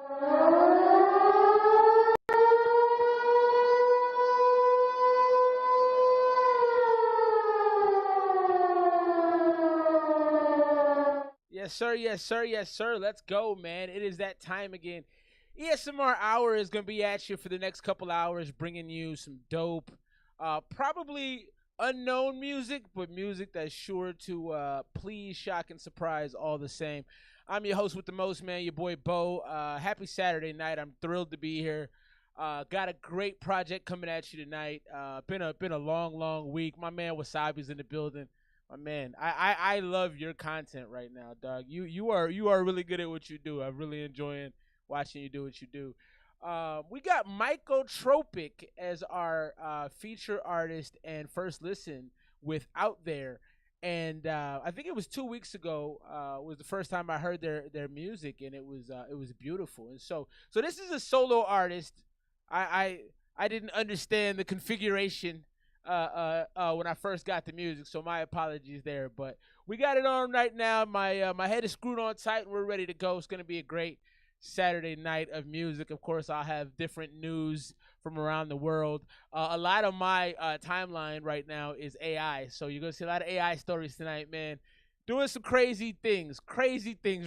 Yes, sir. Yes, sir. Yes, sir. Let's go, man. It is that time again. ESMR Hour is going to be at you for the next couple hours, bringing you some dope, probably unknown music, but music that's sure to please, shock, and surprise all the same. I'm your host with the most, man, your boy Bo. Happy Saturday night. I'm thrilled to be here. Got a great project coming at you tonight. Been a long week. My man Wasabi's in the building. My man, I love your content right now, dog. You are really good at what you do. I'm really enjoying watching you do what you do. We got MYKOTROPIC as our feature artist and first listen with Out There. And I think it was 2 weeks ago was the first time I heard their music, and it was beautiful. And so this is a solo artist. I didn't understand the configuration when I first got the music, so my apologies there. But we got it on right now. My head is screwed on tight, and we're ready to go. It's gonna be a great Saturday night of music. Of course, I'll have different news from around the world. A lot of my timeline right now is AI, so you're gonna see a lot of AI stories tonight, man. Doing some crazy things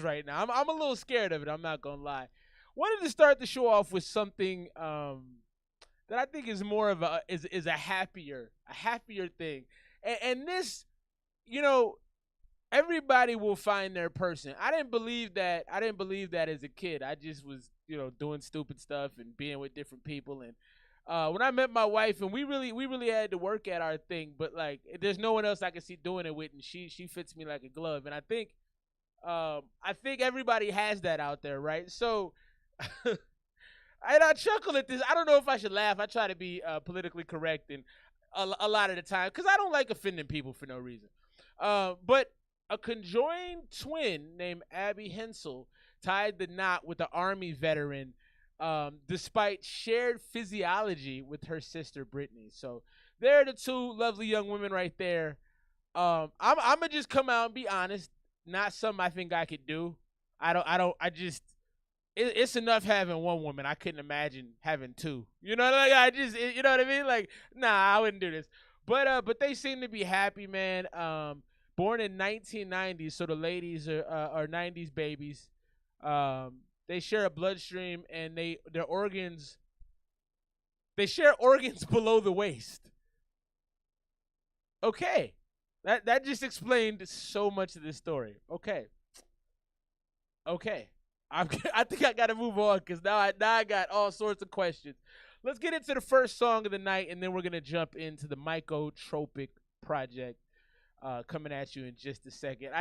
right now. I'm a little scared of it. I'm not gonna lie. Wanted to start the show off with something that I think is more of a happier thing, and this, everybody will find their person. I didn't believe that as a kid. I just was, doing stupid stuff and being with different people. And when I met my wife, and we really had to work at our thing, but like, there's no one else I can see doing it with, and she fits me like a glove. And I think everybody has that out there, right? So. And I chuckle at this. I don't know if I should laugh. I try to be politically correct and a lot of the time, because I don't like offending people for no reason. But a conjoined twin named Abby Hensel tied the knot with the Army veteran, despite shared physiology with her sister Brittany. So they're the two lovely young women right there. I'm gonna just come out and be honest. Not something I think I could do. It's enough having one woman. I couldn't imagine having two. You know, like you know what I mean? Like, nah, I wouldn't do this. But they seem to be happy, man. Born in 1990, so the ladies are 90s babies. They share a bloodstream, and their organs. They share organs below the waist. Okay, that just explained so much of this story. Okay. I think I got to move on, because now I got all sorts of questions. Let's get into the first song of the night, and then we're going to jump into the MYKOTROPIC project coming at you in just a second.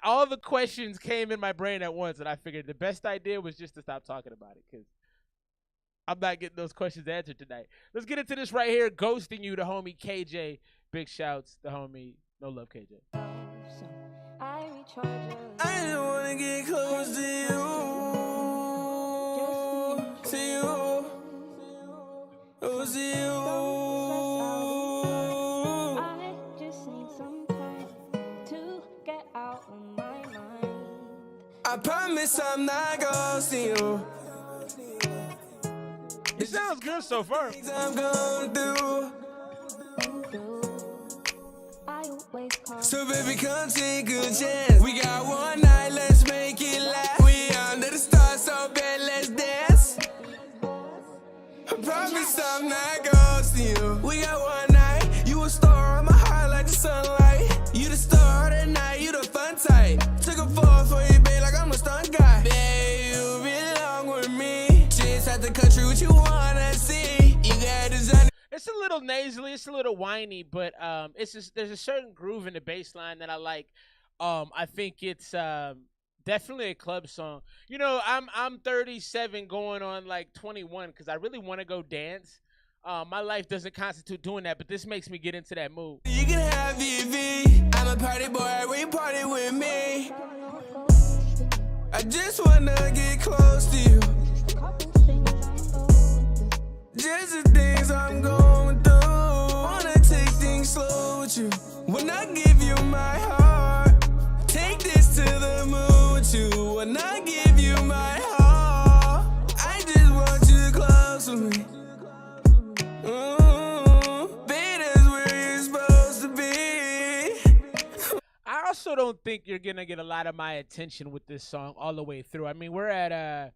All the questions came in my brain at once, and I figured the best idea was just to stop talking about it, because I'm not getting those questions answered tonight. Let's get into this right here. Ghosting You, the homie KJ. Big shouts, the homie. No love, KJ. I just wanna get close to you, oh, to you. I just need some time to get out of my mind. I promise I'm not ghosting you. It sounds good so far. I'm going through. So baby, come take a chance. We got one night, let's make it last. We under the stars, so bad, let's dance. I promise I'm not ghosting you. We got one night, you a star on my heart like the sunlight. You the star of the night, you the fun type. Took a fall for you, babe, like I'm a stunt guy. Babe, you belong with me. Chase out the country, what you wanna see? You got design. It's a little nasally, it's a little whiny, but there's a certain groove in the bass line that I like. I think it's definitely a club song. I'm 37 going on like 21, because I really want to go dance. My life doesn't constitute doing that, but this makes me get into that mood. You can have VV. I'm a party boy, we party with me. I just wanna get close to you. Just the things I'm going through. Wanna take things slow with you. When I give you my heart, take this to the moon with you. When I give you my heart, also don't think you're gonna get a lot of my attention with this song all the way through. I mean, we're at a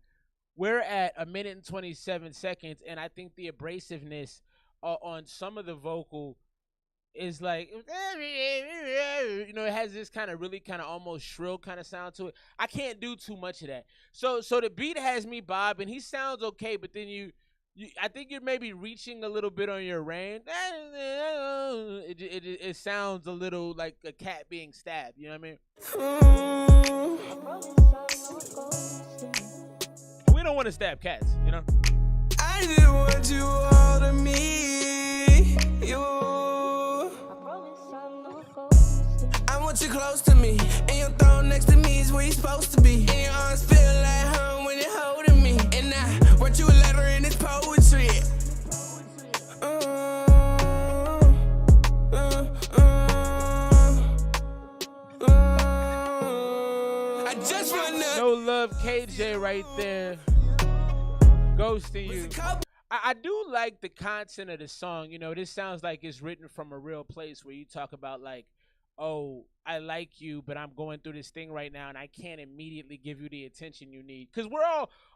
minute and 27 seconds, and I think the abrasiveness on some of the vocal is like, you know, it has this kind of really kind of almost shrill kind of sound to it. I can't do too much of that. So the beat has me bobbing. He sounds okay, but then I think you're maybe reaching a little bit on your range. It sounds a little like a cat being stabbed. You know what I mean? We don't want to stab cats, you know? I didn't want you all to me. I want you close to me, and your throne next to me is where you're supposed to be. And your arms feel like home when you're holding me. And I wrote you a letter in this poetry. I just wanna. No love, KJ right there. Ghosting you. I do like the content of the song. You know, this sounds like it's written from a real place where you talk about like, oh, I like you, but I'm going through this thing right now and I can't immediately give you the attention you need. Because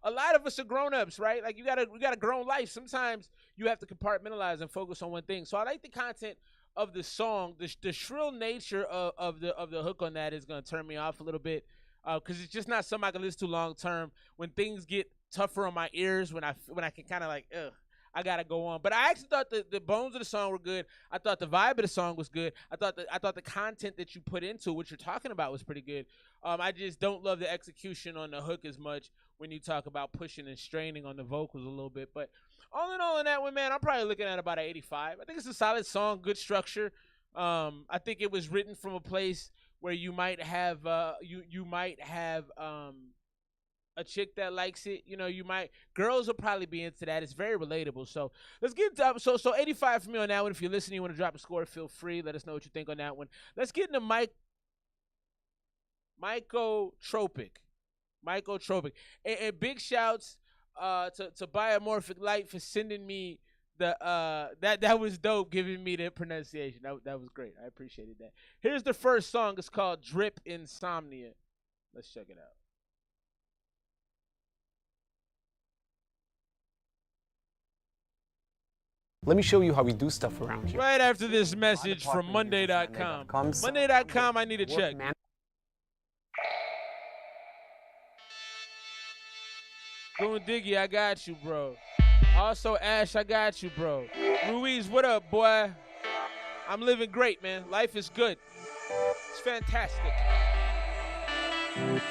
a lot of us are grown-ups, right? Like we got a grown life. Sometimes you have to compartmentalize and focus on one thing. So I like the content of the song. The shrill nature of the hook on that is going to turn me off a little bit because it's just not something I can listen to long-term. When things get tougher on my ears, when I can kind of like, ugh, I gotta go on. But I actually thought the bones of the song were good. I thought the vibe of the song was good. I thought the content that you put into what you're talking about was pretty good. I just don't love the execution on the hook as much when you talk about pushing and straining on the vocals a little bit. But all in all, in that one, man, I'm probably looking at about an 85. I think it's a solid song, good structure. I think it was written from a place where you might have a chick that likes it. You know, girls will probably be into that. It's very relatable. So let's get so 85 for me on that one. If you're listening, you want to drop a score, feel free. Let us know what you think on that one. Let's get into MYKOTROPIC. And big shouts to Biomorphic Light for sending me that was dope, giving me the pronunciation. That was great. I appreciated that. Here's the first song. It's called Drip Insomnia. Let's check it out. Let me show you how we do stuff around here. Right after this message from Monday.com. Monday.com, I need a check. Boone Diggy, I got you, bro. Also, Ash, I got you, bro. Ruiz, what up, boy? I'm living great, man. Life is good. It's fantastic. Here we go.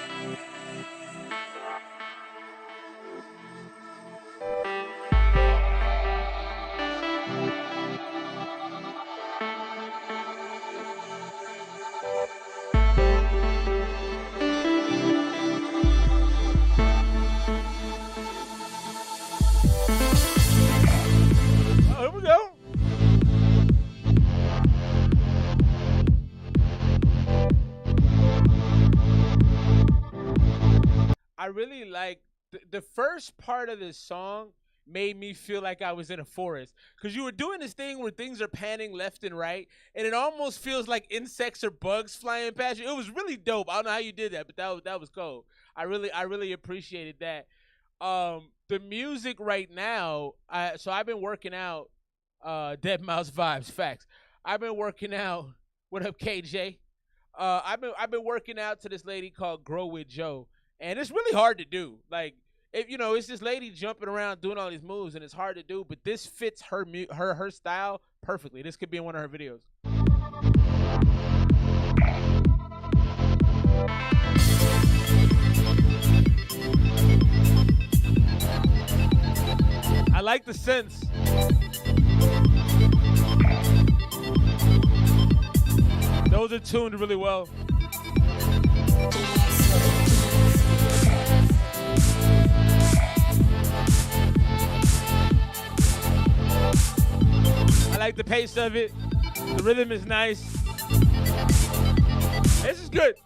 I really like the first part of this song made me feel like I was in a forest because you were doing this thing where things are panning left and right and it almost feels like insects or bugs flying past you. It was really dope. I don't know how you did that, but that was cool. I really appreciated that. The music right now, so I've been working out, Dead Mouse vibes, facts. I've been working out. What up, KJ? I've been working out to this lady called Grow with Joe, and it's really hard to do. Like, it's this lady jumping around doing all these moves, and it's hard to do. But this fits her style perfectly. This could be in one of her videos. I like the sense. Those are tuned really well. I like the pace of it. The rhythm is nice. This is good.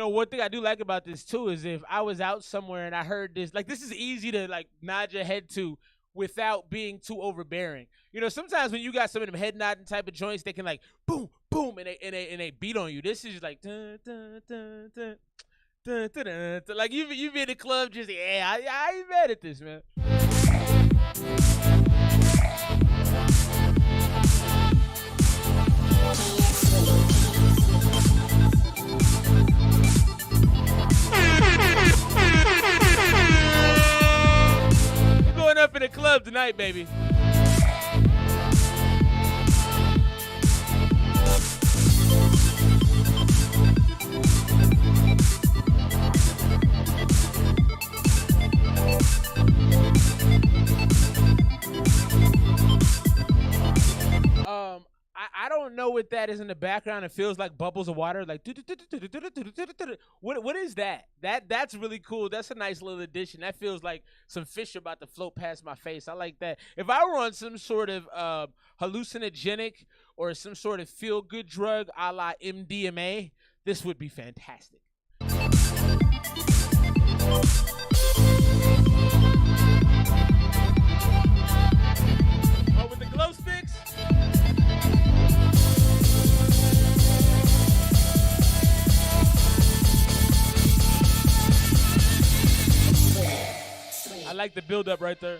know, one thing I do like about this too is if I was out somewhere and I heard this, like this is easy to like nod your head to without being too overbearing. You know, sometimes when you got some of them head nodding type of joints, they can like boom, boom, and they beat on you. This is just like dun, dun, dun, dun, dun, dun, dun, dun. Like you be in the club just I ain't mad at this, man. Up in the club tonight, baby. I don't know what that is in the background. It feels like bubbles of water. Like what is that? That's really cool. That's a nice little addition. That feels like some fish about to float past my face. I like that. If I were on some sort of hallucinogenic or some sort of feel-good drug a la MDMA, this would be fantastic. Oh, with the glow sticks? I like the build up right there.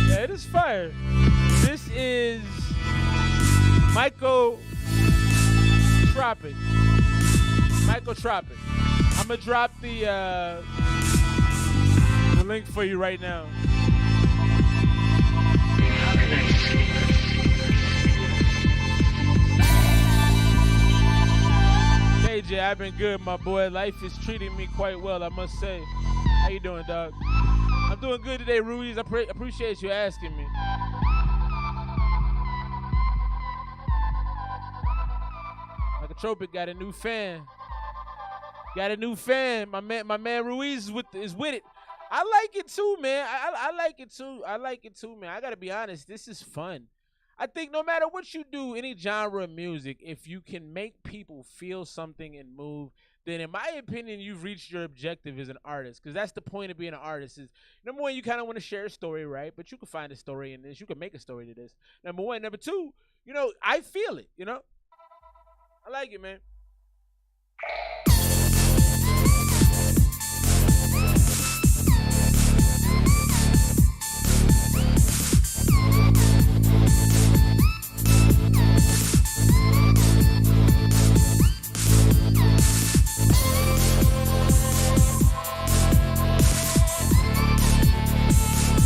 Yeah, it is fire. This is MYKOTROPIC. MYKOTROPIC. I'm gonna drop the link for you right now. KJ, I've been good, my boy. Life is treating me quite well, I must say. How you doing, dog? I'm doing good today, Ruiz. I appreciate you asking me. MYKOTROPIC got a new fan. Got a new fan. My man Ruiz is with it. I like it too, man. I like it too. I like it too, man. I gotta be honest. This is fun. I think no matter what you do, any genre of music, if you can make people feel something and move, then in my opinion, you've reached your objective as an artist. Because that's the point of being an artist. Is number one, you kind of want to share a story, right? But you can find a story in this. You can make a story to this. Number one. Number two, you know, I feel it, you know? I like it, man.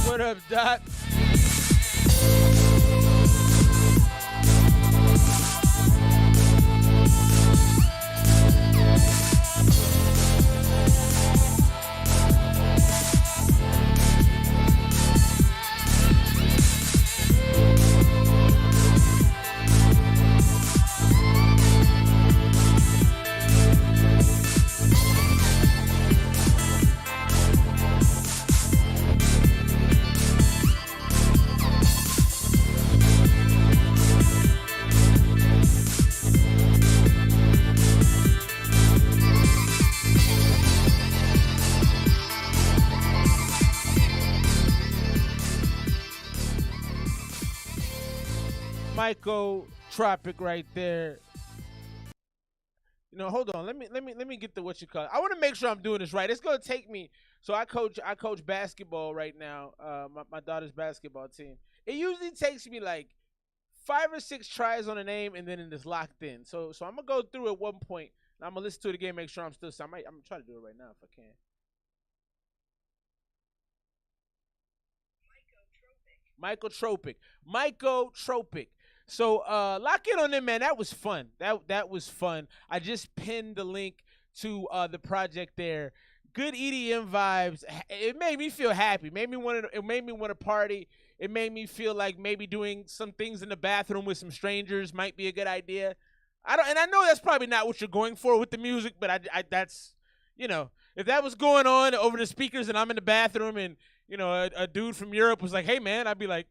What up, Doc? MYKOTROPIC right there. You know, hold on. Let me get the what you call it. I want to make sure I'm doing this right. It's gonna take me. So I coach basketball right now. My daughter's basketball team. It usually takes me like 5 or 6 tries on a name, and then it's locked in. So I'm gonna go through at one point, and I'm gonna listen to it again, make sure I'm still. I'm gonna try to do it right now if I can. MYKOTROPIC. So lock in on them, man. That was fun. That was fun. I just pinned the link to the project there. Good EDM vibes. It made me feel happy. It made me want to party. It made me feel like maybe doing some things in the bathroom with some strangers might be a good idea. I know that's probably not what you're going for with the music, but I that's, you know, if that was going on over the speakers and I'm in the bathroom and, you know, a dude from Europe was like, hey man, I'd be like,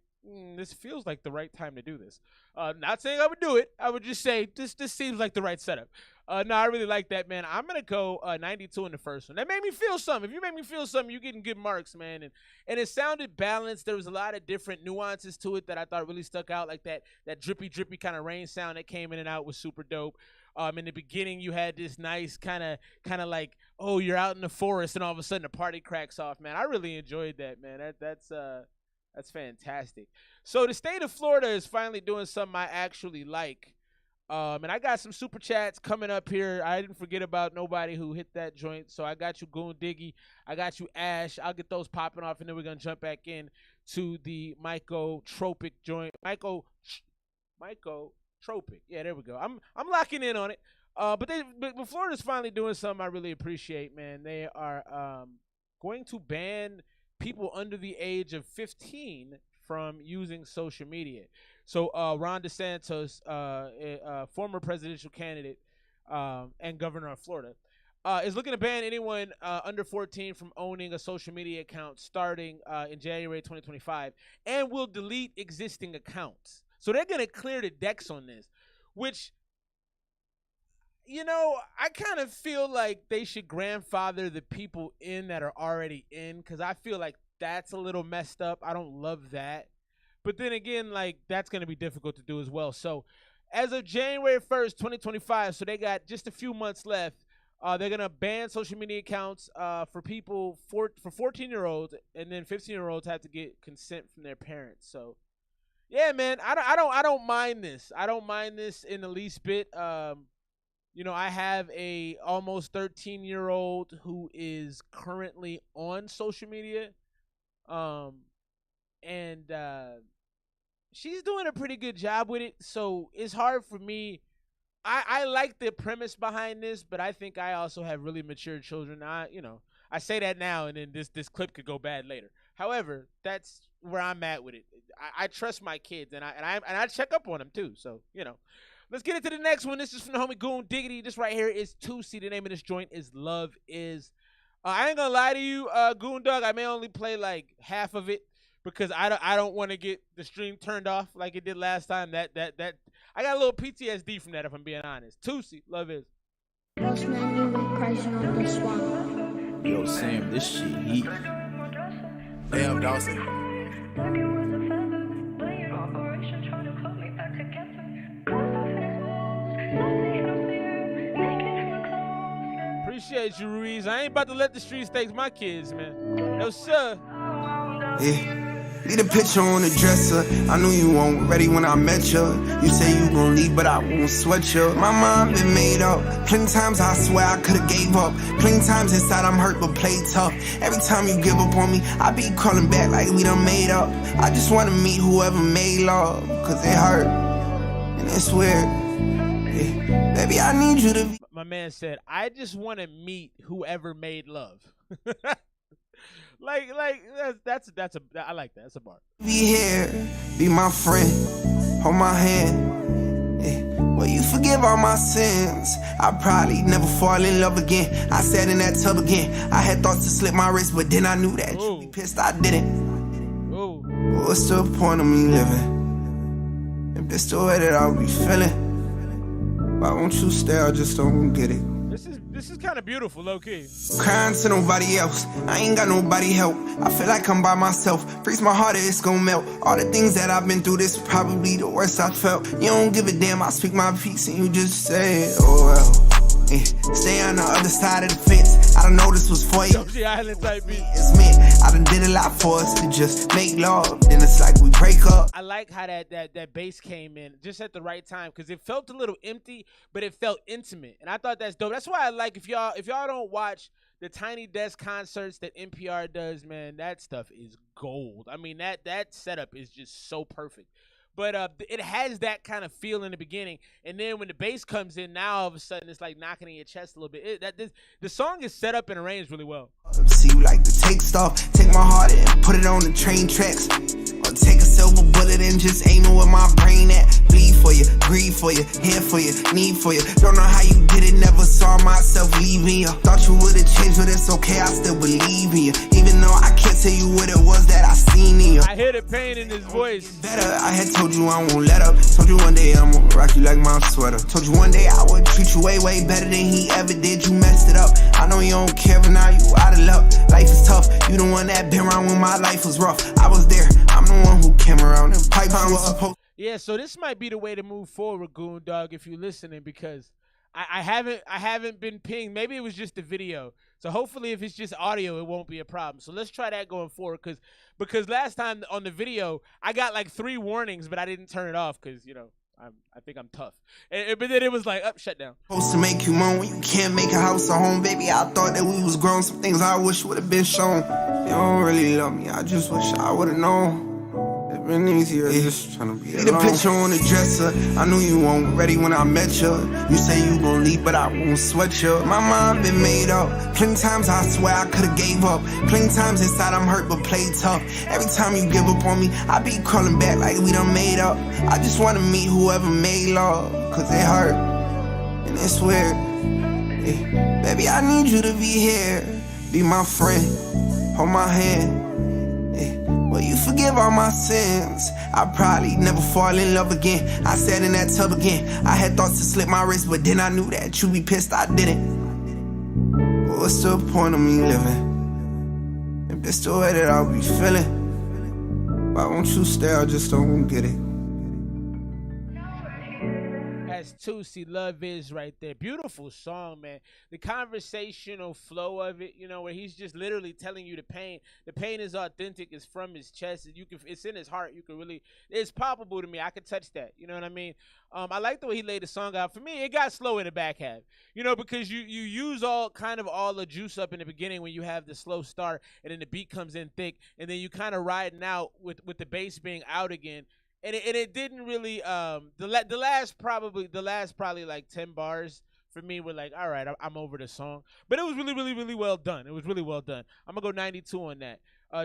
this feels like the right time to do this. Not saying I would do it. I would just say this seems like the right setup. No, I really like that, man. I'm going to go 92 in the first one. That made me feel something. If you make me feel something, you're getting good marks, man. And it sounded balanced. There was a lot of different nuances to it that I thought really stuck out, like that drippy kind of rain sound that came in and out was super dope. In the beginning, you had this nice kind of like, oh, you're out in the forest, and all of a sudden the party cracks off, man. I really enjoyed that, man. That's fantastic. So the state of Florida is finally doing something I actually like. And I got some super chats coming up here. I didn't forget about nobody who hit that joint. So I got you, Goon Diggy. I got you, Ash. I'll get those popping off, and then we're going to jump back in to the MYKOTROPIC joint. MYKOTROPIC. Yeah, there we go. I'm locking in on it. But Florida's finally doing something I really appreciate, man. They are going to ban people under the age of 15 from using social media. So Ron DeSantis, former presidential candidate and governor of Florida, is looking to ban anyone under 14 from owning a social media account starting in January 2025, and will delete existing accounts. So they're going to clear the decks on this, which, you know, I kind of feel like they should grandfather the people in that are already in, because I feel like that's a little messed up. I don't love that. But then again, like, that's going to be difficult to do as well. So as of January 1st, 2025, so they got just a few months left, they're going to ban social media accounts for people for 14-year-olds, and then 15-year-olds have to get consent from their parents. So yeah, man, I don't mind this. I don't mind this in the least bit. You know, I have a almost 13-year-old who is currently on social media. And she's doing a pretty good job with it, so it's hard for me. I like the premise behind this, but I think I also have really mature children. I say that now, and then this clip could go bad later. However, that's where I'm at with it. I trust my kids, and I check up on them too. So, you know, let's get into the next one. This is from the homie Goon Diggity. This right here is 2C. The name of this joint is Love Is. I ain't gonna lie to you, Goon Dog. I may only play like half of it, because I don't want to get the stream turned off like it did last time. That I got a little PTSD from that, if I'm being honest. 2C, Love Is. Yo, Sam, this shit heat. Damn, Dawson. Appreciate you, Ruiz. I ain't about to let the streets take my kids, man. Yo, sir. Yeah. Leave the picture on the dresser. I knew you weren't ready when I met you. You say you gon' leave, but I won't sweat you. My mind been made up. Plenty times I swear I could've gave up. Plenty times inside I'm hurt but play tough. Every time you give up on me, I be calling back like we done made up. I just wanna meet whoever made love, cause it hurt, and it's weird. Yeah. Baby, I need you to. My man said, I just want to meet whoever made love. Like that's I like that. That's a bar. Be here, be my friend, hold my hand. Yeah. Well, you forgive all my sins. I probably never fall in love again. I sat in that tub again. I had thoughts to slip my wrist, but then I knew that you'd be pissed I didn't. Ooh. What's the point of me living if this the way that I'll be feeling? Why won't you stay? I just don't get it. This is kind of beautiful, low-key. Crying to nobody else, I ain't got nobody help. I feel like I'm by myself, freeze my heart, it's gon' melt. All the things that I've been through, this is probably the worst I felt. You don't give a damn, I speak my piece and you just say, oh well. Yeah. Stay on the other side of the fence. I don't know this was for you. Island type beat. It's meant. I done did a lot for us to just make love. Then it's like we break up. I like how that bass came in just at the right time, because it felt a little empty, but it felt intimate, and I thought that's dope. That's why I like, if y'all don't watch the Tiny Desk concerts that NPR does, man, that stuff is gold. I mean, that setup is just so perfect. But it has that kind of feel in the beginning, and then when the bass comes in, now all of a sudden it's like knocking in your chest a little bit. The song is set up and arranged really well. See, you like to take stuff, take my heart and put it on the train tracks. Or take a silver bullet and just aim it with my brain at. Bleed for you, grieve for you, here for you, need for you. Don't know how you did it, never saw myself leaving you. Thought you would've changed, but it's okay, I still believe in you. Even though I can't tell you what it was that I seen in you. I hear the pain in his voice. Better, I had told you I won't let up. Told you one day I'ma rock you like my sweater. Told you one day I would treat you way, way better than he ever did. You messed it up. I know you don't care, but now you out of luck. Life is tough. You the one that been around when my life was rough. I was there. I'm the one who came around and piped you up. Yeah, so this might be the way to move forward, Goon Dog, if you're listening, because I haven't been pinged. Maybe it was just the video. So hopefully if it's just audio, it won't be a problem. So let's try that going forward, because last time on the video, I got like 3 warnings, but I didn't turn it off because, you know, I think I'm tough. But then it was like, shut down. Supposed to make you moan when you can't make a house a home, baby. I thought that we was grown. Some things I wish would have been shown. You don't really love me. I just wish I would have known. It's been easier just trying to be alone. See the picture on the dresser. I knew you weren't ready when I met you. You say you gon' leave, but I won't sweat you. My mind been made up. Plenty times I swear I could've gave up. Plenty times inside I'm hurt but played tough. Every time you give up on me, I be crawling back like we done made up. I just wanna meet whoever made love, cause it hurt, and it's weird. Yeah. Baby, I need you to be here. Be my friend, hold my hand. Will you forgive all my sins? I'll probably never fall in love again. I sat in that tub again. I had thoughts to slip my wrist, but then I knew that you'd be pissed I didn't. But what's the point of me living if this the way that I'll be feeling? Why won't you stay? I just don't get it. That's Tootsie, Love Is right there. Beautiful song, man. The conversational flow of it, you know, where he's just literally telling you the pain. The pain is authentic. It's from his chest. It's in his heart. You can really, it's palpable to me. I can touch that. You know what I mean? I like the way he laid the song out. For me, it got slow in the back half, you know, because you use all the juice up in the beginning when you have the slow start, and then the beat comes in thick, and then you kind of riding out with the bass being out again. And it didn't really the last probably like 10 bars for me were like, all right, I'm over the song. But it was really well done. It was really well done. I'm gonna go 92 on that.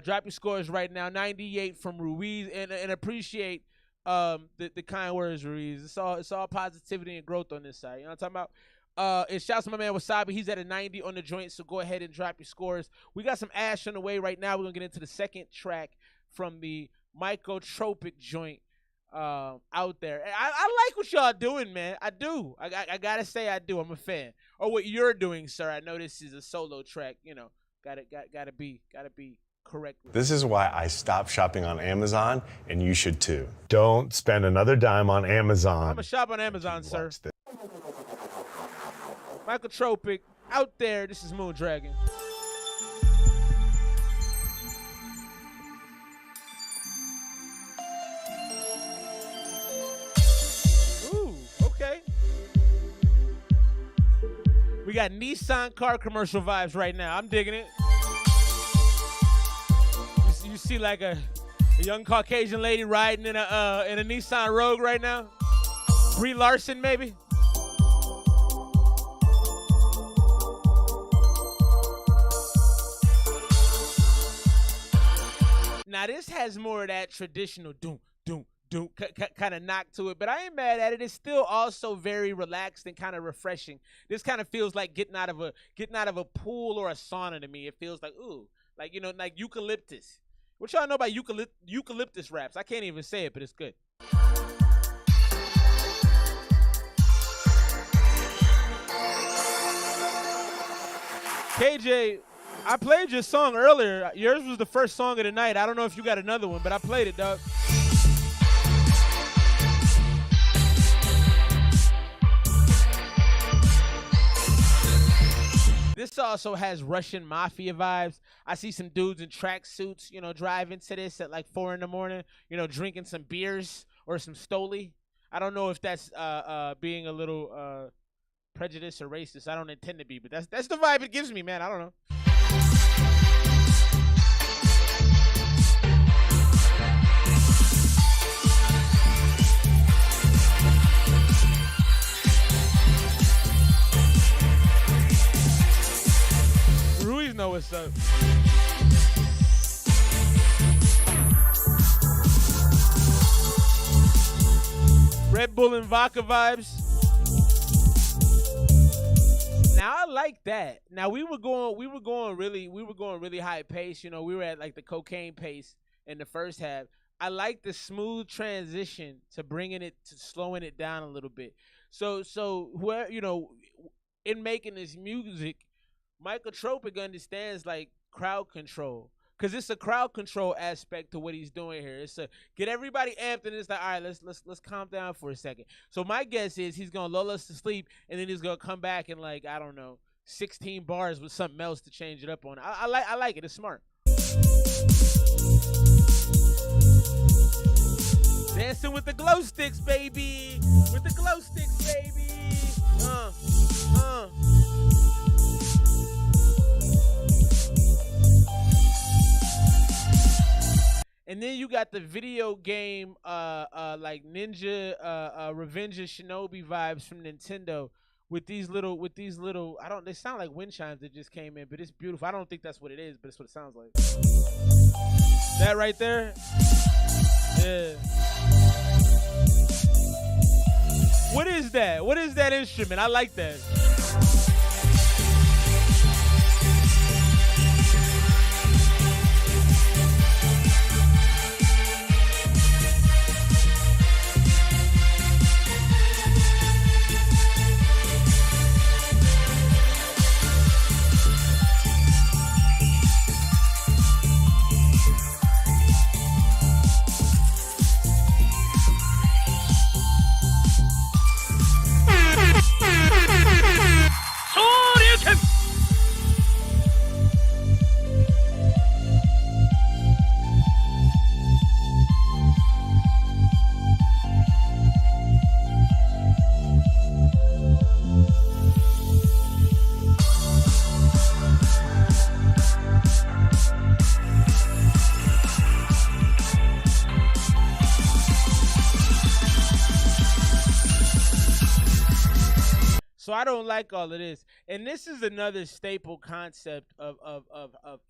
Drop your scores right now. 98 from Ruiz, and appreciate the kind words, Ruiz. It's all positivity and growth on this side. You know what I'm talking about? It shouts to my man Wasabi. He's at a 90 on the joint, so go ahead and drop your scores. We got some Ash on the way right now. We're gonna get into the second track from the MYKOTROPIC joint out there. I like what y'all doing, man. I do. I gotta say I do. I'm a fan. Or what you're doing, sir. I know this is a solo track. You know, gotta be correct. This is why I stopped shopping on Amazon, and you should too. Don't spend another dime on Amazon. I'm a shop on Amazon, sir. MYKOTROPIC out there. This is Moon Dragon. We got Nissan car commercial vibes right now. I'm digging it. You see like a young Caucasian lady riding in a Nissan Rogue right now. Brie Larson, maybe. Now this has more of that traditional doom kind of knock to it, but I ain't mad at it. It's still also very relaxed and kind of refreshing. This kind of feels like getting out of a pool or a sauna to me. It feels like, ooh, like, you know, like eucalyptus. What y'all know about eucalyptus raps? I can't even say it, but it's good. KJ, I played your song earlier. Yours was the first song of the night. I don't know if you got another one, but I played it, dog. This also has Russian mafia vibes. I see some dudes in tracksuits, you know, driving to this at like 4 in the morning, you know, drinking some beers or some Stoli. I don't know if that's being a little prejudiced or racist. I don't intend to be, but that's the vibe it gives me, man. I don't know. Ruiz know what's up. Bull and vodka vibes. Now I like that. Now we were going really high pace. You know, we were at like the cocaine pace in the first half. I like the smooth transition to bringing it to slowing it down a little bit. So where, you know, in making this music, MYKOTROPIC understands like crowd control, because it's a crowd control aspect to what he's doing here. It's a get everybody amped, and it's like, all right, let's calm down for a second. So my guess is he's gonna lull us to sleep, and then he's gonna come back and, like, I don't know, 16 bars with something else to change it up on. I like it. It's smart. Dancing with the glow sticks, baby. With the glow sticks, baby. And then you got the video game, like Ninja, Revenge of Shinobi vibes from Nintendo with these little, they sound like wind chimes that just came in, but it's beautiful. I don't think that's what it is, but it's what it sounds like. That right there? Yeah. What is that? What is that instrument? I like that. So I don't like all of this. And this is another staple concept of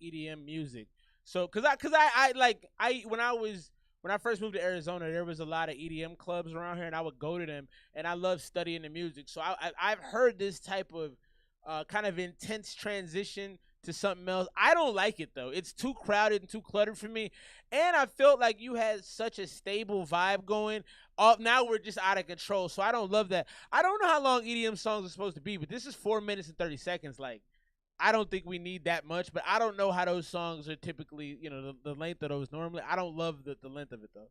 EDM music. So when I first moved to Arizona, there was a lot of EDM clubs around here, and I would go to them, and I love studying the music. So I've heard this type of kind of intense transition to something else. I don't like it, though. It's too crowded and too cluttered for me. And I felt like you had such a stable vibe going. Now we're just out of control, so I don't love that. I don't know how long EDM songs are supposed to be, but this is 4 minutes and 30 seconds. Like, I don't think we need that much, but I don't know how those songs are typically, you know, the length of those normally. I don't love the length of it, though.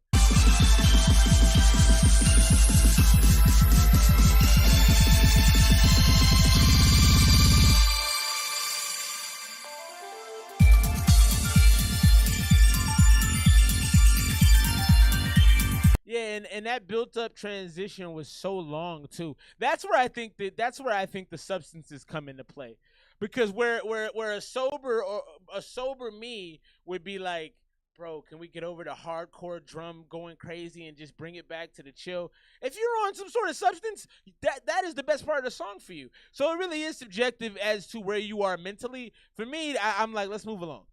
Yeah, and that built-up transition was so long too. That's where I think the substances come into play, because where a sober me would be like, bro, can we get over the hardcore drum going crazy and just bring it back to the chill? If you're on some sort of substance, that is the best part of the song for you. So it really is subjective as to where you are mentally. For me, I'm like, let's move along.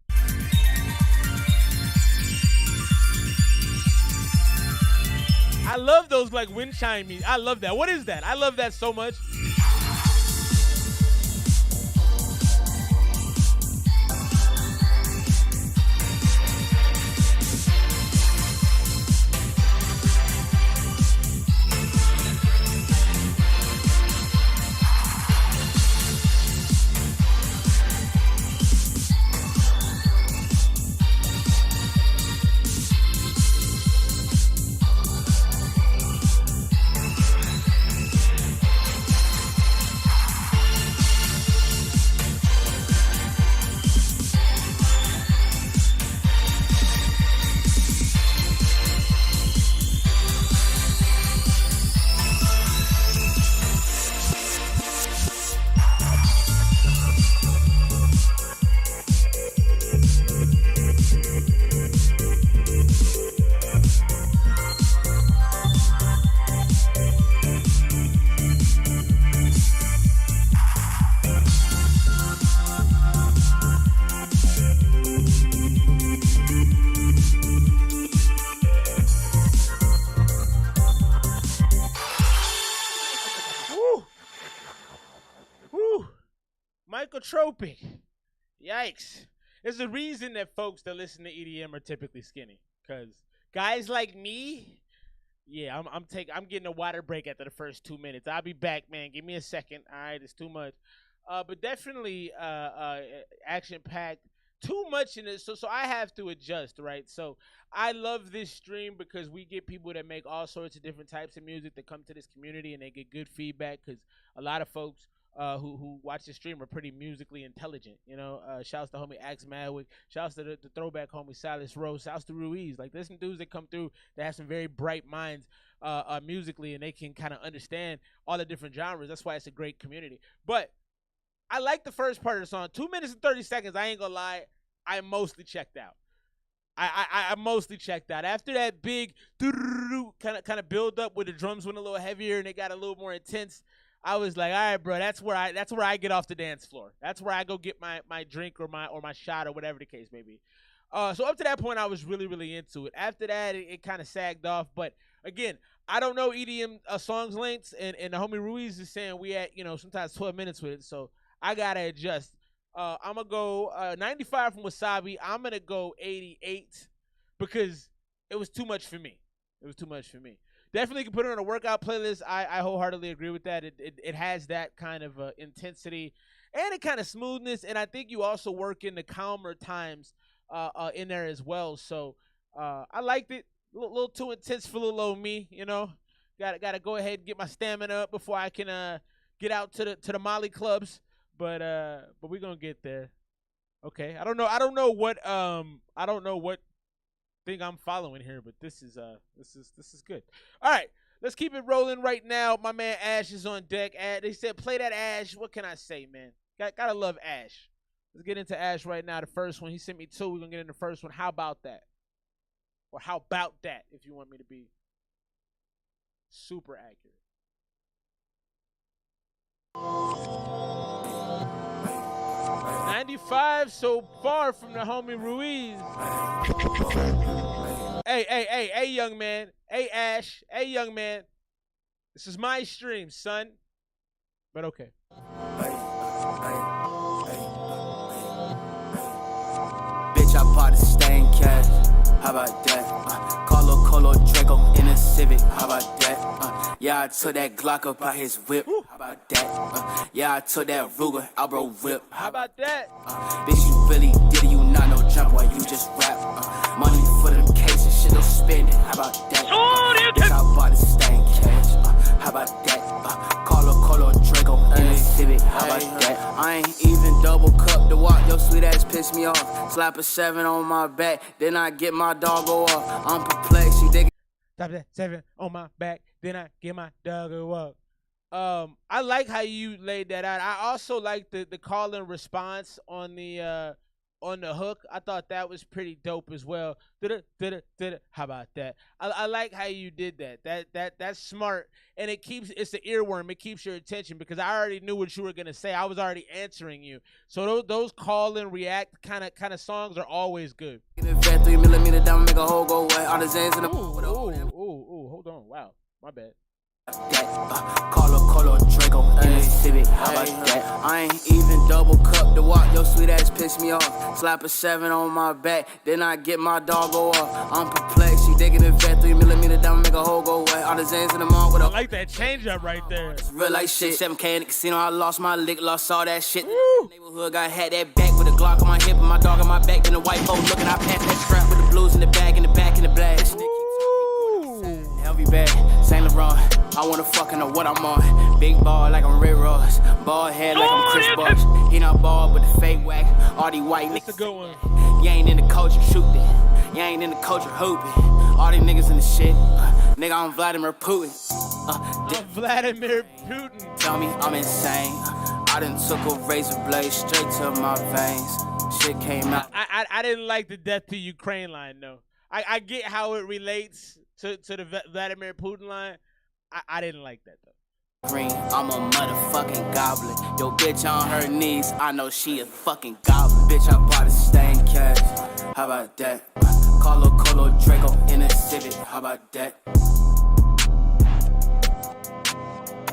I love those like wind chime. I love that. What is that? I love that so much. MYKOTROPIC. Yikes. There's a reason that folks that listen to EDM are typically skinny. Because guys like me, yeah, I'm getting a water break after the first 2 minutes. I'll be back, man. Give me a second. All right, it's too much. But definitely action-packed. Too much in it, so I have to adjust, right? So I love this stream because we get people that make all sorts of different types of music that come to this community and they get good feedback because a lot of folks who watch the stream are pretty musically intelligent, you know. Shouts to homie Axe Madwick, shouts to the throwback homie Silas Rose, shouts to Ruiz. Like, there's some dudes that come through that have some very bright minds musically, and they can kind of understand all the different genres. That's why it's a great community. But I like the first part of the song. 2 minutes and 30 seconds, I ain't gonna lie, I mostly checked out. I mostly checked out. After that big kind of build up where the drums went a little heavier and they got a little more intense, I was like, all right, bro, that's where I get off the dance floor. That's where I go get my drink or my shot or whatever the case may be. So up to that point, I was really, really into it. After that, it kind of sagged off. But again, I don't know EDM songs lengths, and the homie Ruiz is saying we at, sometimes 12 minutes with it. So I gotta adjust. I'm gonna go 95 from Wasabi. I'm gonna go 88 because it was too much for me. Definitely can put it on a workout playlist. I wholeheartedly agree with that. It has that kind of intensity and a kind of smoothness, and I think you also work in the calmer times in there as well. So I liked it. A little too intense for little old me, Gotta go ahead and get my stamina up before I can get out to the Molly clubs. But we're gonna get there. Okay. I don't know what thing I'm following here, but this is good. All right, let's keep it rolling right now. My man Ash is on deck. They said play that Ash. What can I say, man? Gotta love Ash. Let's get into Ash right now. The first one, he sent me 2. We're gonna get into the first one. How about that? Or how about that, if you want me to be super accurate. 95 so far from the homie Ruiz. Hey, young man. Hey, Ash. Hey, young man. This is my stream, son. But okay. Bitch, I bought a stain cash. How about that? Colo Draco in a Civic. How about that? Yeah, I took that Glock up by his whip. How about that? Yeah, I took that Ruger out bro whip. How about that? Bitch, you really did it, you not no jump while you just rap. Money for them cases, shit, no spending. How about that? Bitch, I bought a stain cash. How about that? Colo Draco in a Civic. How about that? I ain't even double cup to walk, your sweet ass piss me off. Slap a 7 on my back, then I get my doggo off. I'm perplexed, you dig? Slap that 7 on my back, then I get my doggo off. I like how you laid that out. I also like the call and response on the hook. I thought that was pretty dope as well. How about that? I like how you did that. That's smart, and it's an earworm. It keeps your attention because I already knew what you were gonna say. I was already answering you. So those call and react kind of songs are always good. 3mm down, make a hole go away. All the Zans in the ooh, hold on. Wow, my bad. Colo Draco in a Civic. How about that? I ain't even double cup to walk, your sweet ass piss me off. Slap a 7 on my back, then I get my doggo off. I'm perplexed, she digging the vet, 3mm down, make a hole go away. All the Zans in the mall with a. I like that change up right there. It's real like shit. 7K in the casino, I lost my lick, lost all that shit. Neighborhood got had that back with a Glock on my hip and my dog on my back. Then the white boat looking, I passed that strap with the blues in the back, in the back, in the black. LV bag, Saint Laurent. I wanna fucking know what I'm on. Big ball like I'm Red Ross. Ball head like I'm Chris Bosh. He not ball but the fake whack. All these white niggas. That's a good one. You ain't in the culture, shoot that. You ain't in the culture, hooping. All these niggas in the shit. Nigga, I'm Vladimir Putin. I'm Vladimir Putin. Tell me I'm insane. I done took a razor blade straight to my veins. Shit came out. I didn't like the death to Ukraine line though. I get how it relates to the Vladimir Putin line. I didn't like that though. Green, I'm a motherfucking goblin. Yo, bitch on her knees, I know she a fucking goblin. Bitch, I bought a stain cash. How about that? Colo, Colo Draco in a Civic. How about that?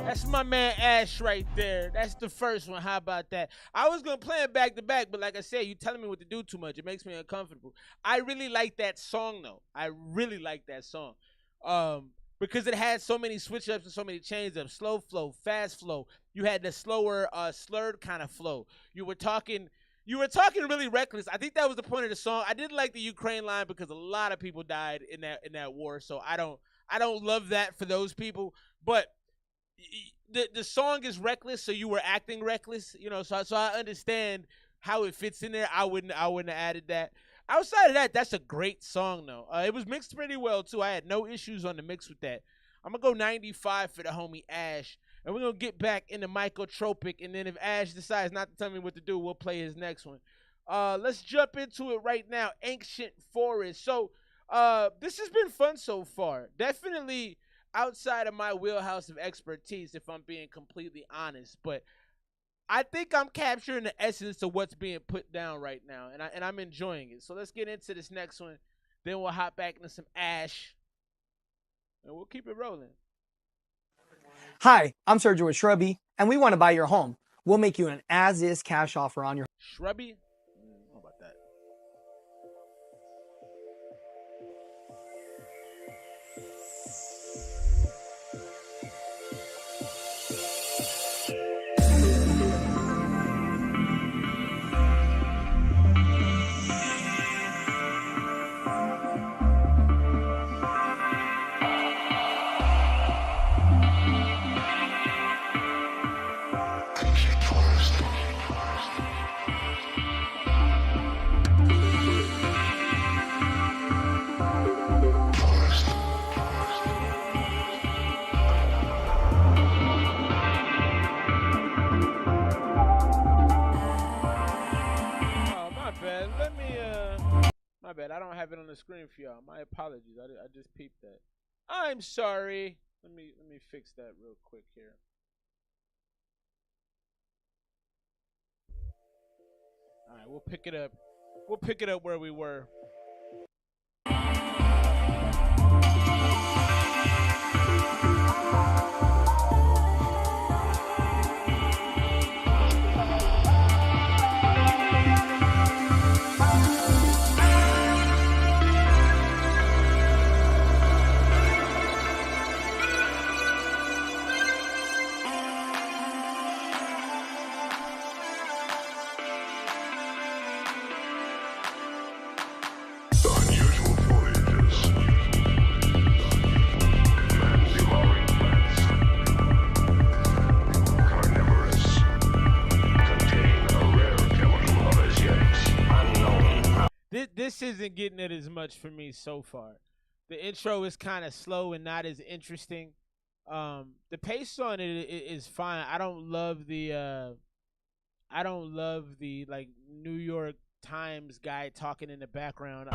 That's my man Ash right there. That's the first one. How about that? I was going to play it back to back, but like I said, you telling me what to do too much. It makes me uncomfortable. I really like that song, though. I really like that song. Because it had so many switch ups and so many change ups. Slow flow, fast flow. You had the slower, slurred kind of flow. You were talking really reckless. I think that was the point of the song. I didn't like the Ukraine line because a lot of people died in that war. So I don't love that for those people. But the song is reckless, so you were acting reckless, you know. So I understand how it fits in there. I wouldn't have added that. Outside of that, that's a great song though. It was mixed pretty well too. I had no issues on the mix with that. I'm gonna go 95 for the homie Ash, and we're gonna get back into MYKOTROPIC, and then if Ash decides not to tell me what to do, we'll play his next one. Let's jump into it right now. Ancient Forest. So this has been fun so far. Definitely outside of my wheelhouse of expertise, if I'm being completely honest, but I think I'm capturing the essence of what's being put down right now, and I'm enjoying it. So let's get into this next one. Then we'll hop back into some Ash, and we'll keep it rolling. Hi, I'm Sergio with Shrubby, and we want to buy your home. We'll make you an as-is cash offer on your Shrubby? How about that? My bad. I don't have it on the screen for y'all. My apologies. I just peeped that. I'm sorry. Let me fix that real quick here. All right, we'll pick it up. We'll pick it up where we were. This isn't getting it as much for me so far. The intro is kind of slow and not as interesting. The pace on it is fine. I don't love the like New York Times guy talking in the background.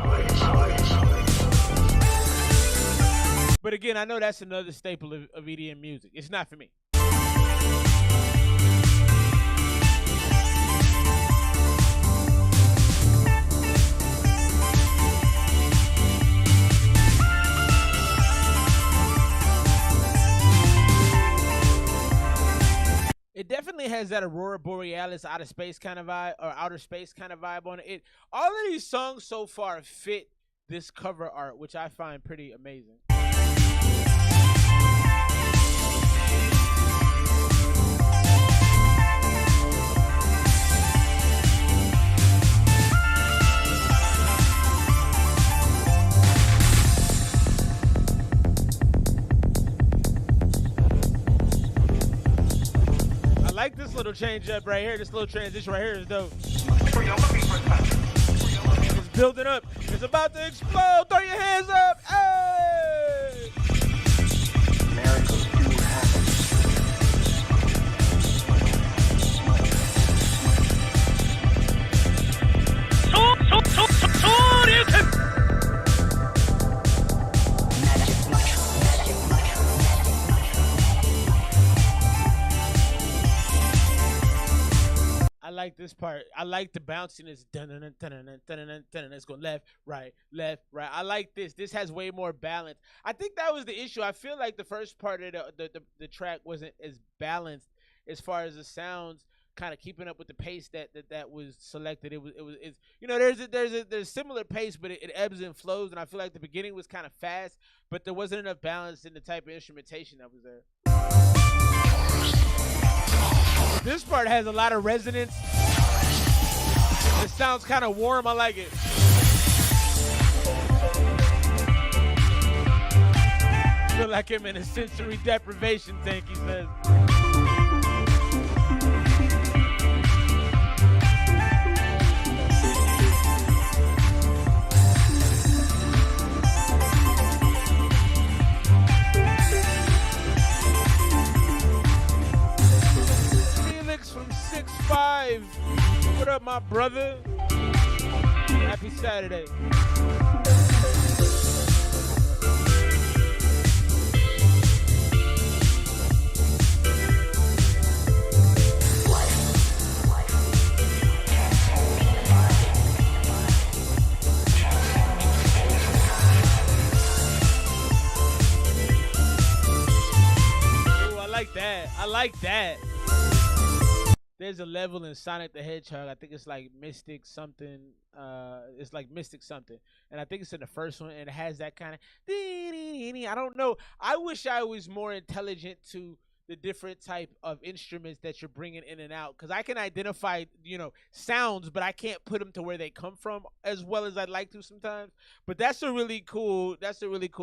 But again, I know that's another staple of EDM music. It's not for me. It definitely has that Aurora Borealis outer space kind of vibe, or outer space kind of vibe on it. All of these songs so far fit this cover art, which I find pretty amazing. I like this little change up right here. This little transition right here is dope. It's building up. It's about to explode. Throw your hands up. Hey! Miracles do happen. I like like this part. I like the bounciness. It's going left, right. I like this. This has way more balance. I think that was the issue. I feel like the first part of the track wasn't as balanced as far as the sounds kind of keeping up with the pace that was selected. It's you know, there's similar pace, but it ebbs and flows, and I feel like the beginning was kind of fast, but there wasn't enough balance in the type of instrumentation that was there. This part has a lot of resonance. It sounds kind of warm. I like it. Feel like I'm in a sensory deprivation tank, he says. From 6'5". What up, my brother? Happy Saturday. Ooh, I like that. I like that. There's a level in Sonic the Hedgehog. I think it's like Mystic something. It's like Mystic something. And I think it's in the first one. And it has that kind of... I don't know. I wish I was more intelligent to the different type of instruments that you're bringing in and out. Because I can identify, you know, sounds, but I can't put them to where they come from as well as I'd like to sometimes. But that's a really cool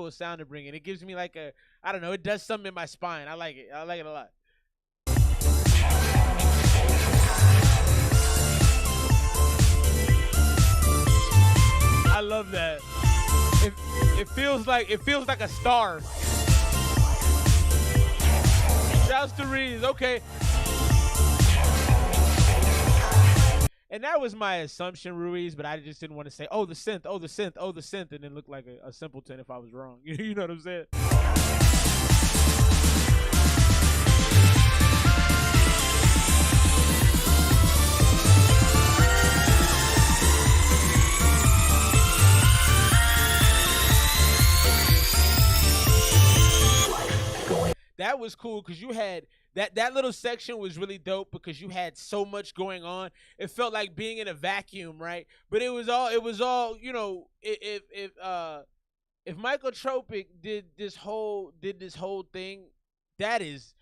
sound to bring in. It gives me like a... I don't know. It does something in my spine. I like it. I like it a lot. I love that. It feels like a star. Shouts to Reeves. Okay. And that was my assumption, Ruiz, but I just didn't want to say, oh, the synth, and then look like a simpleton if I was wrong. You know what I'm saying? That was cool because you had that little section was really dope because you had so much going on. It felt like being in a vacuum, right? But it was all, you know, if MYKOTROPIC did this whole thing, that is,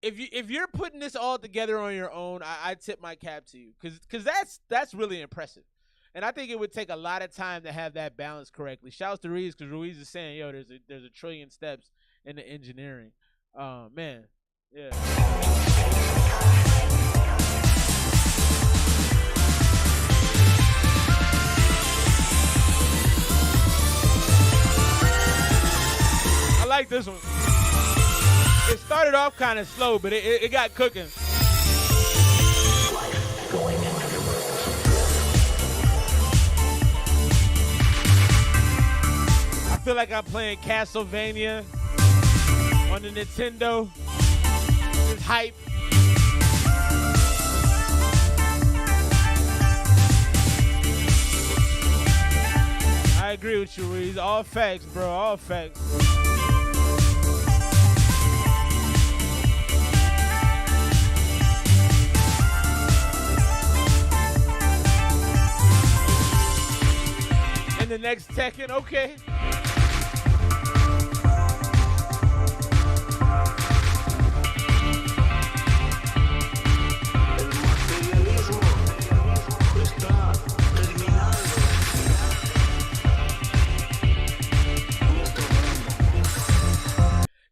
if you're putting this all together on your own, I tip my cap to you because that's really impressive. And I think it would take a lot of time to have that balance correctly. Shouts to Ruiz because Ruiz is saying, yo, there's a trillion steps in the engineering. Man, yeah. I like this one. It started off kind of slow, but it got cooking. I feel like I'm playing Castlevania on the Nintendo. It's hype. I agree with you, Reeves. All facts, bro. All facts. And the next Tekken, okay.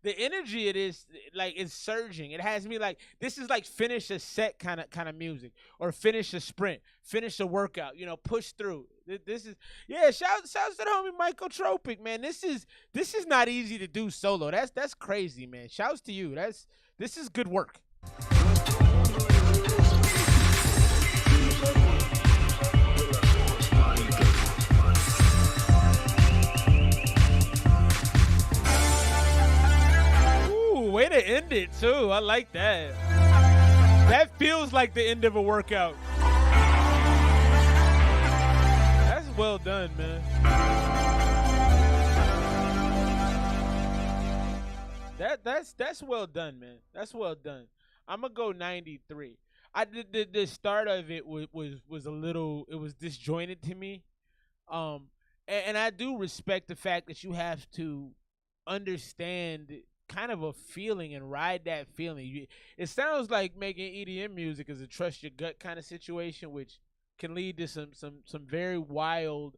The energy it is like it's surging. It has me like this is like finish a set kind of music or finish a sprint, finish a workout. You know, push through. This is Shouts to the homie MYKOTROPIC, man. This is not easy to do solo. That's crazy, man. Shouts to you. This is good work. Way to end it too. I like that. That feels like the end of a workout. That's well done, man. That's well done, man. That's well done. I'm gonna go 93. I did the start of it was a little, it was disjointed to me. And I do respect the fact that you have to understand kind of a feeling and ride that feeling. It sounds like making EDM music is a trust your gut kind of situation, which can lead to some very wild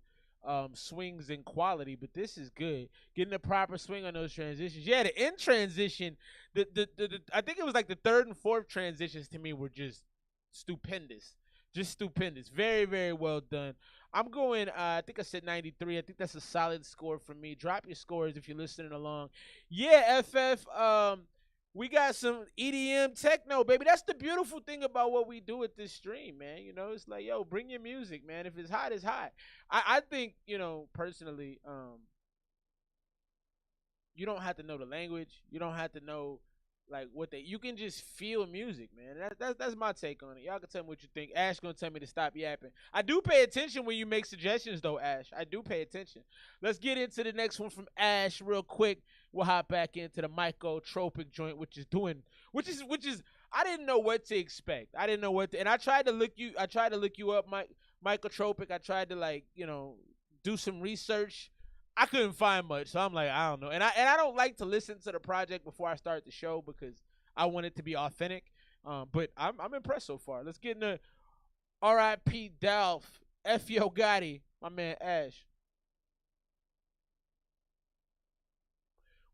swings in quality. But this is good, getting the proper swing on those transitions. Yeah, the end transition, the I think it was like the third and fourth transitions to me were just stupendous. Very, very well done. I'm going, I think I said 93. I think that's a solid score for me. Drop your scores if you're listening along. Yeah, FF, we got some EDM techno, baby. That's the beautiful thing about what we do at this stream, man. You know, it's like, yo, bring your music, man. If it's hot, it's hot. I think, you know, personally, you don't have to know the language. You don't have to know like what you can just feel music, man. That's my take on it. Y'all can tell me what you think. Ash gonna tell me to stop yapping. I do pay attention when you make suggestions though, Ash. I do pay attention. Let's get into the next one from Ash real quick. We'll hop back into the MYKOTROPIC joint, which is I didn't know what to expect. I didn't know what to, and I tried to look you up, MYKOTROPIC. I tried to, like, you know, do some research. I couldn't find much, so I'm like, I don't know. And I don't like to listen to the project before I start the show because I want it to be authentic. But I'm impressed so far. Let's get into R.I.P. Dolph, F. Yo Gotti, my man Ash.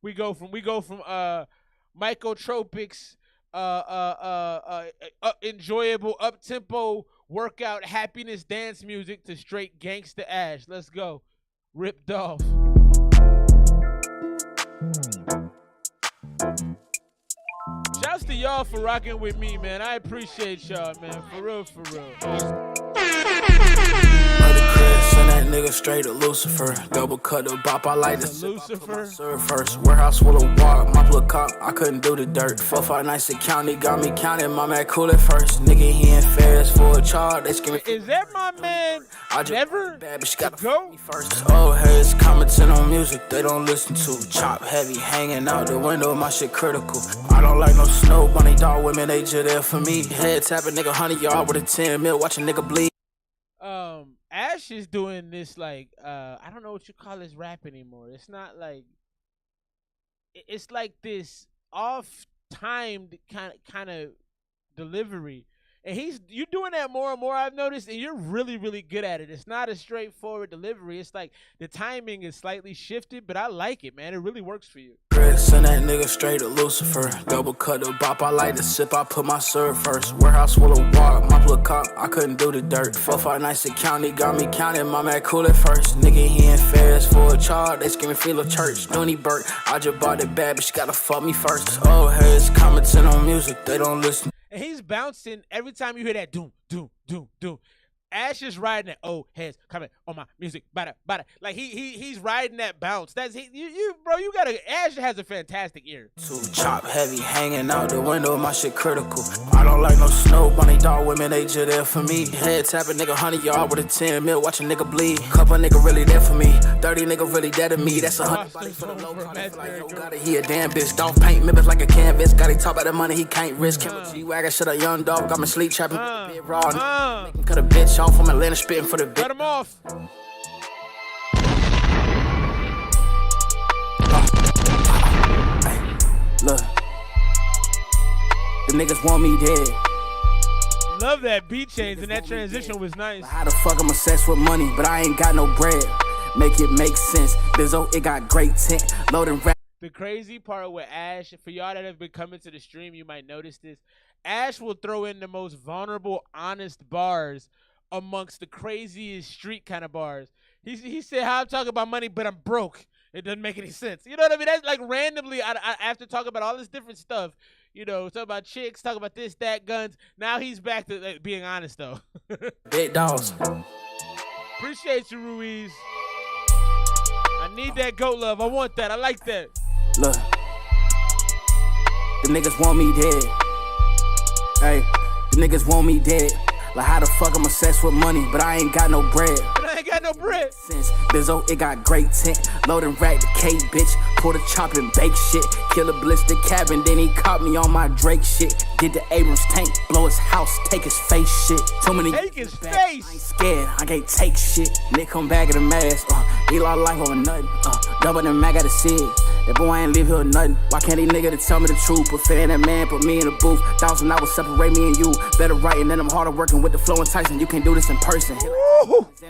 We go from MYKOTROPIC's enjoyable up-tempo workout happiness dance music to straight gangsta Ash. Let's go. Ripped off. Shouts to y'all for rocking with me, man. I appreciate y'all, man. For real, for real. Send that nigga straight to Lucifer. Double cut the bop, I like the Lucifer. serve first. Warehouse full of water, my plug cop, I couldn't do the dirt. 4 5 nights in county, got me counting. My man cool at first. Nigga, he in fairs for a charge. They screaming. Is that my man? I just Never bad, but she got go me first. Oh, heads commenting on music they don't listen to. Chop heavy, hanging out the window, my shit critical. I don't like no snow bunny dog women, they just there for me. Head tapping nigga 100 yard with a 10 mil, watch a nigga bleed. Ash is doing this like I don't know what you call this rap anymore. It's not like it's like this off-timed kind of delivery. And you're doing that more and more, I've noticed, and you're really, really good at it. It's not a straightforward delivery. It's like the timing is slightly shifted, but I like it, man. It really works for you. Send that nigga straight to Lucifer. Double cut the bop, I like to sip, I put my serve first. Warehouse full of water, my plug cop, I couldn't do the dirt. 4 5 nights in county, got me counting. My man cool at first. Nigga, he in fairs for a charge. They screaming feel of church. Dooney Burt, I just bought it bad, but she gotta fuck me first. Oh, heads commenting on music, they don't listen. And he's bouncing every time you hear that doom, doom, doom, doom. Ash is riding that heads coming on my music, bada. Like he's riding that bounce. That's bro. You gotta. Ash has a fantastic ear. Chop heavy, hanging out the window, my shit critical. I don't like no snow bunny dog women, they just there for me. Head tapping nigga 100 yard with a 10 mil, watch a nigga bleed. Couple nigga really there for me. 30 nigga really dead to me. That's 100 body for the low. Like yo, got it, he a damn bitch. Dog paint members like a canvas. Got he talk about the money he can't risk. G-Wagon shit a young dog, got me sleep trapping with a bit raw. Make him cut a bitch off from Atlanta spitting for the bitch. Cut him off. Hey, look, the niggas want me dead. Love that beat change and that transition was nice. How the fuck I'm obsessed with money, but I ain't got no bread. Make it make sense. Bizzo, it got great tint. Loading rap. The crazy part with Ash, for y'all that have been coming to the stream, you might notice this. Ash will throw in the most vulnerable, honest bars amongst the craziest street kind of bars. He said, how I'm talking about money, but I'm broke. It doesn't make any sense. You know what I mean? That's like randomly, after talking about all this different stuff, you know, talk about chicks, talk about this, that, guns. Now he's back to like, being honest, though. Big dogs. Appreciate you, Ruiz. I need that goat love. I want that. I like that. Look, the niggas want me dead. Hey. Niggas want me dead. Like how the fuck I'm obsessed with money, but I ain't got no bread. I ain't got no bread. Since Bizzo, it got great tint. Load and rack the K, bitch. Pour the chop and bake shit. Kill a blister cabin, then he caught me on my Drake shit. Get the Abrams tank, blow his house, take his face shit. Too many take his face. I ain't scared, I can't take shit. Nick come back in the mask. He lost life over nothing. Double the Mac, gotta see it. That boy ain't live here nothing. Why can't these niggas to tell me the truth? Preferring that man, put me in the booth. $1,000 separate me and you. Better writing than I'm harder working with the flow and Tyson. You can't do this in person.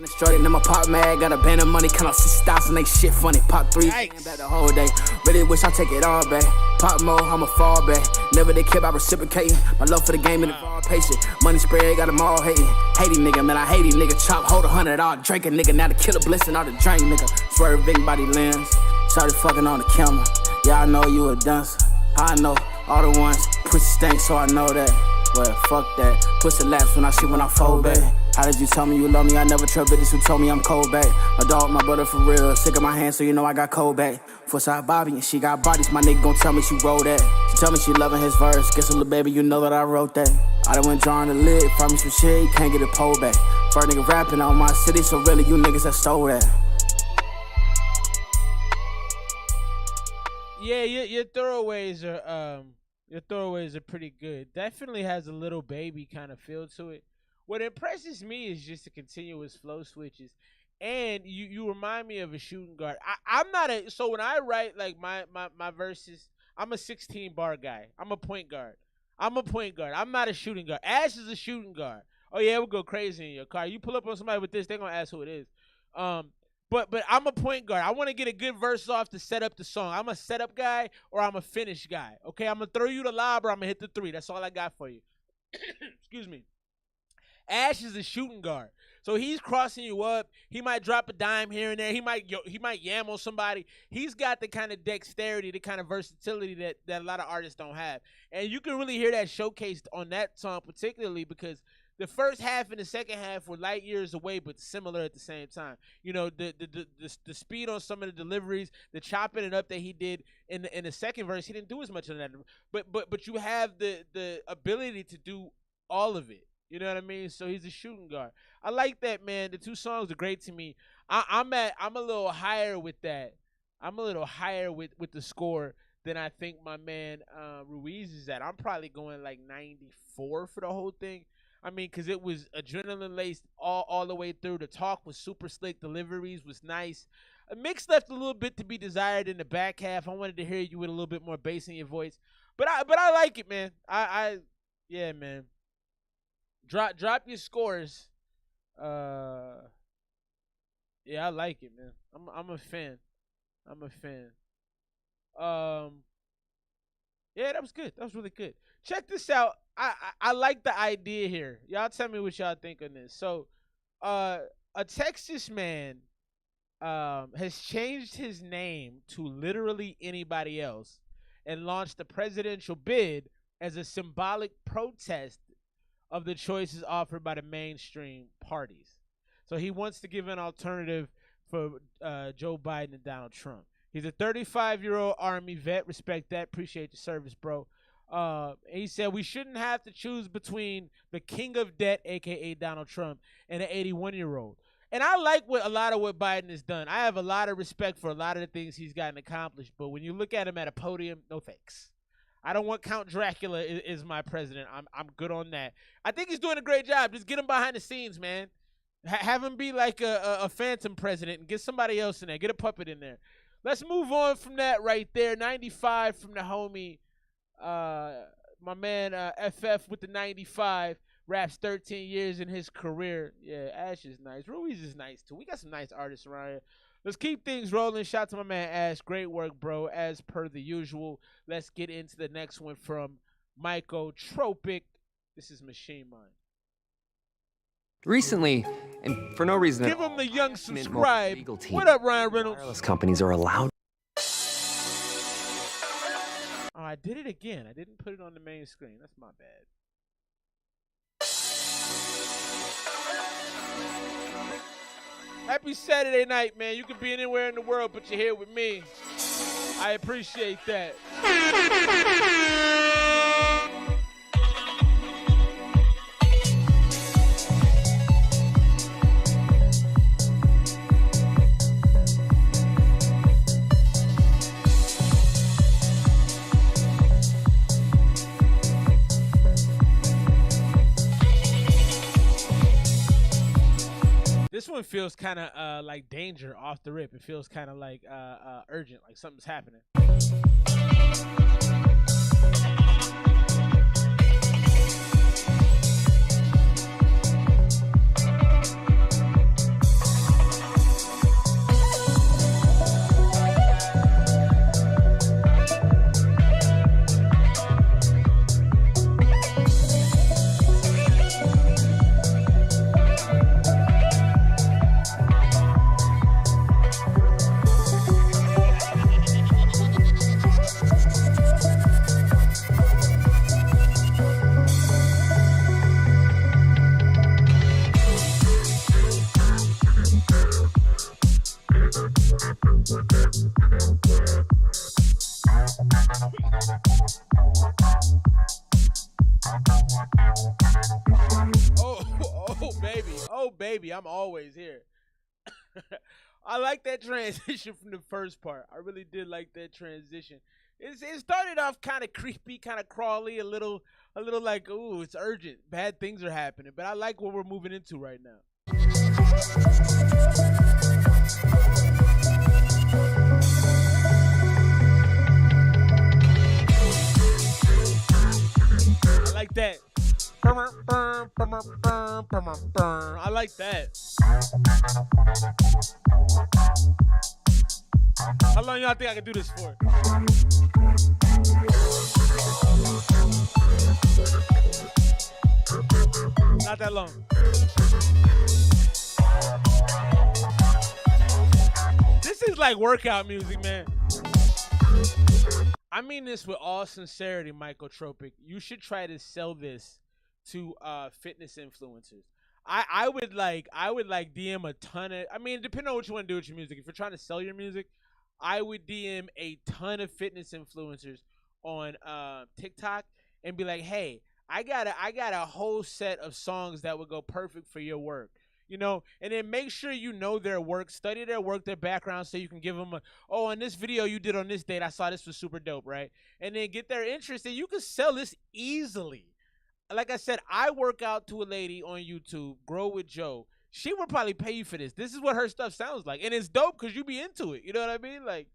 Straight in my pop mag, got a band of money, count out 6,000, they shit funny. Pop 3, back the whole day. Really wish I take it all back. Pop mode, I'ma fall back. Never they care about reciprocating. My love for the game and the ball patient. Money spread, got them all hating. Hating nigga, man, I hate these nigga. Chop, hold 100, all drink a nigga. Now the killer bliss and all the drink nigga. Swerve big body lens. Started fucking on the camera. Yeah, I know you a dancer. I know all the ones. Pussy stank, so I know that. Well, fuck that. Pussy laps when I shit when I fold back. How did you tell me you love me? I never trail bitches who told me I'm cold back. My dog, my brother for real. Sick of my hands, so you know I got cold back. Forsyth Bobby and she got bodies. My nigga gon' tell me she wrote that. She tell me she loving his verse. Guess a little baby, you know that I wrote that. I done went drawing the lid. Find me some shit, you can't get it pulled back. First nigga rapping on my city, so really you niggas that stole that. Yeah, your throwaways are pretty good. Definitely has a little baby kind of feel to it. What impresses me is just the continuous flow switches, and you remind me of a shooting guard. I'm not so when I write like my verses, I'm a 16 bar guy. I'm a point guard. I'm not a shooting guard. Ash is a shooting guard. Oh yeah, we'll go crazy in your car. You pull up on somebody with this, they're gonna ask who it is. But I'm a point guard. I want to get a good verse off to set up the song. I'm a setup guy or I'm a finish guy. Okay, I'm going to throw you the lob or I'm going to hit the three. That's all I got for you. Excuse me. Ash is a shooting guard. So he's crossing you up. He might drop a dime here and there. He might yam on somebody. He's got the kind of dexterity, the kind of versatility that a lot of artists don't have. And you can really hear that showcased on that song particularly because the first half and the second half were light years away, but similar at the same time. You know, the speed on some of the deliveries, the chopping it up that he did in the second verse, he didn't do as much of that. But you have the ability to do all of it. You know what I mean? So he's a shooting guard. I like that, man. The two songs are great to me. I'm a little higher with that. I'm a little higher with the score than I think my man Ruiz is at. I'm probably going like 94 for the whole thing. I mean, because it was adrenaline-laced all the way through. The talk was super slick. Deliveries was nice. A mix left a little bit to be desired in the back half. I wanted to hear you with a little bit more bass in your voice. But I like it, man. Yeah, man. Drop your scores. Yeah, I like it, man. I'm a fan. Yeah, that was good. That was really good. Check this out. I like the idea here. Y'all tell me what y'all think on this. So, a Texas man has changed his name to literally anybody else and launched a presidential bid as a symbolic protest of the choices offered by the mainstream parties. So he wants to give an alternative for Joe Biden and Donald Trump. He's a 35-year-old Army vet. Respect that. Appreciate your service, bro. He said we shouldn't have to choose between the king of debt, a.k.a. Donald Trump, and an 81-year-old. And I like a lot of what Biden has done. I have a lot of respect for a lot of the things he's gotten accomplished. But when you look at him at a podium, no thanks. I don't want Count Dracula is my president. I'm good on that. I think he's doing a great job. Just get him behind the scenes, man. Have him be like a phantom president and get somebody else in there. Get a puppet in there. Let's move on from that right there. 95 from the homie. My man FF with the 95. Raps 13 years in his career. Yeah, Ash is nice. Ruiz is nice, too. We got some nice artists around here. Let's keep things rolling. Shout out to my man Ash. Great work, bro, as per the usual. Let's get into the next one from MYKOTROPIC. This is Machine Mind. Recently, and for no reason Give him the young subscribe. What up, Ryan Reynolds? Wireless companies are allowed. Oh, I did it again. I didn't put it on the main screen. That's my bad. Happy Saturday night, man. You can be anywhere in the world, but you're here with me. I appreciate that. one feels kind of like danger off the rip. It feels kind of like urgent, like something's happening. Oh baby, I'm always here. I like that transition from the first part. I really did like that transition. It started off kind of creepy, kind of crawly, a little like, ooh, it's urgent. Bad things are happening. But I like what we're moving into right now. I like that. I like that. How long y'all think I can do this for? Not that long. This is like workout music, man. I mean this with all sincerity, MYKOTROPIC. You should try to sell this to fitness influencers. I would like DM a ton of, I mean, depending on what you want to do with your music. If you're trying to sell your music, I would DM a ton of fitness influencers on TikTok and be like, hey, I got a whole set of songs that would go perfect for your work. You know, and then make sure you know their work, study their work, their background, so you can give them a, oh, in this video you did on this date, I saw this was super dope, right? And then get their interest, and you can sell this easily. Like I said, I work out to a lady on YouTube, Grow with Joe. She would probably pay you for this. This is what her stuff sounds like. And it's dope because you be into it. You know what I mean? Like...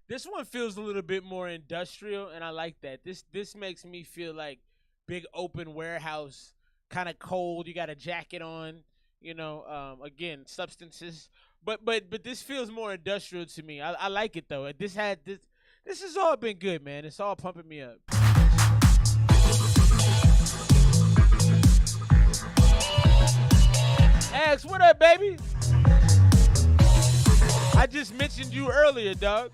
This one feels a little bit more industrial, and I like that. This makes me feel like big open warehouse, kind of cold. You got a jacket on, you know. Again, substances, but this feels more industrial to me. I like it though. This has all been good, man. It's all pumping me up. Ax, what up, baby? I just mentioned you earlier, dog.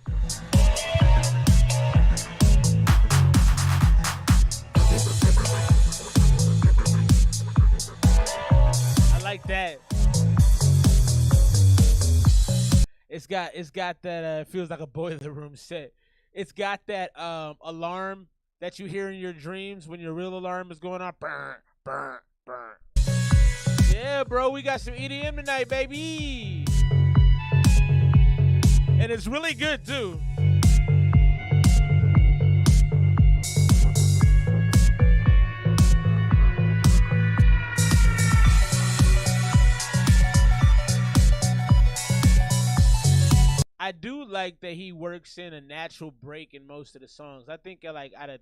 I like that. It's got that feels like a boiler room set. It's got that alarm that you hear in your dreams when your real alarm is going off. Burn, burn, burn. Yeah, bro, we got some EDM tonight, baby. And it's really good too. I do like that he works in a natural break in most of the songs. I think like out of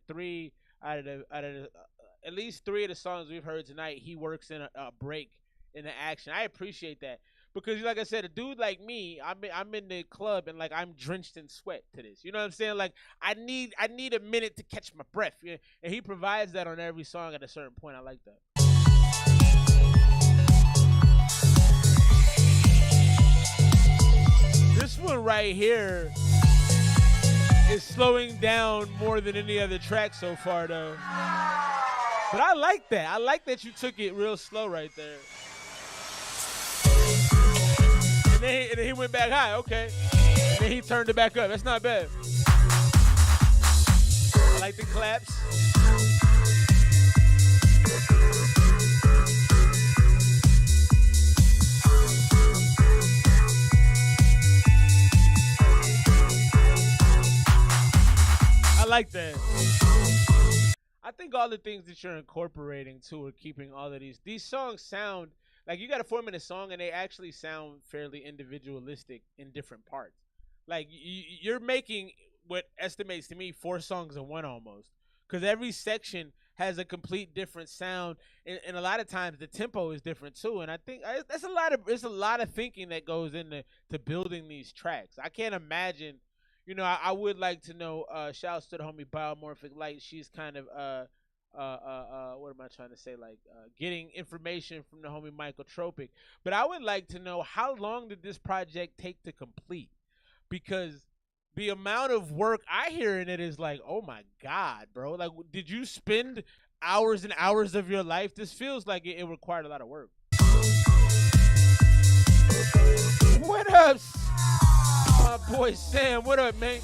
at least 3 of the songs we've heard tonight, he works in a break in the action. I appreciate that because, like I said, a dude like me, I'm in the club and like I'm drenched in sweat to this. You know what I'm saying? Like I need a minute to catch my breath. Yeah? And he provides that on every song at a certain point. I like that. This one right here is slowing down more than any other track so far, though. But I like that. I like that you took it real slow right there. And then he went back high, okay. And then he turned it back up. That's not bad. I like the claps. I like that. I think all the things that you're incorporating too are keeping all of these songs sound like you got a 4-minute song and they actually sound fairly individualistic in different parts. Like you're making what estimates to me 4 songs in one almost, because every section has a complete different sound, and a lot of times the tempo is different too. And I think there's a lot of thinking that goes into building these tracks. I can't imagine. You know, I would like to know, shouts to the homie Biomorphic Light. She's kind of, what am I trying to say? Like, getting information from the homie MYKOTROPIC. But I would like to know, how long did this project take to complete? Because the amount of work I hear in it is like, oh my God, bro. Like, did you spend hours and hours of your life? This feels like it required a lot of work. What up, my boy Sam? What up, man?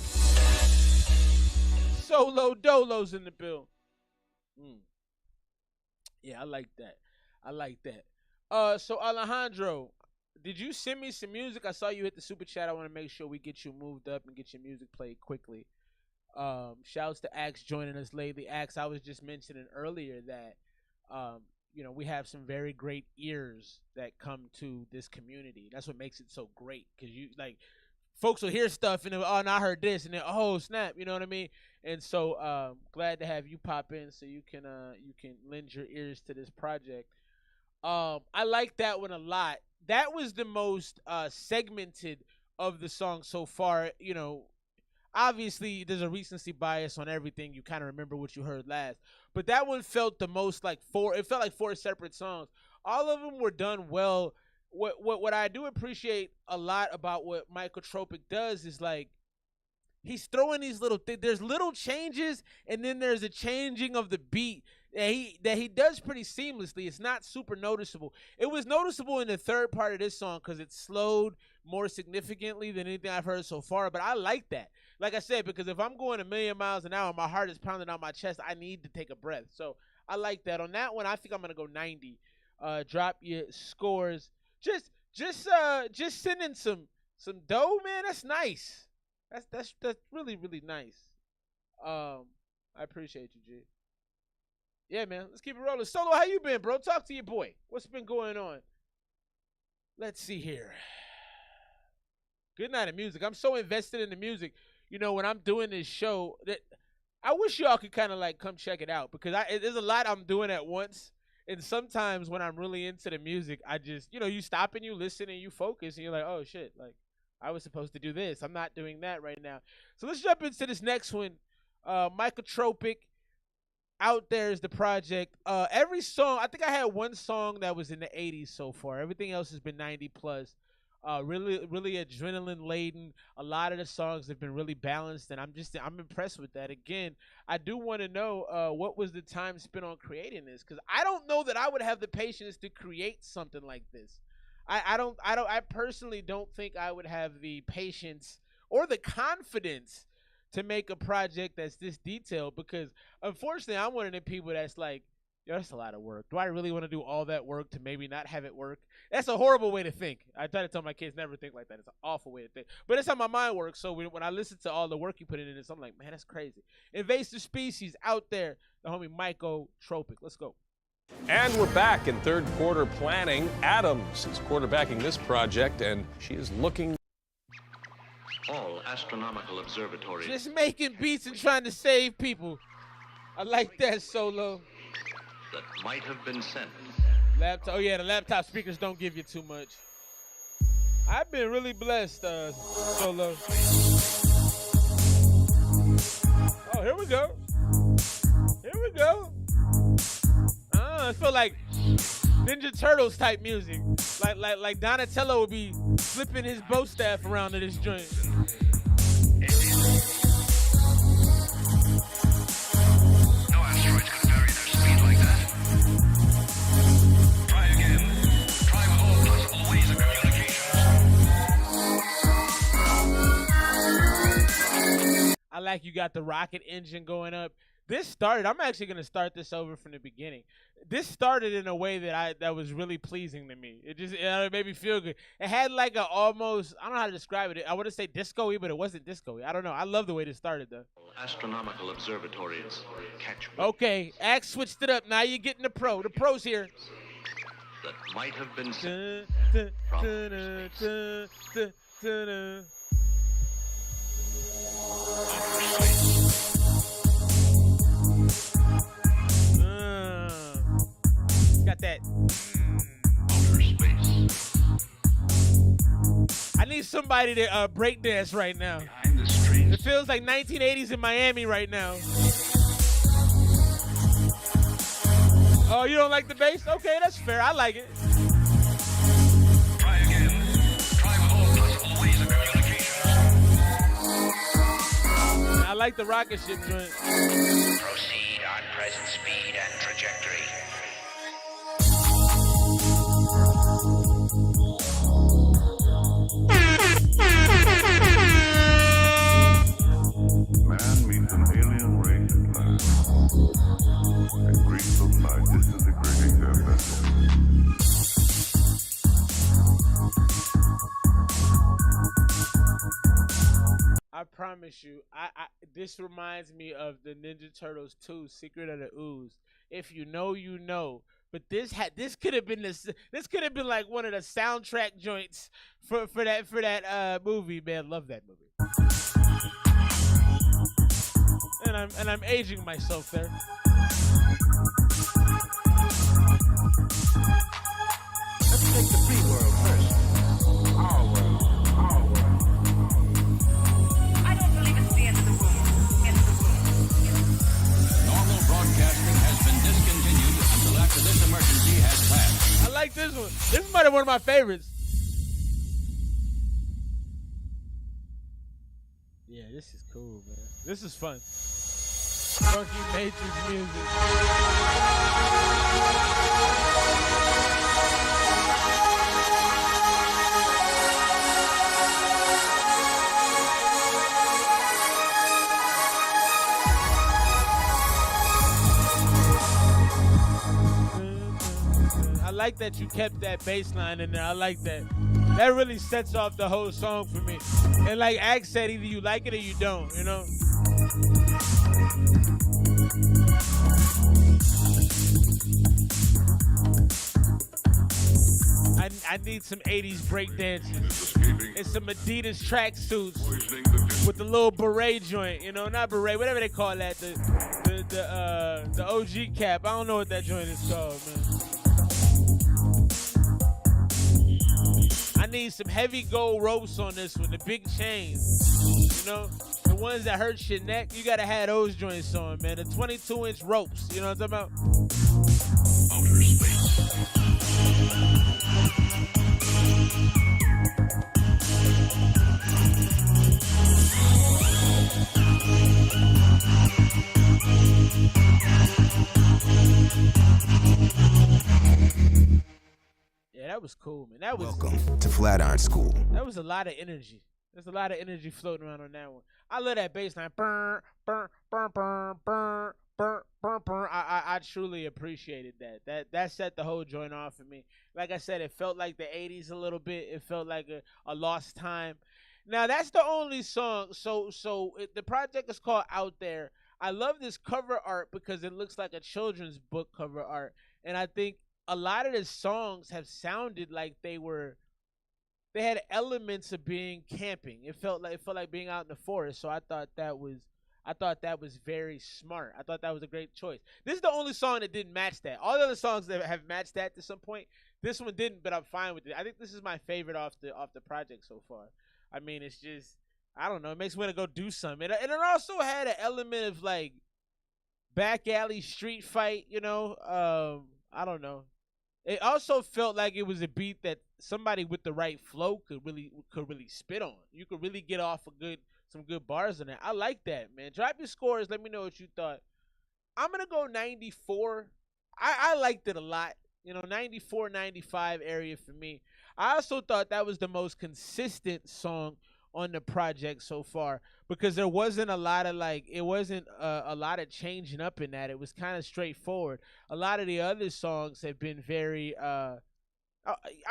Solo Dolo's in the bill. Yeah, I like that. I like that. So Alejandro, did you send me some music? I saw you hit the super chat. I want to make sure we get you moved up and get your music played quickly. Shouts to Axe joining us lately. Axe, I was just mentioning earlier that you know, we have some very great ears that come to this community. That's what makes it so great, because you like folks will hear stuff and oh, and I heard this, and then oh snap, you know what I mean? And so glad to have you pop in so you can lend your ears to this project. I like that one a lot. That was the most segmented of the songs so far. You know, obviously there's a recency bias on everything. You kind of remember what you heard last, but that one felt the most like it felt like 4 separate songs. All of them were done well. What I do appreciate a lot about what MYKOTROPIC does is like he's throwing these little there's little changes, and then there's a changing of the beat that he does pretty seamlessly. It's not super noticeable. It was noticeable in the third part of this song because it slowed more significantly than anything I've heard so far, but I like that. Like I said, because if I'm going 1,000,000 miles an hour, my heart is pounding on my chest, I need to take a breath. So I like that. On that one, I think I'm gonna go 90. Drop your scores. Just sending some dough, man. That's nice. That's really, really nice. I appreciate you, G. Yeah, man. Let's keep it rolling. Solo, how you been, bro? Talk to your boy. What's been going on? Let's see here. Good night of music. I'm so invested in the music. You know, when I'm doing this show, that I wish y'all could kind of like come check it out, because there's a lot I'm doing at once. And sometimes when I'm really into the music, I just, you know, you stop and you listen and you focus and you're like, oh shit, like I was supposed to do this. I'm not doing that right now. So let's jump into this next one. MYKOTROPIC, Out There is the project. Every song, I think I had one song that was in the 80s so far. Everything else has been 90 plus. Really, really adrenaline laden. A lot of the songs have been really balanced, and I'm impressed with that. Again, I do want to know what was the time spent on creating this, because I don't know that I would have the patience to create something like this. I personally don't think I would have the patience or the confidence to make a project that's this detailed, because unfortunately I'm one of the people that's like, yo, that's a lot of work. Do I really want to do all that work to maybe not have it work? That's a horrible way to think. I try to tell my kids never think like that. It's an awful way to think. But it's how my mind works. So when I listen to all the work you put in this, I'm like, man, that's crazy. Invasive Species, Out There, the homie MYKOTROPIC. Let's go. And we're back in third quarter planning. Adams is quarterbacking this project, and she is looking. All astronomical observatories. Just making beats and trying to save people. I like that, Solo. That might have been sent. Laptop. Oh yeah, the laptop speakers don't give you too much. I've been really blessed, Solo. Oh, here we go. Here we go. I feel like Ninja Turtles type music. Like Donatello would be flipping his bow staff around to this joint. like you got the rocket engine going up. This started. I'm actually gonna start this over from the beginning. This started in a way that was really pleasing to me. It made me feel good. It had like a almost, I don't know how to describe it. I want to say disco-y, but it wasn't disco-y. I don't know. I love the way this started though. Astronomical observatories catch. Okay, Axe switched it up. Now you're getting the pro. The pro's here. That might have been sent got that. I need somebody to break dance right now. It feels like 1980s in Miami right now. Oh, you don't like the bass? Okay, that's fair. I like it. Try again. Try with all possible ways of communication. I like the rocket ship joint. Proceed on present speed and trajectory. Man meets an alien race at last and greets them by disintegrating their vessel. I promise you, this reminds me of the Ninja Turtles 2, Secret of the Ooze. If you know, you know. But this could have been like one of the soundtrack joints for that movie, man. Love that movie. And I'm aging myself there. Let's take the free world first. Our world. Our world. I don't believe it's the end of the world. End of the world. Normal broadcasting has been discontinued until after this emergency has passed. I like this one. This might have one of my favorites. Yeah, this is cool, man. This is fun. Funky Matrix music. I like that you kept that bass line in there. I like that. That really sets off the whole song for me. And like Axe said, either you like it or you don't, you know? I need some 80s breakdances. And some Adidas tracksuits with the little beret joint, you know, not beret, whatever they call that, the OG cap. I don't know what that joint is called, man. I need some heavy gold ropes on this one, the big chains, you know, the ones that hurt your neck. You gotta have those joints on, man. The 22-inch ropes, you know what I'm talking about? Outer space. Yeah, that was cool, man. That was Welcome to Flatiron School. That was a lot of energy. There's a lot of energy floating around on that one. I love that bass line. Burn, burn, burn, burn, burn, burn, burn, burn. I truly appreciated that. That set the whole joint off for me. Like I said, it felt like the 80s a little bit. It felt like a lost time. Now, that's the only song. The project is called Out There. I love this cover art because it looks like a children's book cover art. And I think a lot of the songs have sounded like they had elements of being camping. It felt like being out in the forest. So I thought that was very smart. I thought that was a great choice. This is the only song that didn't match that. All the other songs that have matched that to some point, this one didn't, but I'm fine with it. I think this is my favorite off the project so far. I mean, it's just, I don't know, it makes me want to go do something. And it also had an element of like back alley street fight, you know. I don't know. It also felt like it was a beat that somebody with the right flow could really spit on. You could really get off some good bars on that. I like that, man. Drop your scores. Let me know what you thought. I'm gonna go 94. I liked it a lot. You know, 94, 95 area for me. I also thought that was the most consistent song on the project so far, because there wasn't a lot of a lot of changing up in that. It was kind of straightforward. A lot of the other songs have been very I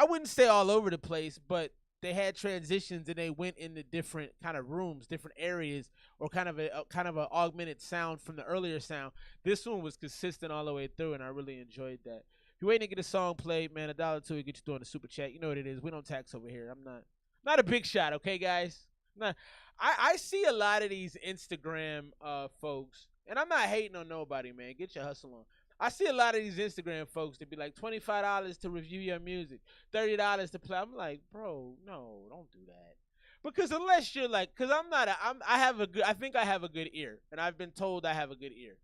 wouldn't say all over the place, but they had transitions and they went into different kind of rooms, different areas, or kind of an augmented sound from the earlier sound. This one was consistent all the way through, and I really enjoyed that. If you're waiting to get a song played, man, $1 to get you through on the super chat. You know what it is. We don't tax over here. I'm not a big shot, okay, guys? I see a lot of these Instagram folks, and I'm not hating on nobody, man. Get your hustle on. I see a lot of these Instagram folks that be like $25 to review your music, $30 to play. I'm like, bro, no, don't do that. Because unless you're like, because I think I have a good ear, and I've been told I have a good ear.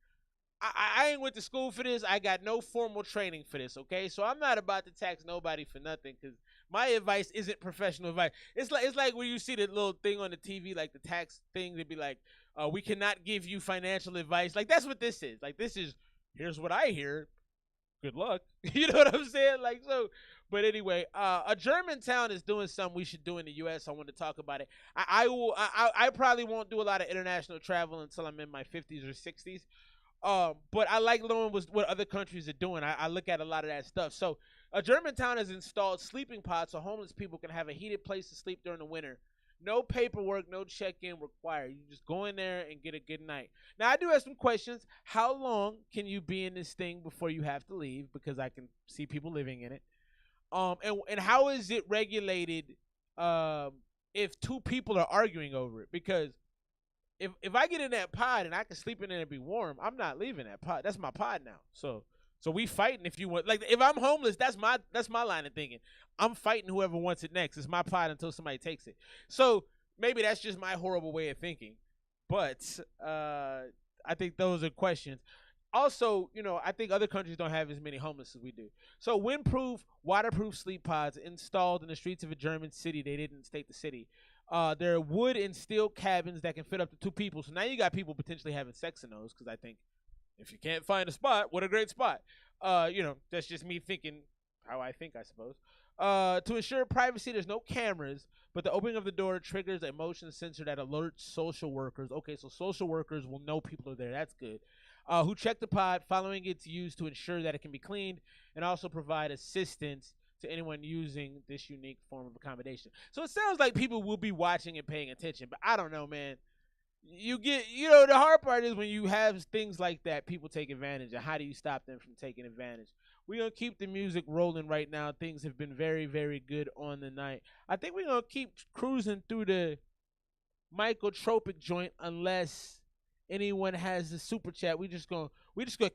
I ain't went to school for this. I got no formal training for this, okay? So I'm not about to tax nobody for nothing, because my advice isn't professional advice. It's like when you see the little thing on the TV, like the tax thing, they'd be like, we cannot give you financial advice. Like, that's what this is. Like, this is, here's what I hear. Good luck. You know what I'm saying? Like, so, but anyway, a Germantown is doing something we should do in the U.S. I want to talk about it. I probably won't do a lot of international travel until I'm in my 50s or 60s. But I like knowing what other countries are doing. I look at a lot of that stuff. So Germantown has installed sleeping pods so homeless people can have a heated place to sleep during the winter. No paperwork, no check-in required. You just go in there and get a good night. Now, I do have some questions. How long can you be in this thing before you have to leave? Because I can see people living in it. And how is it regulated if two people are arguing over it? Because if I get in that pod and I can sleep in it and be warm, I'm not leaving that pod. That's my pod now. So we fighting if you want. Like, if I'm homeless, that's my line of thinking. I'm fighting whoever wants it next. It's my pod until somebody takes it. So maybe that's just my horrible way of thinking. But I think those are questions. Also, I think other countries don't have as many homeless as we do. So windproof, waterproof sleep pods installed in the streets of a German city. They didn't state the city. They're wood and steel cabins that can fit up to 2 people. So now you got people potentially having sex in those, because I think if you can't find a spot, what a great spot. That's just me thinking how I think, I suppose. To ensure privacy, there's no cameras, but the opening of the door triggers a motion sensor that alerts social workers. Okay, so social workers will know people are there. That's good. Who check the pod following its use to ensure that it can be cleaned, and also provide assistance to anyone using this unique form of accommodation. So it sounds like people will be watching and paying attention, but I don't know, man. The hard part is when you have things like that, people take advantage. And how do you stop them from taking advantage? We're going to keep the music rolling right now. Things have been very, very good on the night. I think we're going to keep cruising through the MYKOTROPIC joint unless anyone has the super chat. We're just gonna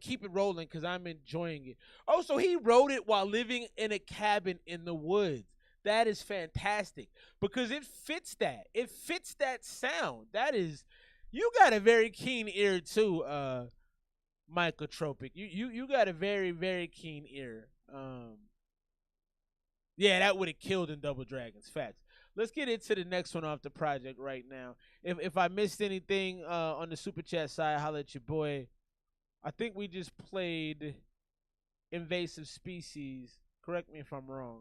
keep it rolling because I'm enjoying it. Oh, so he wrote it while living in a cabin in the woods. That is fantastic because it fits that. It fits that sound. That is, you got a very keen ear too, MYKOTROPIC. You got a very, very keen ear. Yeah, that would have killed in Double Dragons. Facts. Let's get into the next one off the project right now. If I missed anything on the super chat side, holla at your boy. I think we just played Invasive Species. Correct me if I'm wrong.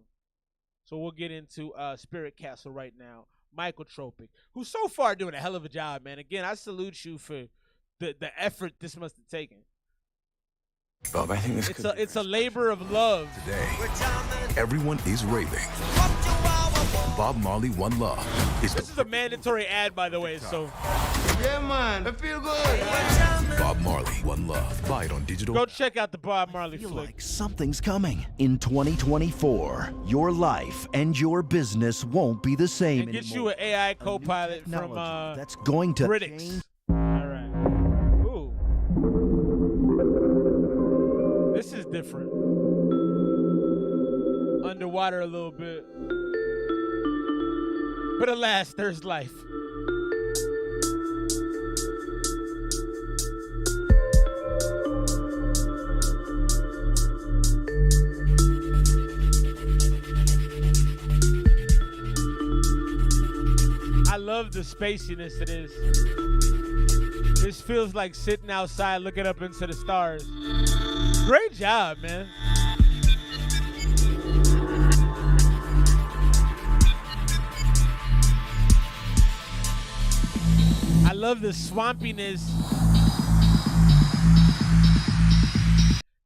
So we'll get into Spirit Castle right now. MYKOTROPIC, who's so far doing a hell of a job, man. Again, I salute you for the effort this must have taken. Bob, I think this it's a labor of love. Today, everyone is raving. Bob Marley, One Love. This is a mandatory ad, by the way, so. Yeah, man. I feel good. Bob Marley, One Love. Buy it on digital. Go check out the Bob Marley flick. Like something's coming. In 2024, your life and your business won't be the same and get anymore. you an AI co-pilot from that's going to Britics. change. All right. Ooh. This is different. Underwater a little bit. But alas, there's life. I love the spaciness of this. This feels like sitting outside looking up into the stars. Great job, man. I love the swampiness.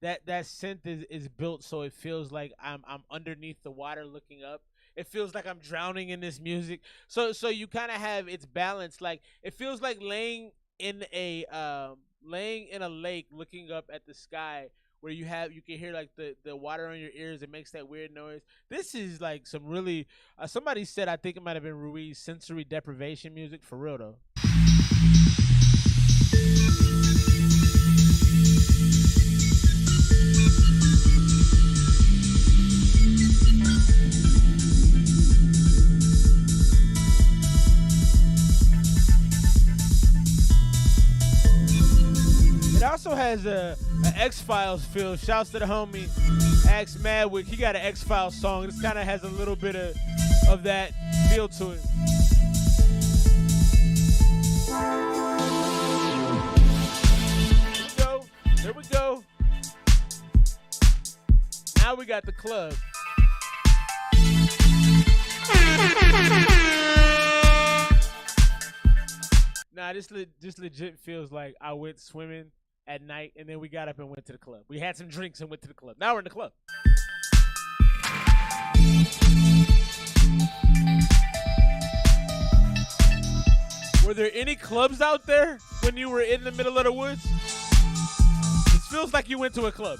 That synth is built so it feels like I'm underneath the water looking up. It feels like I'm drowning in this music. So you kind of have its balance. Like it feels like laying in a lake looking up at the sky where you can hear like the water on your ears. It makes that weird noise. This is like some really somebody said, I think it might have been Ruiz, sensory deprivation music for real though. It also has a X-Files feel. Shouts to the homie Axe Madwick. He got an X-Files song. This kind of has a little bit of that feel to it. There we go. Now we got the club. Nah, this legit feels like I went swimming at night and then we got up and went to the club. We had some drinks and went to the club. Now we're in the club. Were there any clubs out there when you were in the middle of the woods? It feels like you went to a club.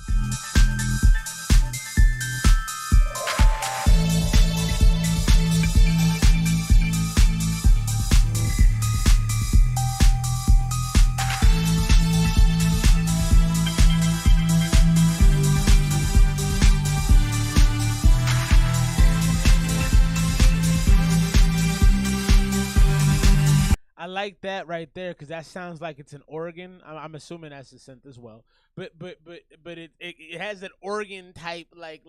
I like that right there because that sounds like it's an organ. I'm assuming that's a synth as well. But it has an organ type like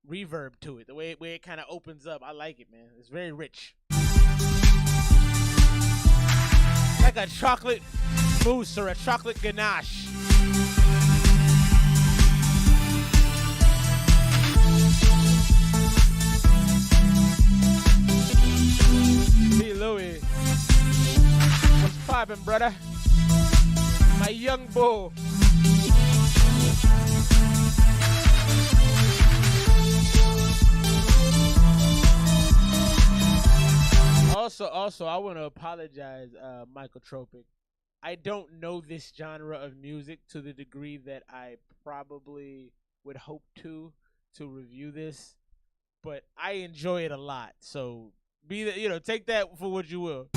reverb to it. The way it kind of opens up. I like it, man. It's very rich. Like a chocolate mousse or a chocolate ganache. Hey, Louie. What's poppin', brother? My young bull. Also, I want to apologize, MYKOTROPIC. I don't know this genre of music to the degree that I probably would hope to review this, but I enjoy it a lot. So take that for what you will.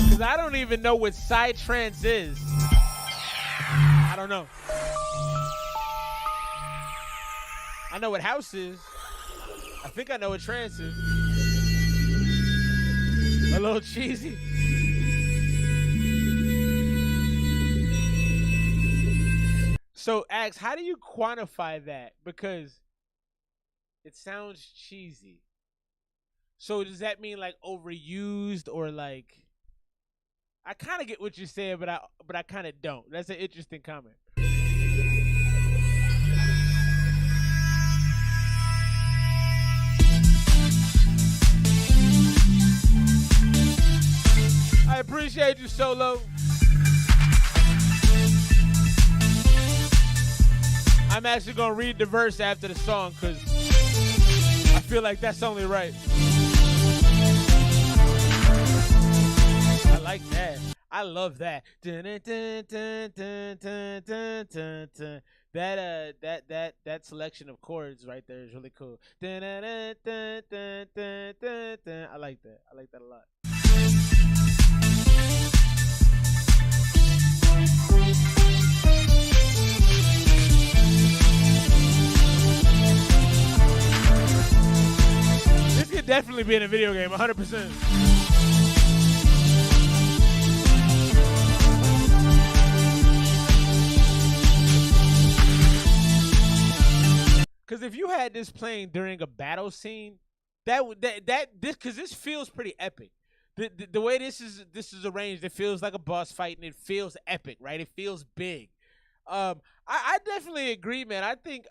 Because I don't even know what psytrance is. I don't know. I know what house is. I think I know what trance is. A little cheesy. So, Axe, how do you quantify that? Because it sounds cheesy. So does that mean like overused or like? I kind of get what you're saying, but I kind of don't. That's an interesting comment. I appreciate you, Solo. I'm actually going to read the verse after the song because I feel like that's only right. I like that. I love that. That selection of chords right there is really cool. I like that. I like that a lot. This could definitely be in a video game, 100%. Because if you had this playing during a battle scene, this feels pretty epic. The way this is arranged, it feels like a boss fight and it feels epic, right? It feels big. I definitely agree, man. I think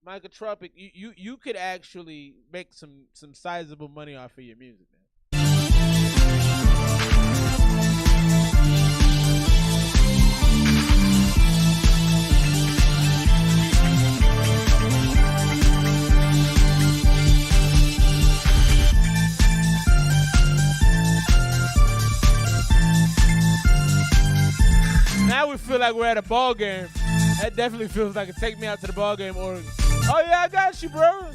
MYKOTROPIC, you could actually make some sizable money off of your music, man. Now we feel like we're at a ball game. That definitely feels like it. Take me out to the ball game, Oregon. Oh yeah, I got you, bro.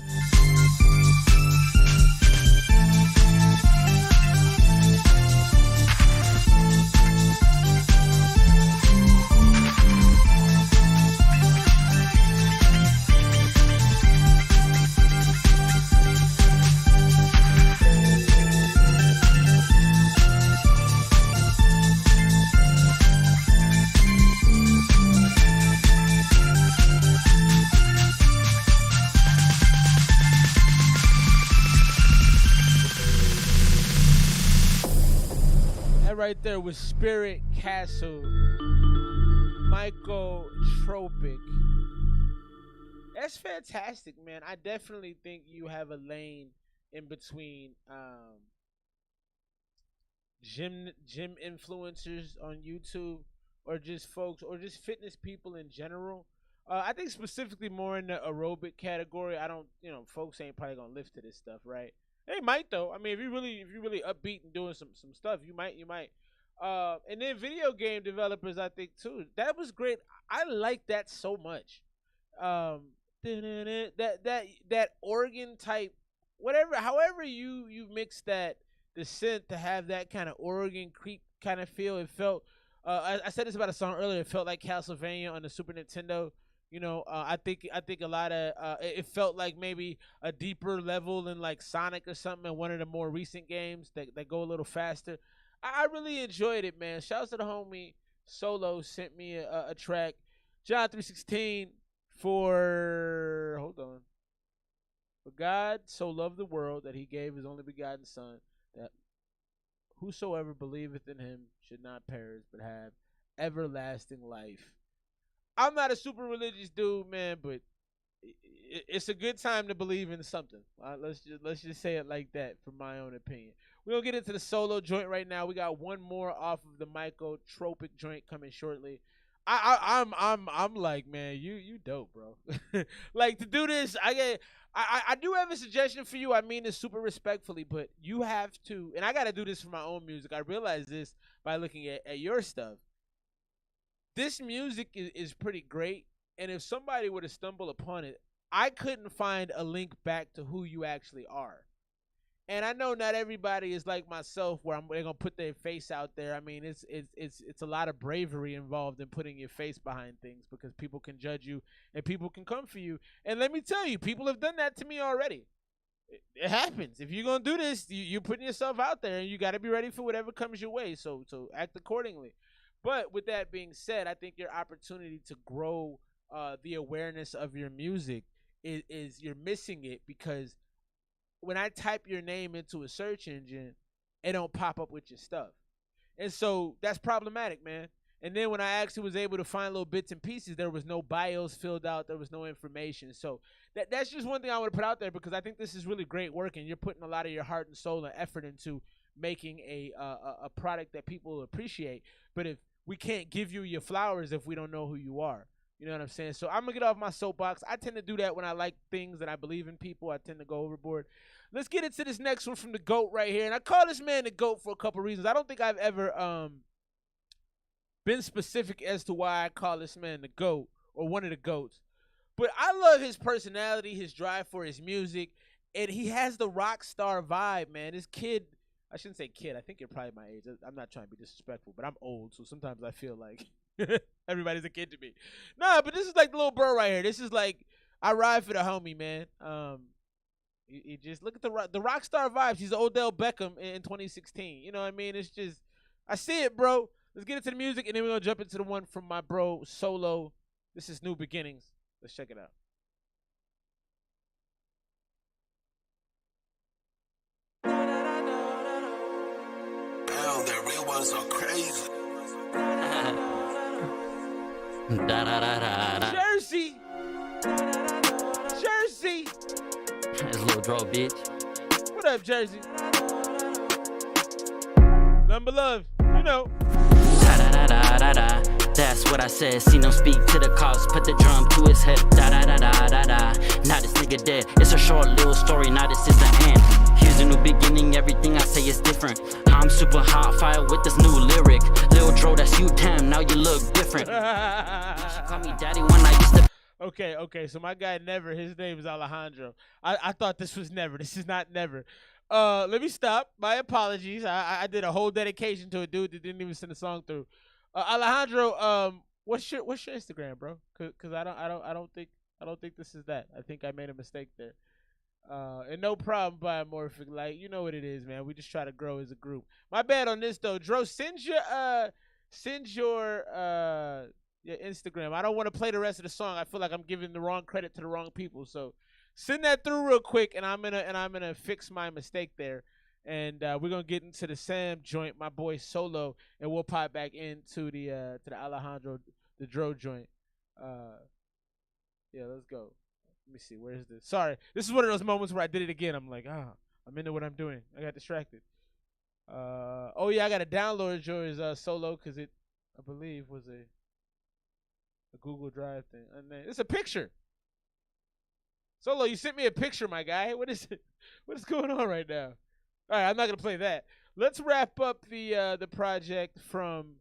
Right there with Spirit Castle, MYKOTROPIC. That's fantastic, man. I definitely think you have a lane in between gym influencers on YouTube, or just folks, or just fitness people in general. I think specifically more in the aerobic category. I don't, folks ain't probably gonna lift to this stuff, right? They might though. I mean, if you really upbeat and doing some stuff, you might. And then video game developers, I think too. That was great. I like that so much. That organ type, whatever, however you mix the synth to have that kind of organ creep kind of feel. It felt. I said this about a song earlier. It felt like Castlevania on the Super Nintendo. I think a lot of it felt like maybe a deeper level in like Sonic or something in one of the more recent games that go a little faster. I really enjoyed it, man. Shouts to the homie Solo, sent me a track. John 3:16 for God so loved the world that he gave his only begotten son, that whosoever believeth in him should not perish but have everlasting life. I'm not a super religious dude, man, but it's a good time to believe in something. Let's just say it like that, from my own opinion. We're gonna get into the solo joint right now. We got one more off of the MYKOTROPIC joint coming shortly. I'm like, man, you dope, bro. Like, to do this, I do have a suggestion for you. I mean this super respectfully, but you have to, and I gotta do this for my own music. I realize this by looking at your stuff. This music is pretty great, and if somebody were to stumble upon it, I couldn't find a link back to who you actually are. And I know not everybody is like myself, where they're gonna put their face out there. I mean, it's a lot of bravery involved in putting your face behind things, because people can judge you and people can come for you. And let me tell you, people have done that to me already. It happens. If you're gonna do this, you're putting yourself out there, and you got to be ready for whatever comes your way. So act accordingly. But with that being said, I think your opportunity to grow the awareness of your music is you're missing it, because when I type your name into a search engine, it don't pop up with your stuff. And so that's problematic, man. And then when I actually was able to find little bits and pieces, there was no bios filled out. There was no information. So that's just one thing I want to put out there, because I think this is really great work, and you're putting a lot of your heart and soul and effort into making a product that people appreciate. But if we can't give you your flowers if we don't know who you are. You know what I'm saying? So I'm going to get off my soapbox. I tend to do that when I like things and I believe in people. I tend to go overboard. Let's get into this next one from the GOAT right here. And I call this man the GOAT for a couple reasons. I don't think I've ever been specific as to why I call this man the GOAT, or one of the GOATs. But I love his personality, his drive for his music, and he has the rock star vibe, man. This kid, I shouldn't say kid. I think you're probably my age. I'm not trying to be disrespectful, but I'm old, so sometimes I feel like everybody's a kid to me. Nah, but this is like the little bro right here. This is like, I ride for the homie, man. You just look at the rock star vibes. He's Odell Beckham in 2016. You know what I mean? It's just, I see it, bro. Let's get into the music, and then we're going to jump into the one from my bro, Solo. This is New Beginnings. Let's check it out. Damn, the real ones are crazy. Jersey. Lil Dro, bitch. What up, Jersey? Number love, you know. Da-da-da-da-da-da. That's what I said. Seen him speak to the cops, put the drum to his head. Da-da-da-da-da-da. Now this nigga dead. It's a short little story, now this is the end. Here's a new beginning, everything I say is different. I'm super hot fire with this new lyric. Lil Dro, that's you, damn, now you look different. She called me daddy when I used to. Okay, so my guy Never, his name is Alejandro. I thought this was Never. This is not Never. Let me stop. My apologies. I did a whole dedication to a dude that didn't even send a song through. Alejandro, what's your Instagram, bro? Cause I don't think this is that. I think I made a mistake there. And no problem, Biomorphic. Like, you know what it is, man. We just try to grow as a group. My bad on this though. Dro, send your Instagram. I don't want to play the rest of the song. I feel like I'm giving the wrong credit to the wrong people. So send that through real quick, and I'm gonna fix my mistake there. And we're gonna get into the Sam joint, my boy Solo, and we'll pop back into the Alejandro, the Dro joint. Yeah, let's go. Let me see, where is this? Sorry, this is one of those moments where I did it again. I'm like, I'm into what I'm doing. I got distracted. Oh yeah, I gotta download Joy's Solo because it, I believe, was a Google Drive thing. And then it's a picture. Solo, you sent me a picture, my guy. What is it? What is going on right now? All right, I'm not gonna play that. Let's wrap up the project from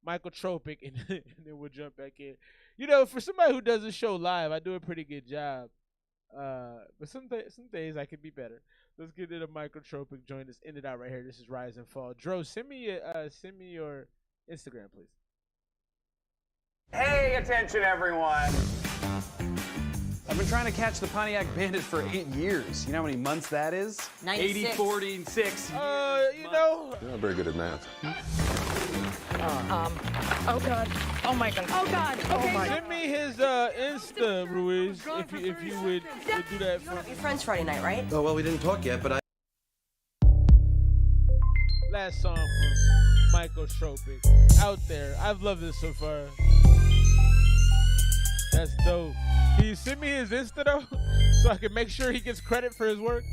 MYKOTROPIC, and then we'll jump back in. You know, for somebody who does a show live, I do a pretty good job. But some days I could be better. Let's get into MYKOTROPIC. Join us. End it out right here. This is Rise and Fall. Dro, send me your Instagram, please. Hey, attention, everyone. I've been trying to catch the Pontiac Bandit for 8 years. You know how many months that is? 96. 80, 40, and 6. You know. You're not very good at math. Oh God. Oh my God. Oh God. Okay. Send me his Insta, Ruiz, if you would do that for me. Your friends Friday night, right? Oh, well, we didn't talk yet, but I... Last song from MYKOTROPIC. Out there. I've loved this so far. That's dope. Can you send me his Insta, though? So I can make sure he gets credit for his work?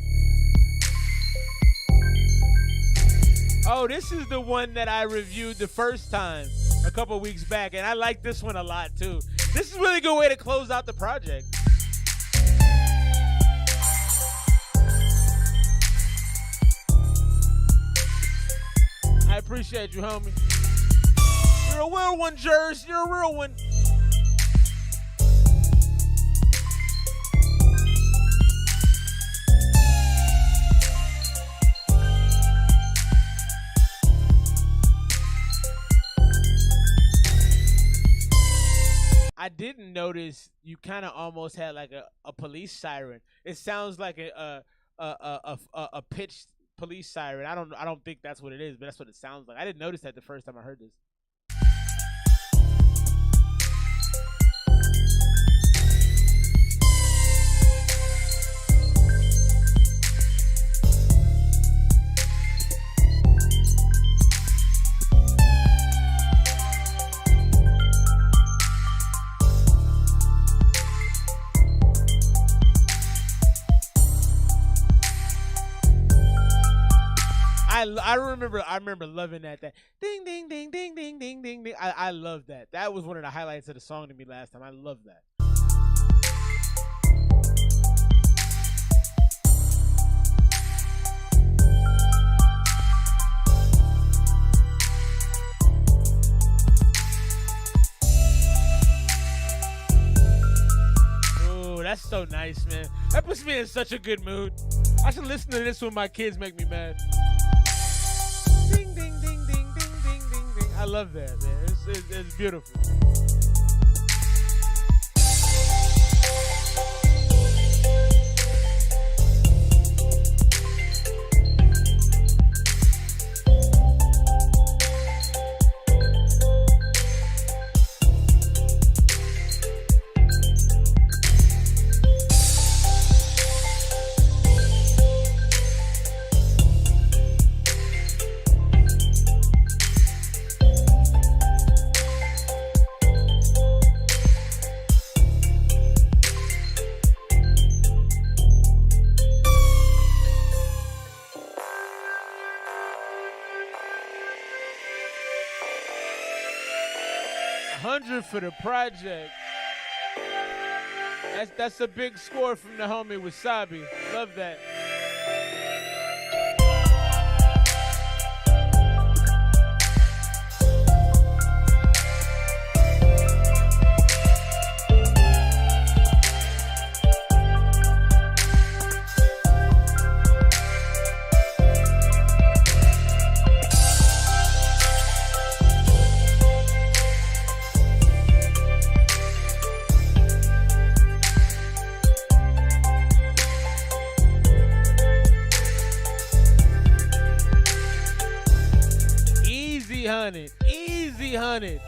Oh, this is the one that I reviewed the first time a couple weeks back, and I like this one a lot, too. This is a really good way to close out the project. I appreciate you, homie. You're a real one, Jers. You're a real one. I didn't notice you kind of almost had like a police siren. It sounds like a pitched police siren. I don't think that's what it is, but that's what it sounds like. I didn't notice that the first time I heard this. I remember loving that ding ding ding ding ding ding ding ding. I love that. That was one of the highlights of the song to me last time. I love that. Oh, that's so nice, man. That puts me in such a good mood. I should listen to this when my kids make me mad. Ding, ding, ding, ding, ding, ding, ding, ding. I love that, man. It's beautiful. 100 for the project. That's a big score from the homie Wasabi. Love that. Easy 100.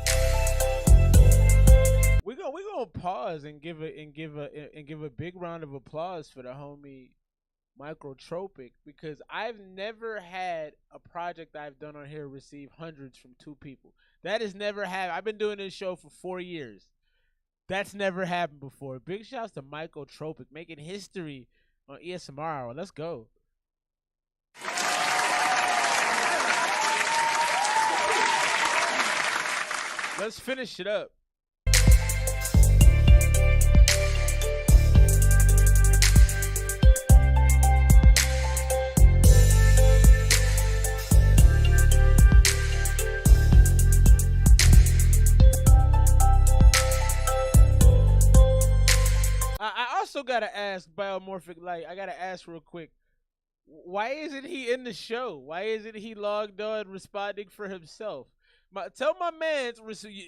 We're gonna pause and give a big round of applause for the homie MYKOTROPIC, because I've never had a project I've done on here receive hundreds from 2 people. That has never happened. I've been doing this show for 4 years. That's never happened before. Big shouts to MYKOTROPIC making history on ESMR Hour. Let's go. Let's finish it up. I also gotta ask Biomorphic Light. I gotta ask real quick. Why isn't he in the show? Why isn't he logged on responding for himself? Tell my man,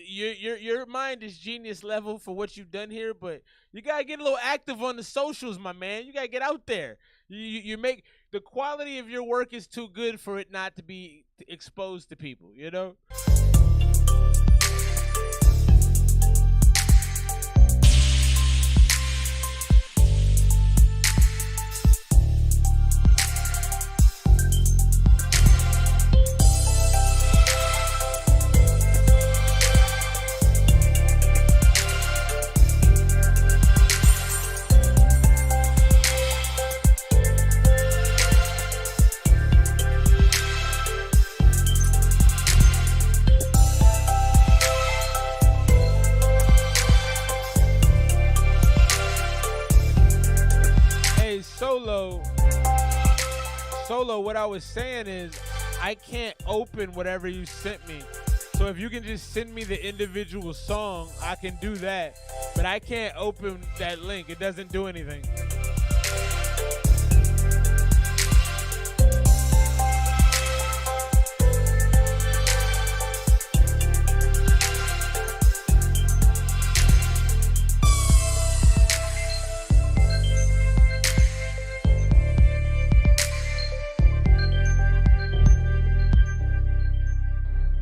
your mind is genius level for what you've done here, but you gotta get a little active on the socials, my man. You gotta get out there. You make the quality of your work is too good for it not to be exposed to people, you know? Solo, what I was saying is I can't open whatever you sent me. So if you can just send me the individual song, I can do that. But I can't open that link. It doesn't do anything.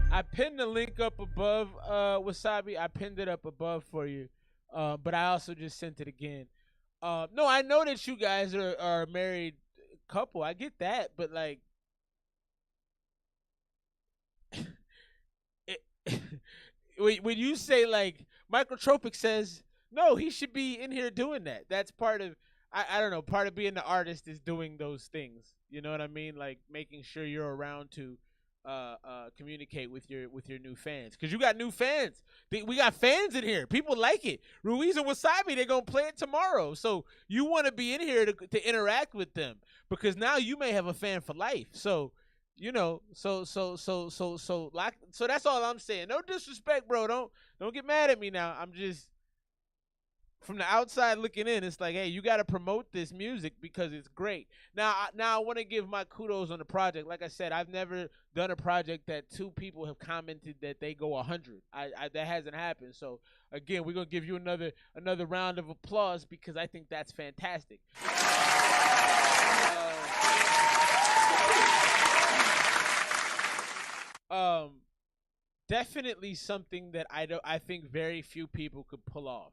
I pinned the link up above, Wasabi. I pinned it up above for you, but I also just sent it again. No, I know that you guys are a married couple. I get that, but like, when you say like MYKOTROPIC says no, he should be in here doing that. That's part of I don't know. Part of being the artist is doing those things. You know what I mean? Like making sure you're around to communicate with your new fans, because you got new fans. We got fans in here. People like it. Ruiz and Wasabi, they're gonna play it tomorrow. So you want to be in here to interact with them, because now you may have a fan for life. So you know, so that's all I'm saying. No disrespect, bro. Don't get mad at me now. I'm just from the outside looking in. It's like, hey, you got to promote this music because it's great. Now I want to give my kudos on the project. Like I said, I've never done a project that 2 people have commented that they go 100. That hasn't happened. So again, we're gonna give you another round of applause because I think that's fantastic. Definitely something that I think very few people could pull off.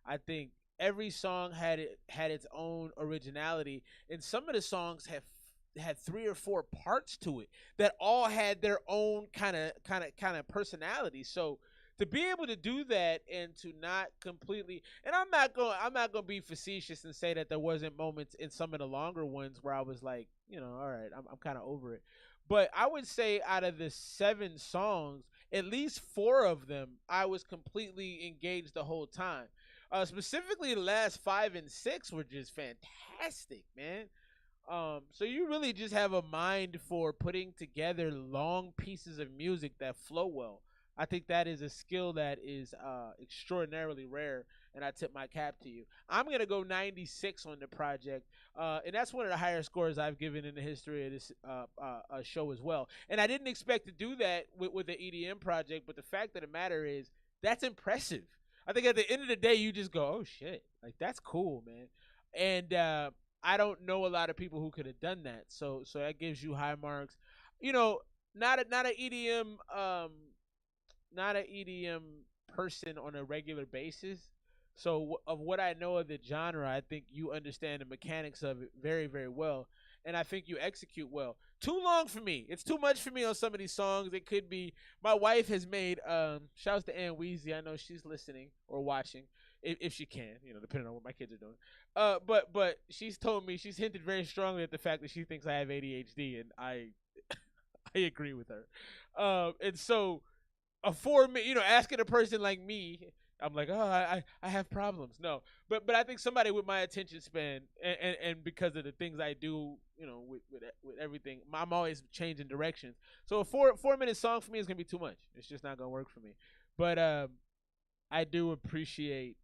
I think every song had its own originality, and some of the songs had 3 or 4 parts to it that all had their own kind of personality. So to be able to do that and to not completely, and I'm not gonna be facetious and say that there wasn't moments in some of the longer ones where I was like, all right, I'm kind of over it. But I would say out of the 7 songs, at least 4 of them, I was completely engaged the whole time. Specifically, the last 5 and 6 were just fantastic, man. So you really just have a mind for putting together long pieces of music that flow well. I think that is a skill that is extraordinarily rare, and I tip my cap to you. I'm going to go 96 on the project, and that's one of the higher scores I've given in the history of this show as well. And I didn't expect to do that with the EDM project, but the fact of the matter is that's impressive. I think at the end of the day, you just go, oh, shit. Like, that's cool, man. And I don't know a lot of people who could have done that, so that gives you high marks. Not an EDM person on a regular basis. So of what I know of the genre, I think you understand the mechanics of it very, very well, and I think you execute well. Too long for me. It's too much for me on some of these songs. It could be. My wife has made shouts to Ann Weezy. I know she's listening or watching. If she can, depending on what my kids are doing. But she's told me, she's hinted very strongly at the fact that she thinks I have ADHD, and I agree with her. And so, asking a person like me, I'm like, oh, I have problems. No, but I think somebody with my attention span, and because of the things I do, with everything, I'm always changing directions. So a 4-minute song for me is gonna be too much. It's just not gonna work for me. But I do appreciate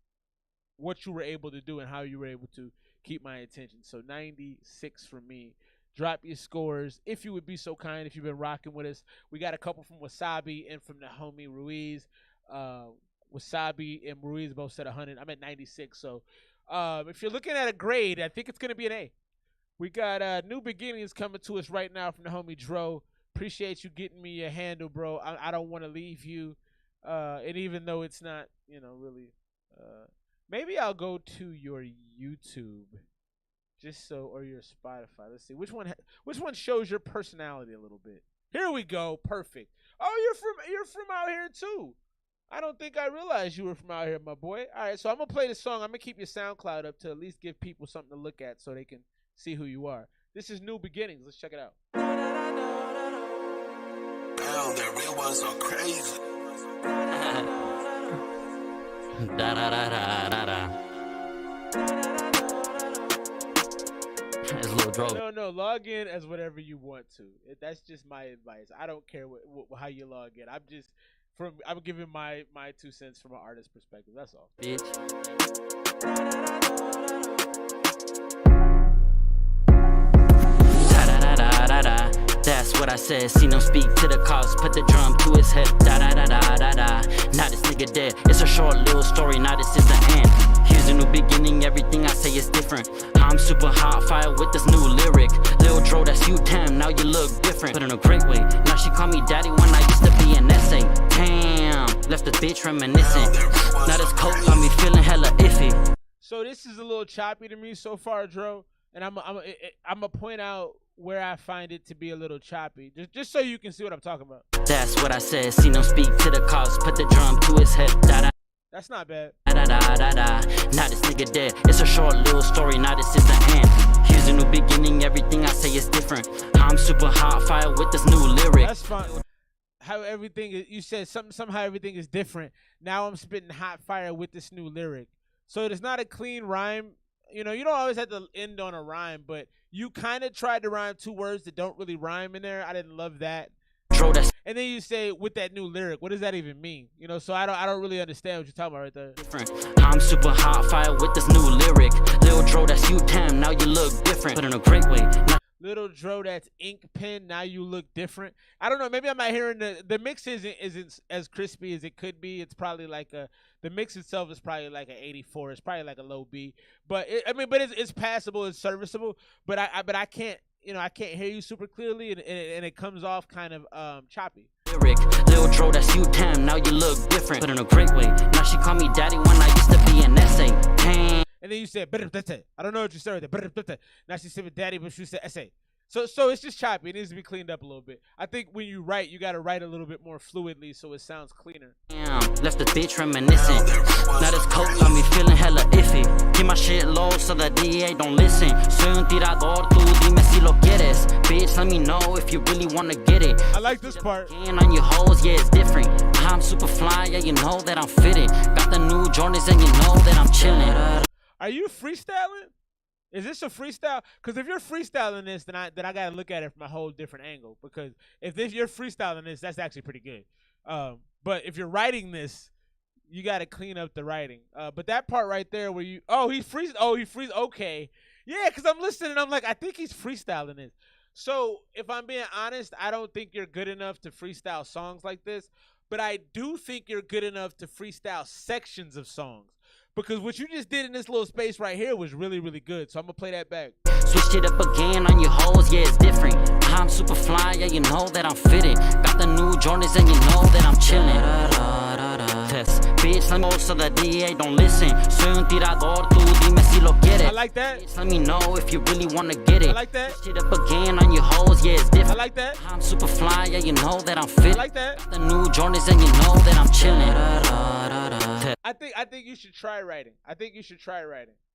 what you were able to do and how you were able to keep my attention. So 96 for me. Drop your scores if you would be so kind. If you've been rocking with us, we got a couple from Wasabi and from the homie Ruiz. Wasabi and Ruiz both said 100. I'm at 96. So if you're looking at a grade, I think it's going to be an A. We got New Beginnings coming to us right now from the homie Dro. Appreciate you getting me a handle, bro. I don't want to leave you. And even though it's not, really, maybe I'll go to your YouTube, just so, or your Spotify. Let's see which one shows your personality a little bit. Here we go, perfect. Oh, you're from out here too. I don't think I realized you were from out here, my boy. All right, so I'm gonna play the song. I'm gonna keep your SoundCloud up to at least give people something to look at so they can see who you are. This is New Beginnings. Let's check it out. Damn, the real ones are crazy. Da da da da da da. It's a little droll. No, log in as whatever you want to. That's just my advice. I don't care how you log in. I'm giving my 2 cents from an artist's perspective. That's all. Bitch. Da da da da da. That's what I said. Seen him speak to the cause. Put the drum to his hip. Da da da da da da. Now this nigga dead. It's a short little story. Now this is the end. Here's a new beginning. Everything I say is different. I'm super hot fire with this new lyric. Lil Dro, that's you, damn. Now you look different, but in a great way. Now she call me daddy when I used to be an essay. Damn, left the bitch reminiscent. Now this coke got me feeling hella iffy. So this is a little choppy to me so far, Dro, and I'm gonna point out where I find it to be a little choppy, just so you can see what I'm talking about. That's what I said. Seen him speak to the cause. Put the drum to his hip. Da da. That's not bad. Da da da da. Now this nigga dead. It's a short little story. Now this is the end. Here's a new beginning. Everything I say is different. I'm super hot fire with this new lyric. That's fine. How everything is, you said somehow everything is different. Now I'm spitting hot fire with this new lyric. So it's not a clean rhyme. You don't always have to end on a rhyme, but you kind of tried to rhyme 2 words that don't really rhyme in there. I didn't love that. And then you say with that new lyric, what does that even mean? So I don't really understand what you're talking about right there. I'm super hot fire with this new lyric. Lil Dro, that's you, damn. Now you look different, but in a great way. Little Dro, that's ink pen. Now you look different. I don't know. Maybe I'm not hearing the mix isn't as crispy as it could be. It's probably like the mix itself is probably like an 84. It's probably like a low B. But it's passable. It's serviceable. But I can't. I can't hear you super clearly, and it comes off kind of choppy. Lyric, Lil Dro, that's you, damn. Now you look different, but in a great way. Now she call me daddy when I used to be an essay. Damn. And then you said, I don't know what you said right there. Now she said with daddy, but she said essay. So it's just choppy. It needs to be cleaned up a little bit. I think when you write, you got to write a little bit more fluidly so it sounds cleaner. Damn, left the bitch reminiscing. Now this coke got me feeling hella iffy. Keep my shit low so the DA don't listen. Soy un tirador, tú dime si lo quieres. Bitch, let me know if you really wanna get it. I like this part. And on your hoes, yeah, it's different. I'm super fly, yeah, you know that I'm fitted. Got the new Jordans and you know that I'm chilling. Are you freestyling? Is this a freestyle? Because if you're freestyling this, then I gotta look at it from a whole different angle. Because if you're freestyling this, that's actually pretty good. But if you're writing this, you gotta clean up the writing. But that part right there where he frees. Okay, yeah. Because I'm listening, and I'm like, I think he's freestyling this. So if I'm being honest, I don't think you're good enough to freestyle songs like this. But I do think you're good enough to freestyle sections of songs. Because what you just did in this little space right here was really, really good. So I'm going to play that back. Switched it up again on your hoes, yeah, it's different. I'm super fly, yeah, you know that I'm fitted. Got the new Jordans and you know that I'm chilling. Test, bitch, let me know so the DA don't listen. Soy un tirador, tú dime si lo quieres. I like that. Bitch, let me know if you really want to get it. I like that. Switched it up again on your hoes, yeah, it's different. I like that. I'm super fly, yeah, you know that I'm fitted. I like that. Got the new Jordans and you know that I'm chilling. I think you should try writing.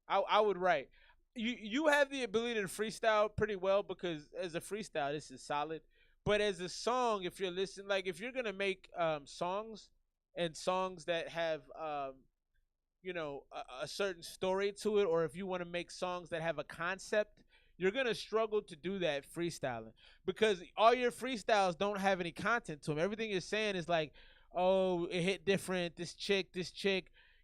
I would write. You have the ability to freestyle pretty well because as a freestyle, this is solid. But as a song, if you're listening, like if you're gonna make songs and songs that have a certain story to it, or if you want to make songs that have a concept, you're gonna struggle to do that freestyling because all your freestyles don't have any content to them. Everything you're saying is like, oh, it hit different. This chick.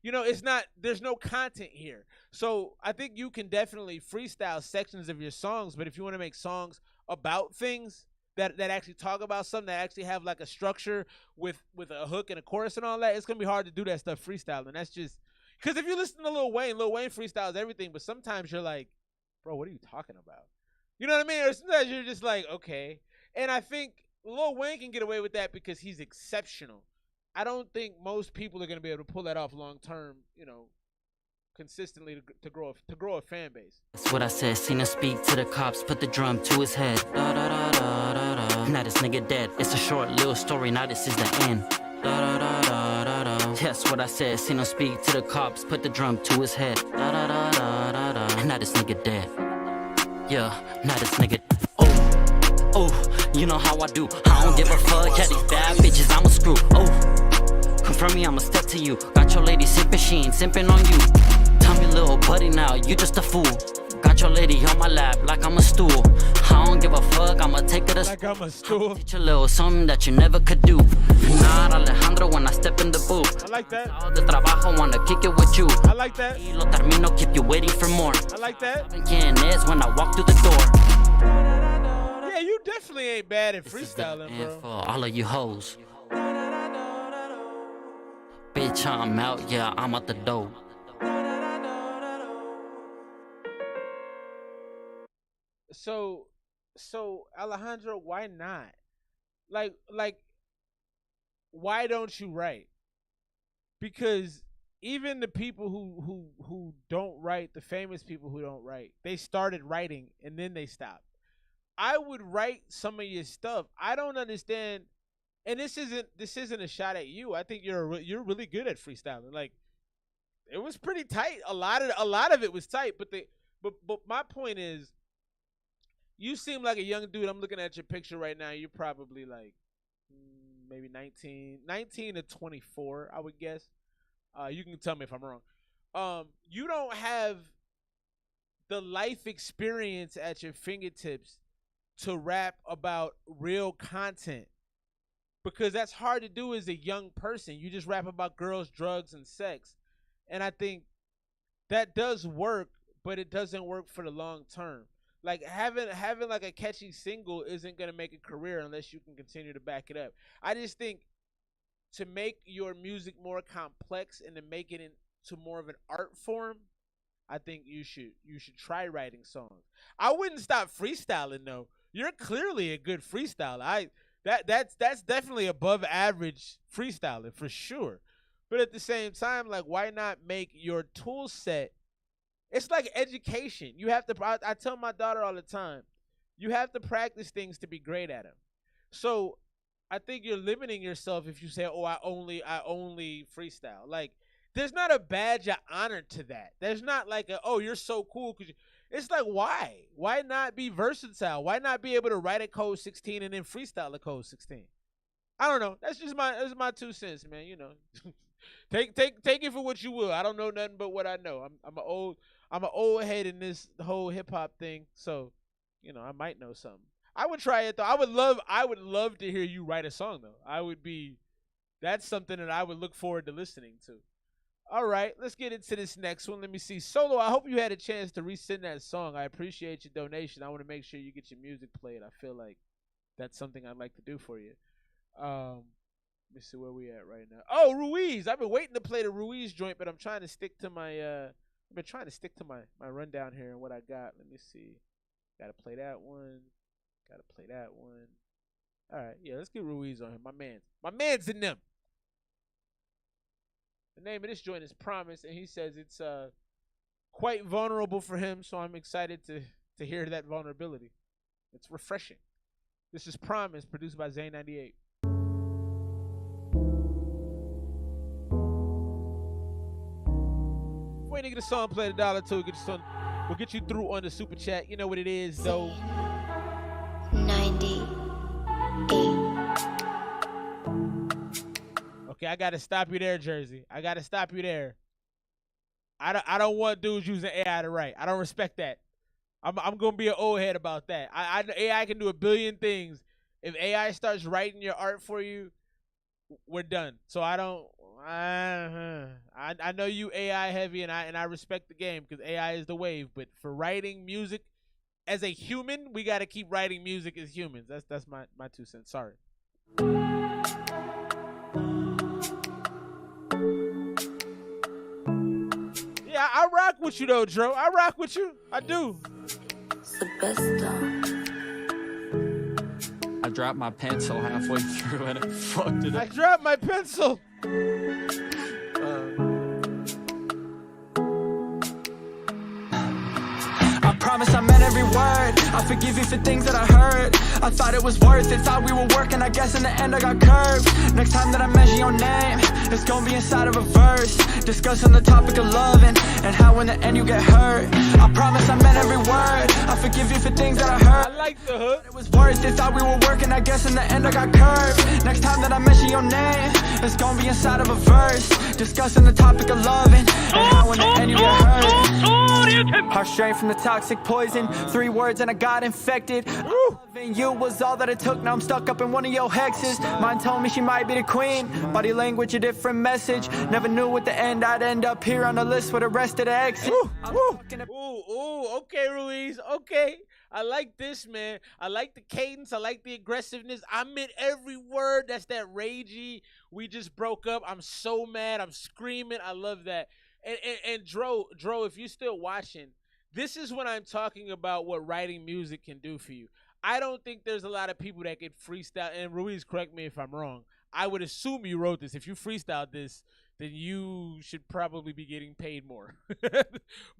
It's not, there's no content here. So I think you can definitely freestyle sections of your songs, but if you want to make songs about things that actually talk about something, that actually have like a structure with a hook and a chorus and all that, it's going to be hard to do that stuff freestyling. That's just, because if you listen to Lil Wayne freestyles everything, but sometimes you're like, bro, what are you talking about? You know what I mean? Or sometimes you're just like, okay. And I think Lil Wayne can get away with that because he's exceptional. I don't think most people are going to be able to pull that off long term, consistently to grow a fan base. That's what I said. Seen him speak to the cops, put the drum to his head. Da, da, da, da, da, da. Now this nigga dead. It's a short little story. Now this is the end. Da, da, da, da, da, da. That's what I said. Seen him speak to the cops, put the drum to his head. Da, da, da, da, da, da. Now this nigga dead. Yeah, now this nigga. Oh, you know how I do. I don't give a fuck. Yeah, these bad bitches, I'm a screw. Oh. Come from me, I'ma step to you. Got your lady sipping, she ain't simping on you. Tell me, little buddy, now you just a fool. Got your lady on my lap like I'm a stool. I don't give a fuck, I'ma take her to like I'm a stool. Teach a little something that you never could do. Not Alejandro when I step in the booth. I like that. All the trabajo wanna kick it with you. I like that. Lo termino, keep you waiting for more. I like that. Quién es when I walk through the door. Yeah, you definitely ain't bad at freestyling, bro. For all of you hoes. Bitch, I'm out, yeah, I'm out the door. So Alejandro, why not? Like, why don't you write? Because even the people who don't write, the famous people who don't write, they started writing and then they stopped. I would write some of your stuff. I don't understand. And this isn't a shot at you. I think you're really good at freestyling. Like, it was pretty tight. A lot of it was tight. But my point is, you seem like a young dude. I'm looking at your picture right now. You're probably like maybe 19 to 24, I would guess. You can tell me if I'm wrong. You don't have the life experience at your fingertips to rap about real content. Because that's hard to do as a young person. You just rap about girls, drugs, and sex. And I think that does work, but it doesn't work for the long term. Like having like a catchy single isn't going to make a career unless you can continue to back it up. I just think to make your music more complex and to make it into more of an art form, I think you should try writing songs. I wouldn't stop freestyling though. You're clearly a good freestyler. That's definitely above average freestyling for sure. But at the same time, like, why not make your tool set? It's like education. You have to. I tell my daughter all the time, You have to practice things to be great at them. So I think you're limiting yourself if you say, "Oh, I only freestyle." Like, there's not a badge of honor to that. There's not like a, "Oh, you're so cool." It's like, why? Why not be versatile? Why not be able to write a code 16 and then freestyle a code 16? I don't know. That's my 2 cents, man. You know, take it for what you will. I don't know nothing but what I know. I'm an old head in this whole hip hop thing, so you know I might know something. I would try it though. I would love to hear you write a song though. That's something that I would look forward to listening to. All right, let's get into this next one. Let me see. Solo, I hope you had a chance to resend that song. I appreciate your donation. I want to make sure you get your music played. I feel like that's something I'd like to do for you. Let me see where we at right now. Oh, Ruiz. I've been waiting to play the Ruiz joint, but I'm trying to stick to my my rundown here and what I got. Let me see. Gotta play that one. All right, yeah, let's get Ruiz on him. My man's in them. The name of this joint is Promise, and he says it's quite vulnerable for him, so I'm excited to hear that vulnerability. It's refreshing. This is Promise, produced by Zane98. Before you get the song, play the $2. We'll get you through on the super chat. You know what it is, though. 98. Okay, I gotta stop you there, Jersey. I gotta stop you there. I don't want dudes using AI to write. I don't respect that. I'm gonna be an old head about that. AI can do a billion things. If AI starts writing your art for you, we're done. So I don't. I know you AI heavy, and I respect the game because AI is the wave. But for writing music as a human, we gotta keep writing music as humans. That's my 2 cents. Sorry. Yeah, I rock with you though, Dro. I rock with you. I do. It's the best though. I dropped my pencil halfway through and it fucked it up. I dropped my pencil. I promise I meant every word. I forgive you for things that I heard. I thought it was worth it, thought we were working. I guess in the end I got curved. Next time that I mention your name, it's gonna be inside of a verse, discussing the topic of loving and how in the end you get hurt. I promise I meant every word. I forgive you for things that I heard. I like the hook. It was worth it, thought we were working. I guess in the end I got curved. Next time that I mention your name, it's gonna be inside of a verse, discussing the topic of loving and how in the end you get hurt. Heart strain from the toxic poison. 3 words and I got infected. Loving you was all that it took. Now I'm stuck up in one of your hexes. Mine told me she might be the queen. Body language a different message. Never knew at the end I'd end up here on the list with the rest of the exes. Okay, Ruiz. Okay. I like this, man. I like the cadence. I like the aggressiveness. I meant every word. That's that ragey. We just broke up. I'm so mad. I'm screaming. I love that. And Dro, if you're still watching, this is when I'm talking about what writing music can do for you. I don't think there's a lot of people that can freestyle. And Ruiz, correct me if I'm wrong. I would assume you wrote this. If you freestyled this, then you should probably be getting paid more.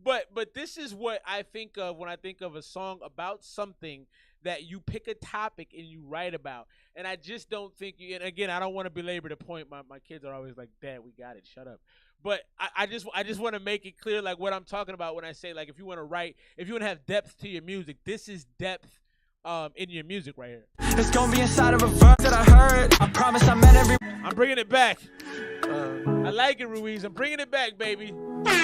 But this is what I think of when I think of a song about something that you pick a topic and you write about. And I just don't think you, and again, I don't want to belabor the point. My kids are always like, Dad, we got it. Shut up. But I just want to make it clear, like, what I'm talking about when I say, like, if you want to write, if you want to have depth to your music, this is depth in your music right here. It's gonna be inside of a verse that I heard. I promise I meant every. I'm bringing it back. I like it, Ruiz. I'm bringing it back, baby. I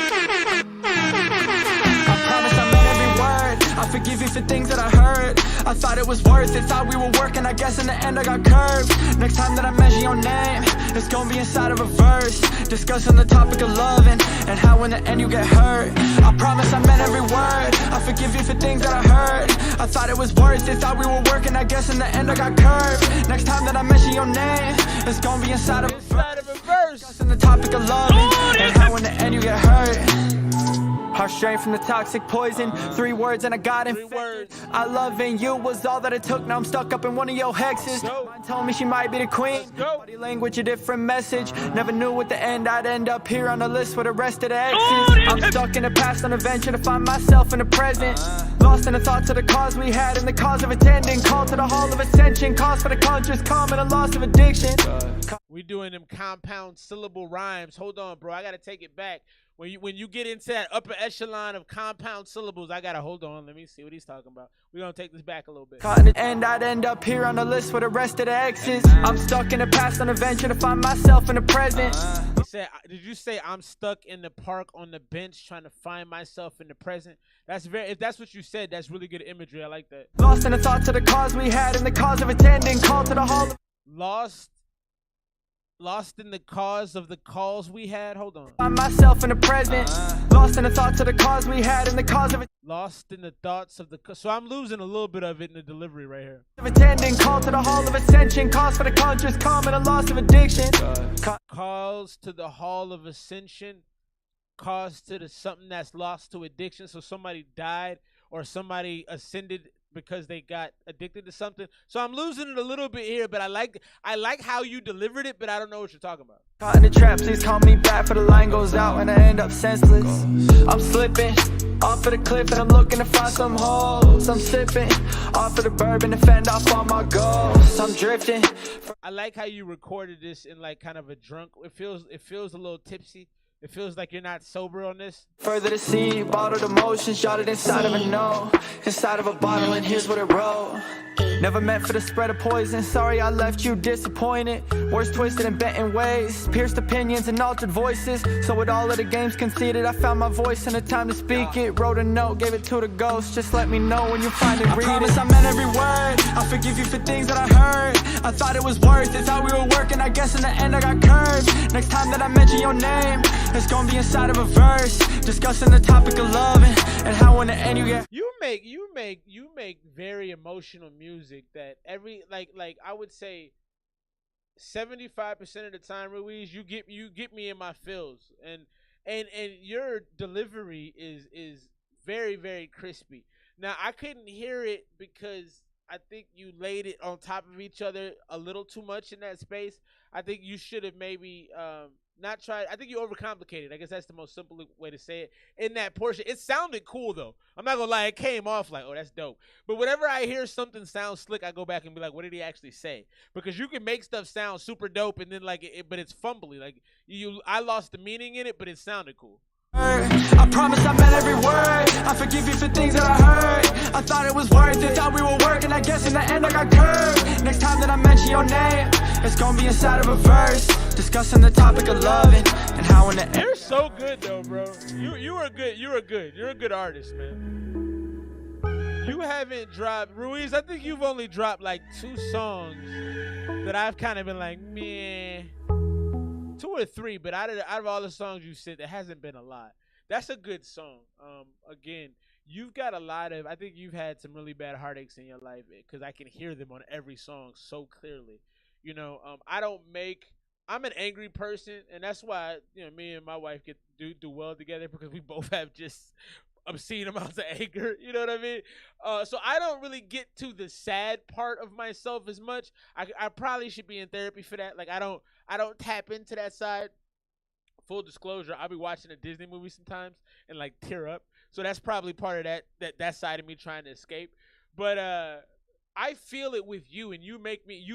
promise I meant every word. I forgive you for things that I heard. I thought it was worth it, thought we were working. I guess in the end I got curved. Next time that I mention your name, it's gonna be inside of a verse, discussing the topic of loving and how in the end you get hurt. I promise I meant every word. I forgive you for things that I heard. I thought it was worth it, thought we were working. I guess in the end I got curved. Next time that I mention your name, it's gonna be inside of a verse, discussing the topic of loving and how in the end you get hurt. Heart strained from the toxic poison. 3 words and I got infected. I loving you was all that it took. Now I'm stuck up in one of your hexes. Mine told me she might be the queen. Body language, a different message. Never knew at the end I'd end up here on the list with the rest of the exes. I'm stuck in the past on a venture to find myself in the present. Lost in the thoughts of the cause we had and the cause of attending. Call to the hall of ascension. Cause for the conscious calm and a loss of addiction. We doing them compound syllable rhymes. Hold on, bro. I gotta take it back. When you get into that upper echelon of compound syllables, I gotta hold on. Let me see what he's talking about. We're gonna take this back a little bit. And I'd end up here on the list with the rest of the exes. I'm stuck in the past on a venture to find myself in the present. He said, did you say I'm stuck in the park on the bench trying to find myself in the present? That's very, if that's what you said, that's really good imagery. I like that. Lost in the thoughts of the cause we had and the cause of attending. Call to the hall of Lost in the cause of the calls we had. Hold on. Find myself in the present. Lost in the thoughts of the cause we had and the cause of Lost in the thoughts of the. So I'm losing a little bit of it in the delivery right here. Attending. Call to the hall of ascension. Cause for the conscious calm and a loss of addiction. Calls to the hall of ascension. Cause to the something that's lost to addiction. So somebody died or somebody ascended because they got addicted to something. So I'm losing it a little bit here, but I like how you delivered it, but I don't know what you're talking about. Caught in the trap, please call me back for the line goes out and I end up senseless. I'm slipping off of the cliff and I'm looking to find some holes. I'm sipping off of the bourbon to fend off all my goals. I'm drifting. I like how you recorded this in like kind of a drunk. It feels a little tipsy. It feels like you're not sober on this. Further to see, bottled emotions, shot it inside of a note. Inside of a bottle and here's what it wrote. Never meant for the spread of poison. Sorry I left you disappointed. Words twisted and bent in ways. Pierced opinions and altered voices. So with all of the games conceded, I found my voice and the time to speak it. Wrote a note, gave it to the ghost. Just let me know when you find it, read it. I promise I meant every word. I forgive you for things that I heard. I thought it was worth it. Thought we were working. I guess in the end I got curved. Next time that I mention your name, it's gonna be inside of a verse. Discussing the topic of love and how in the end you get. You make very emotional music that every like I would say 75% of the time, Ruiz, you get me in my feels, and your delivery is very, very crispy. Now I couldn't hear it because I think you laid it on top of each other a little too much in that space. I think you should have maybe not tried. I think you overcomplicated. I guess that's the most simple way to say it. In that portion, it sounded cool though. I'm not gonna lie, it came off like, oh, that's dope. But whenever I hear something sound slick, I go back and be like, what did he actually say? Because you can make stuff sound super dope and then like but it's fumbly. Like I lost the meaning in it, but it sounded cool. I promise I meant every word. I forgive you for things that I heard. I thought it was worth it. Thought we were working. I guess in the end I got curved. Next time that I mention your name, it's gonna be inside of a verse. Discussing the topic of loving and how in the end. You're so good though, bro. You are good. You're a good artist, man. You haven't dropped, Ruiz. I think you've only dropped like 2 songs that I've kind of been like, meh. 2 or 3, but out of all the songs you said, there hasn't been a lot. That's a good song. Again, you've got a lot of. I think you've had some really bad heartaches in your life because I can hear them on every song so clearly. You know, I'm an angry person, and that's why me and my wife do well together because we both have just obscene amounts of anger. You know what I mean? So I don't really get to the sad part of myself as much. I probably should be in therapy for that. Like I don't tap into that side. Full disclosure, I'll be watching a Disney movie sometimes and like tear up. So that's probably part of that side of me trying to escape. But I feel it with you, and you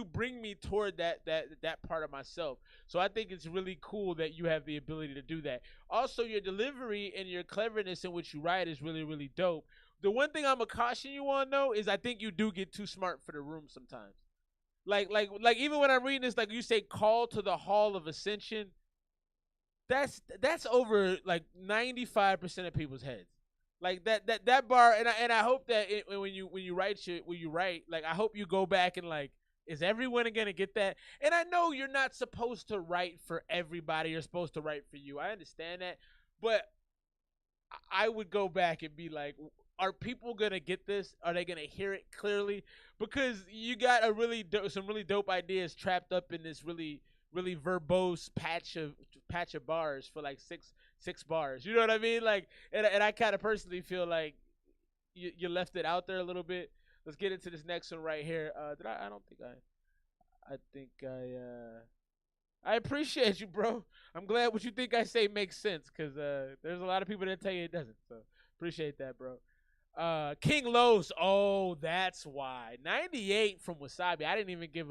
bring me toward that part of myself. So I think it's really cool that you have the ability to do that. Also, your delivery and your cleverness in which you write is really, really dope. The one thing I'm gonna caution you on though is I think you do get too smart for the room sometimes. Like even when I'm reading this, like you say, call to the Hall of Ascension. That's over like 95% of people's heads. Like that bar, and I hope that when you write, like I hope you go back and like, is everyone gonna get that? And I know you're not supposed to write for everybody. You're supposed to write for you. I understand that, but I would go back and be like, are people gonna get this? Are they gonna hear it clearly? Because you got some really dope ideas trapped up in this really really verbose patch of bars for like six bars. You know what I mean? Like, and I kind of personally feel like you left it out there a little bit. Let's get into this next one right here. I appreciate you, bro. I'm glad what you think I say makes sense, because there's a lot of people that tell you it doesn't. So appreciate that, bro. King Los. Oh, that's why. 98 from Wasabi. I didn't even give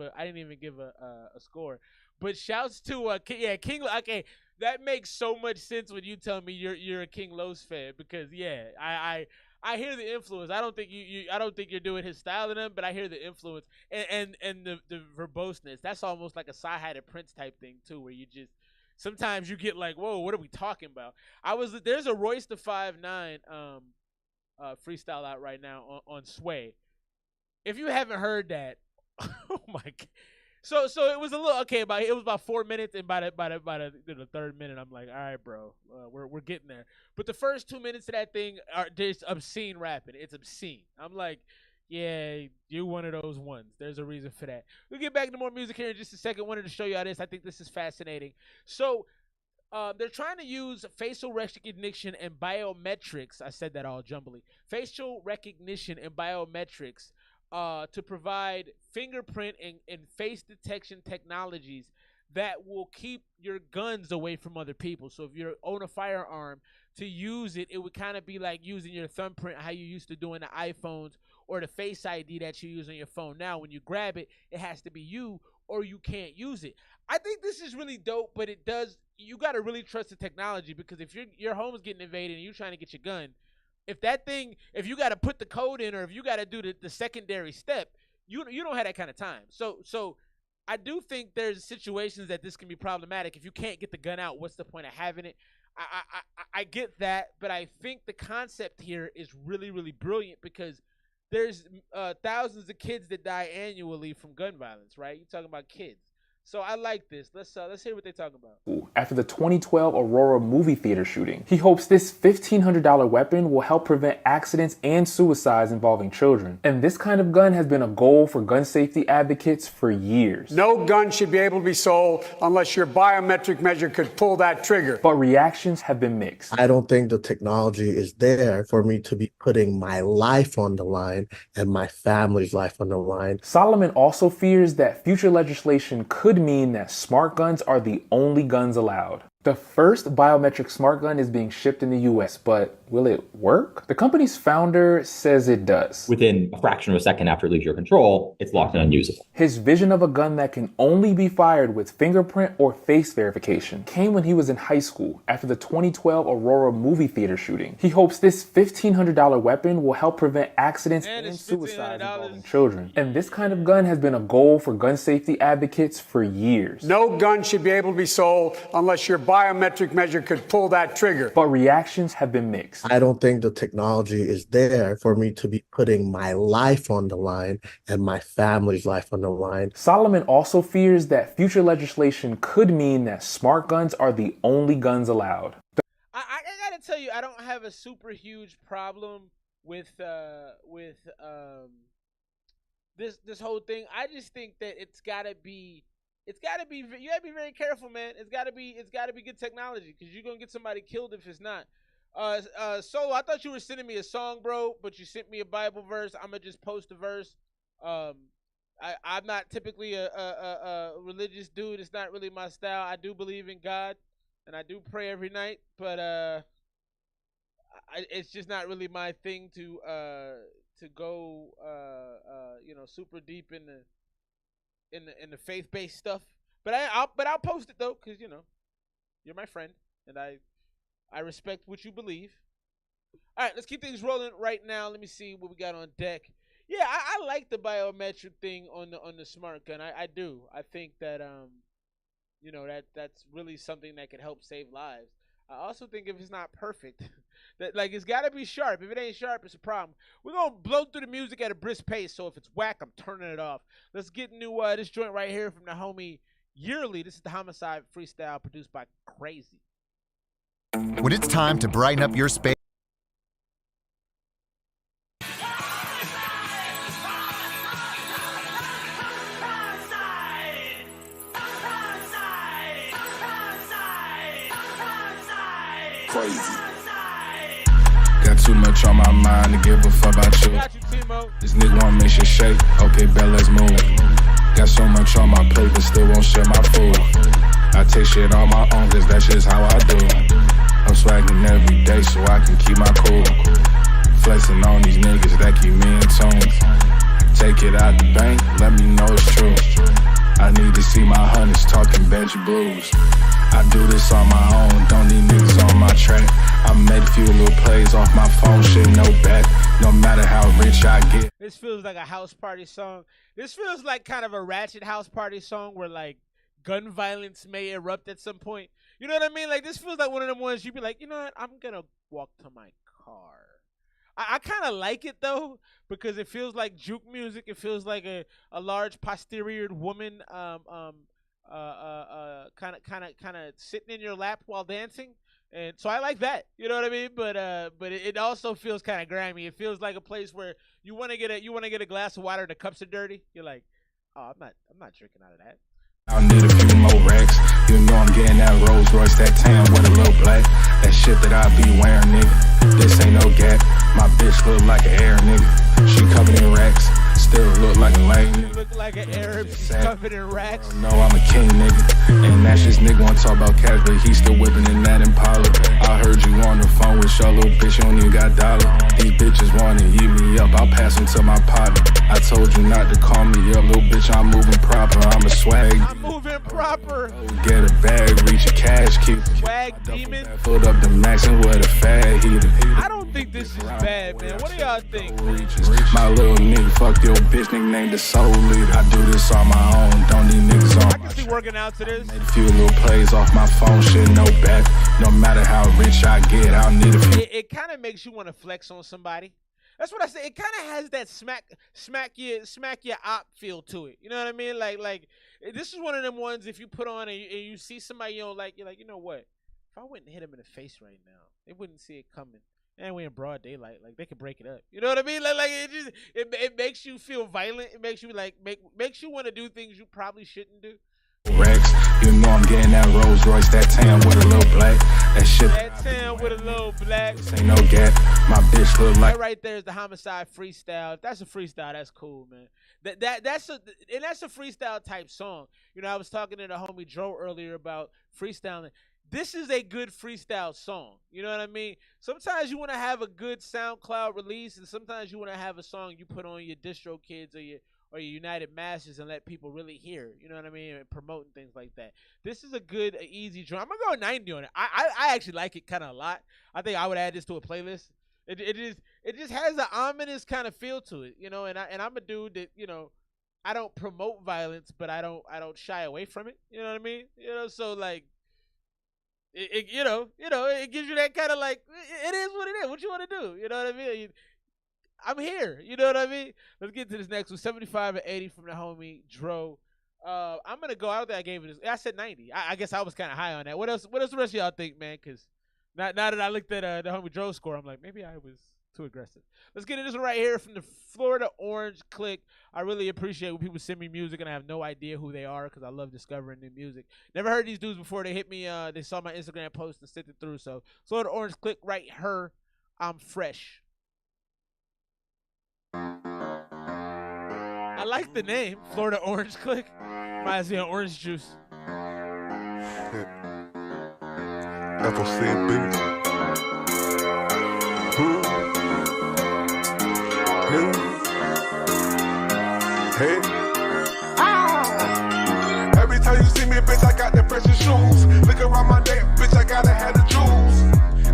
a score. But shouts to King. Okay, that makes so much sense when you tell me you're a King Los fan, because I hear the influence. I don't think you're doing his style in them, but I hear the influence and the verboseness. That's almost like a side-hatted Prince type thing too, where you just sometimes you get like, whoa, what are we talking about? There's a Royce the 5'9" freestyle out right now on Sway. If you haven't heard that, oh my god. So it was a little okay. It was about 4 minutes, and by the third minute, I'm like, all right, bro, we're getting there. But the first 2 minutes of that thing are just obscene rapping. It's obscene. I'm like, yeah, you're one of those ones. There's a reason for that. We'll get back to more music here in just a second. Wanted to show you how this. I think this is fascinating. So they're trying to use facial recognition and biometrics. I said that all jumbly. Facial recognition and biometrics to provide fingerprint and face detection technologies that will keep your guns away from other people. So if you own a firearm, to use it, it would kind of be like using your thumbprint, how you used to do in the iPhones, or the Face ID that you use on your phone. Now, when you grab it, it has to be you, or you can't use it. I think this is really dope, but you got to really trust the technology, because if your home's getting invaded and you're trying to get your gun, if you got to put the code in, or if you got to do the secondary step, you don't have that kind of time. So I do think there's situations that this can be problematic. If you can't get the gun out, what's the point of having it? I get that, but I think the concept here is really, really brilliant, because there's thousands of kids that die annually from gun violence, right? You're talking about kids. So I like this. Let's hear what they're talking about. After the 2012 Aurora movie theater shooting, he hopes this $1,500 weapon will help prevent accidents and suicides involving children. And this kind of gun has been a goal for gun safety advocates for years. No gun should be able to be sold unless your biometric measure could pull that trigger. But reactions have been mixed. I don't think the technology is there for me to be putting my life on the line and my family's life on the line. Solomon also fears that future legislation could mean that smart guns are the only guns allowed. The first biometric smart gun is being shipped in the US, but will it work? The company's founder says it does. Within a fraction of a second after it leaves your control, it's locked and unusable. His vision of a gun that can only be fired with fingerprint or face verification came when he was in high school after the 2012 Aurora movie theater shooting. He hopes this $1,500 weapon will help prevent accidents and suicides involving children. And this kind of gun has been a goal for gun safety advocates for years. No gun should be able to be sold unless your biometric measure could pull that trigger. But reactions have been mixed. I don't think the technology is there for me to be putting my life on the line and my family's life on the line. Solomon also fears that future legislation could mean that smart guns are the only guns allowed. I gotta tell you, I don't have a super huge problem with this whole thing. I just think that you gotta be very careful, man. It's gotta be good technology, because you're gonna get somebody killed if it's not. Solo, I thought you were sending me a song, bro, but you sent me a Bible verse. I'm gonna just post a verse. I'm not typically a religious dude. It's not really my style. I do believe in God, and I do pray every night, but it's just not really my thing to go super deep in the faith-based stuff. But I'll post it though, because you're my friend, and I respect what you believe. All right, let's keep things rolling right now. Let me see what we got on deck. Yeah, I like the biometric thing on the smart gun. I do. I think that that's really something that could help save lives. I also think if it's not perfect, that it's got to be sharp. If it ain't sharp, it's a problem. We're gonna blow through the music at a brisk pace. So if it's whack, I'm turning it off. Let's get into this joint right here from the homie Yearly. This is the Homicide freestyle produced by Crazy. When it's time to brighten up your space. crazy. Got too much on my mind to give a fuck about you. This nigga wanna make shit shake. Okay, bet, let's move. Got so much on my plate, but still won't share my food. I take shit on my own, cause that's just how I do. I'm swagging every day so I can keep my cool. Flexing on these niggas that keep me in tune. Take it out the bank, let me know it's true. I need to see my hunters talking Benji Blues. I do this on my own, don't need niggas on my track. I made a few little plays off my phone, shit no back. No matter how rich I get. This feels like a house party song. This feels like kind of a ratchet house party song where like gun violence may erupt at some point. You know what I mean? Like this feels like one of them ones you'd be like, you know what? I'm gonna walk to my car. I kind of like it though because it feels like juke music. It feels like a large posterior woman kind of sitting in your lap while dancing. And so I like that, you know what I mean? But it also feels kind of grimy. It feels like a place where you want to get a glass of water. The cups are dirty. You're like, oh, I'm not drinking out of that. I need a few more racks. You know I'm getting that Rolls Royce, that tan with a little black. That shit that I be wearing, nigga. This ain't no gap. My bitch look like an air nigga. She covered in racks. Still look like a lame nigga. Look like an Arab. She's covered in racks. No, I'm a king nigga. And that's just nigga wanna talk about cash, but he still whipping in that Impala. I heard you on the phone with your little bitch, you don't even got dollar. These bitches wanna eat me up, I'll pass them to my partner. I told you not to call me up, little bitch, I'm moving proper. I'm a swag. I'm moving proper. Get a bag, reach a cash, keep swag demon. Put up the max and with a fag heater. I don't think this is bad, man. What do y'all think? My little nigga, fuck your bitch, nigga named the soul leader. I do this on my own, don't need niggas on. I can see working out to this. Made a few little plays off my phone, shit no back. No matter how rich I get, I'll need a few. It kind of makes you want to flex on somebody. That's what I say. It kind of has that smack your op feel to it. You know what I mean? Like this is one of them ones. If you put on and you see somebody you don't like, you're like, you know what? If I went and hit him in the face right now, they wouldn't see it coming. And we're in broad daylight. Like they could break it up. You know what I mean? Like it makes you feel violent. It makes you makes you want to do things you probably shouldn't do. Rex, you know I'm getting that Rolls Royce, that tan with a little black. That shit. That tan with a little black. This ain't no gap. My bitch look like. That right there is the homicide freestyle. If that's a freestyle, that's cool, man. That's a freestyle type song. You know, I was talking to the homie Joe earlier about freestyling. This is a good freestyle song. You know what I mean? Sometimes you want to have a good SoundCloud release, and sometimes you want to have a song you put on your distro kids or your United Masses and let people really hear. You know what I mean? And promoting things like that. This is a good, easy drum. I'm gonna go 90 on it. I actually like it kind of a lot. I think I would add this to a playlist. It just has an ominous kind of feel to it. You know, and I'm a dude that, you know, I don't promote violence, but I don't shy away from it. You know what I mean? You know, so like. It gives you that kind of like, it is what it is. What you want to do? You know what I mean? I'm here. You know what I mean? Let's get to this next one. 75 and 80 from the homie Dro. I'm gonna go out there. I gave it. I said 90. I guess I was kind of high on that. What else? What else the rest of y'all think, man? Because now that I looked at the homie Dro score, I'm like, maybe I was too aggressive. Let's get into this one right here from the Florida Orange Click. I really appreciate when people send me music and I have no idea who they are because I love discovering new music. Never heard these dudes before. They hit me. They saw my Instagram post and sent it through. So Florida Orange Click right here. I'm fresh. I like the name Florida Orange Click. Reminds me of orange juice. FOC beats. Hey. Every time you see me, bitch, I got the precious shoes. Look around my neck, bitch, I gotta have the jewels.